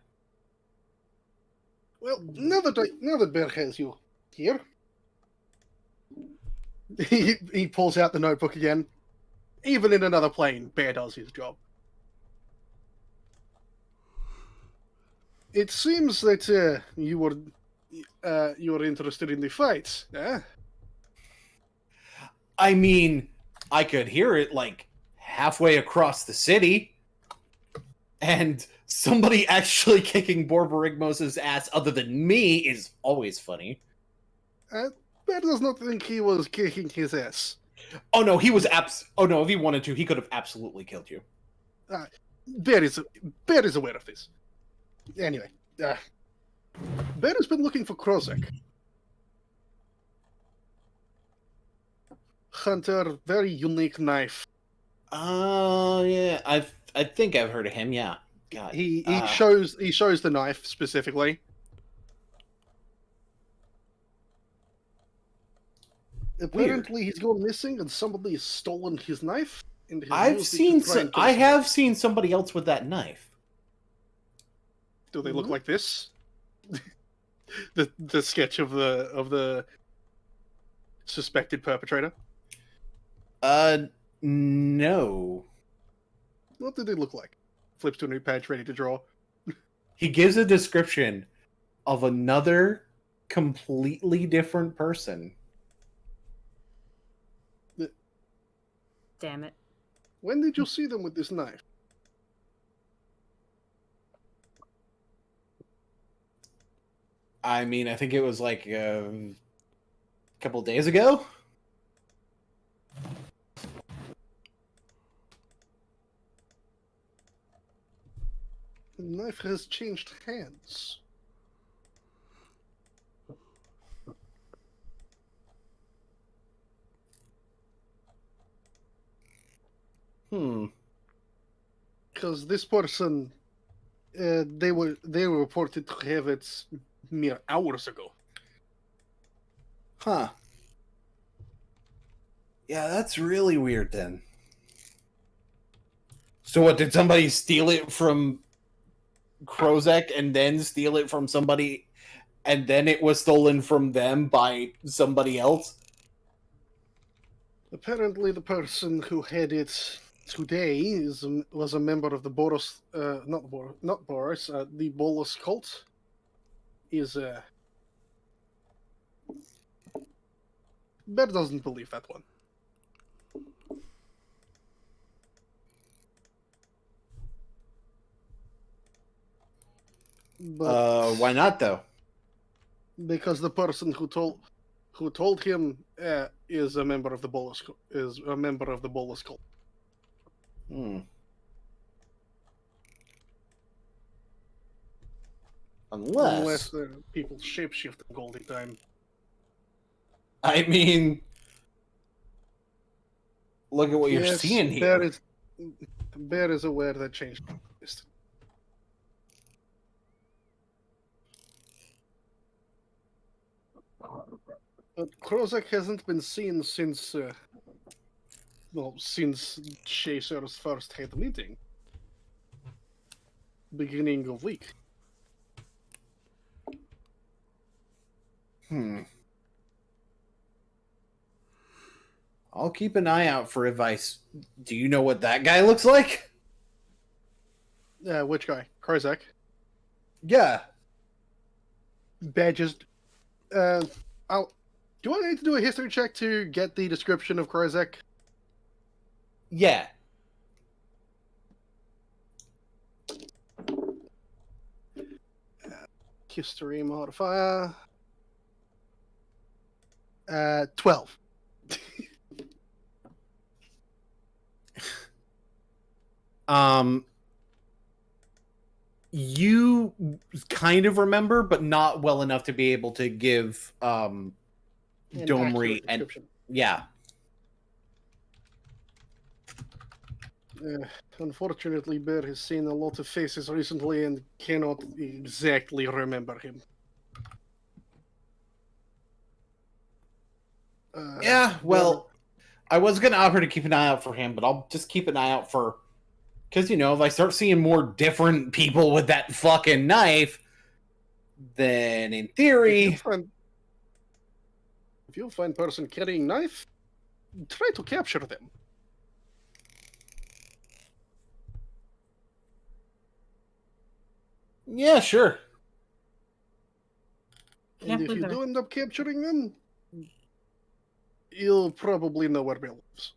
Well, now that Bear has you here, he pulls out the notebook again. Even in another plane, Bear does his job. It seems that you were interested in the fight, eh?
I mean, I could hear it like halfway across the city, and somebody actually kicking Borborigmos' ass other than me is always funny.
Bear does not think he was kicking his ass.
Oh no, he was oh no, if he wanted to, he could have absolutely killed you.
Bear is aware of this. Anyway, Bear has been looking for Krozek. Hunter, very unique knife.
Oh yeah, I think I've heard of him. Yeah, God.
He shows the knife specifically. Apparently, he's gone missing, and somebody has stolen his knife. And has
I've
used it to
seen.
try and kill
I
someone.
have seen somebody else with that knife.
Do they look
Mhm.
like this? the sketch of the suspected perpetrator.
No.
What do they look like? Flips to a new page, ready to draw.
He gives a description of another completely different person.
Damn it.
When did you see them with this knife?
I mean, I think it was like a couple days ago.
The knife has changed hands. Because this person, they were reported to have it mere hours ago.
Huh. Yeah, that's really weird then. So what, did somebody steal it from Krozek and then steal it from somebody and then it was stolen from them by somebody else?
Apparently, the person who had it today was a member of the Boros, not Boros, the Bolas cult. Bear doesn't believe that one. But
Why not though?
because the person who told him is a member of the Bolas cult.
Hmm.
Unless the people shapeshift in Goldie time.
I mean, look at what you're
Yes,
seeing here.
Bear is aware that changed. But Krozak hasn't been seen since Chaser's first head meeting. Beginning of week.
I'll keep an eye out for advice. Do you know what that guy looks like?
Which guy? Krozak?
Yeah.
Badges. Do I need to do a history check to get the description of Krozak?
Yeah.
History modifier. 12.
You kind of remember, but not well enough to be able to give
An
Domri
accurate
and
description.
yeah.
Unfortunately, Bear has seen a lot of faces recently and cannot exactly remember him.
Yeah, well, I was gonna offer to keep an eye out for him, but I'll just keep an eye out for, because if I start seeing more different people with that fucking knife, then in theory,
if you find person carrying knife, try to capture them.
yeah, sure.
And if you do end up capturing them, you'll probably know where Bill lives.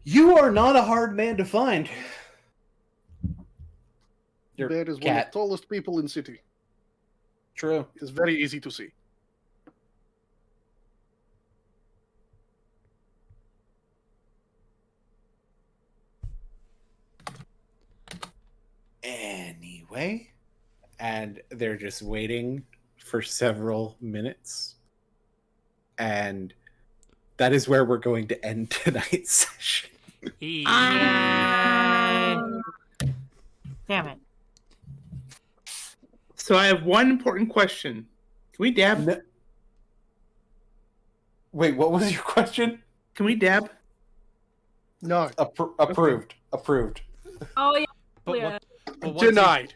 You are not a hard man to find.
Bear is one of the tallest people in city.
True.
It's very easy to see.
Anyway, and they're just waiting for several minutes. And that is where we're going to end tonight's session.
Damn it.
So I have one important question. Can we dab?
Wait, what was your question?
Can we dab?
No.
Approved. Approved.
Oh yeah.
But,
yeah.
but once
Denied.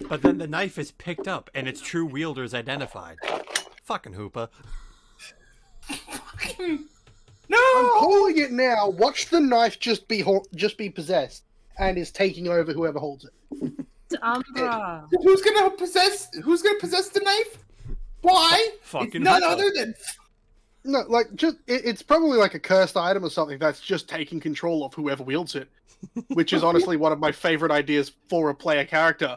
but then the knife is picked up and its true wielder is identified. Fucking Hoopa.
No!
I'm calling it now. Watch the knife just be possessed and is taking over whoever holds it.
Umbra.
Who's gonna possess the knife? Why?
Fucking
it's none
Hoopa.
other than
No, like it's probably like a cursed item or something that's just taking control of whoever wields it. Which is honestly one of my favorite ideas for a player character.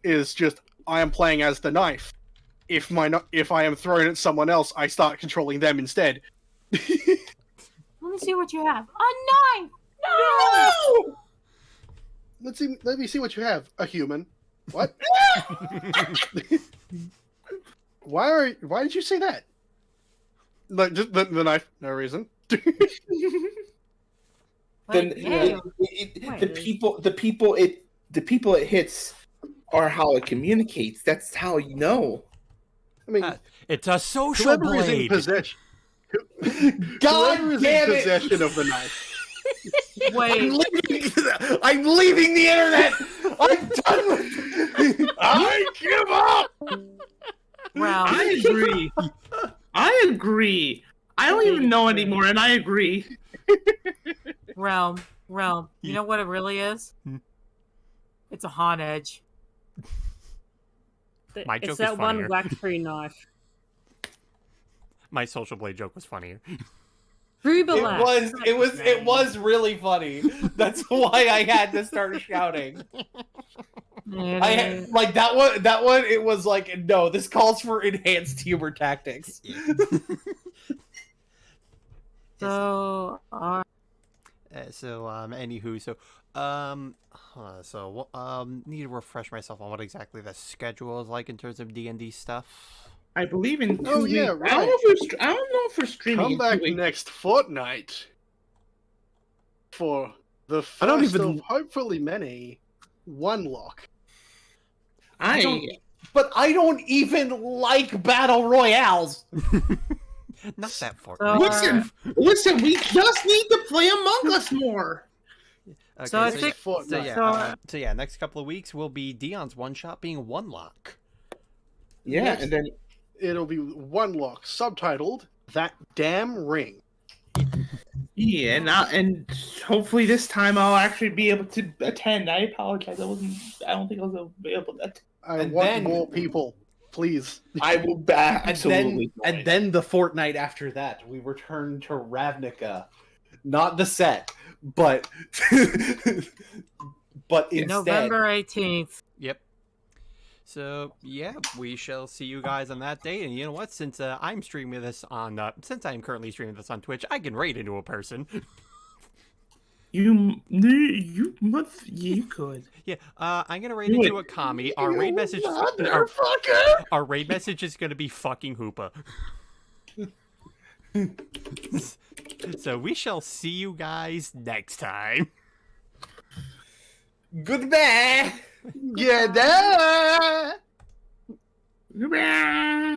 Is just I am playing as the knife. If I am thrown at someone else, I start controlling them instead.
Let me see what you have. A knife. No.
Let me see what you have. A human. What? Why did you say that? Like just the knife, no reason.
then
yeah.
the people it hits are how it communicates. That's how you know.
I mean,
It's a social
whoever is in
blade.
possession.
God
whoever is
damn
in
it!
possession of the knife.
Wait.
I'm leaving the internet. I'm done with it. I give up.
Round.
I agree. I agree. I don't even know anymore, and I agree.
Realm. You know what it really is? It's a haunt edge.
My joke
It's
is
that one
funnier.
whack-free knife.
My social blade joke was funnier.
It was really funny. That's why I had to start shouting. I had, like that one. It was like, no, this calls for enhanced humor tactics.
So,
Anywho, need to refresh myself on what exactly the schedule is like in terms of D&D stuff.
I believe in.
Oh, yeah,
I don't know if we're streaming.
Come
in
back
2 weeks.
next fortnight for the first
I don't even-
of hopefully many one lock.
But I don't even like battle royales.
Not that far.
Listen. We just need to play Among Us more.
Okay,
So I think-
so yeah, next couple of weeks will be Dion's one shot being one lock.
Yeah,
Yes.
and then
It'll be one lock, subtitled "That Damn Ring."
Yeah, and hopefully this time I'll actually be able to attend. I apologize. I don't think I was able to attend.
I
And
want
then-
more people, please.
I will absolutely.
And then the fortnight after that, we return to Ravnica, not the set, but instead.
November 18th.
Yep. So yeah, we shall see you guys on that day. And you know what? Since I'm streaming this on, since I am currently streaming this on Twitch, I can raid into a person.
You could.
Yeah, I'm gonna raid into a commie. Our raid message, our raid message is gonna be fucking Hoopa. So we shall see you guys next time.
Goodbye.
Yeah,
Goodbye.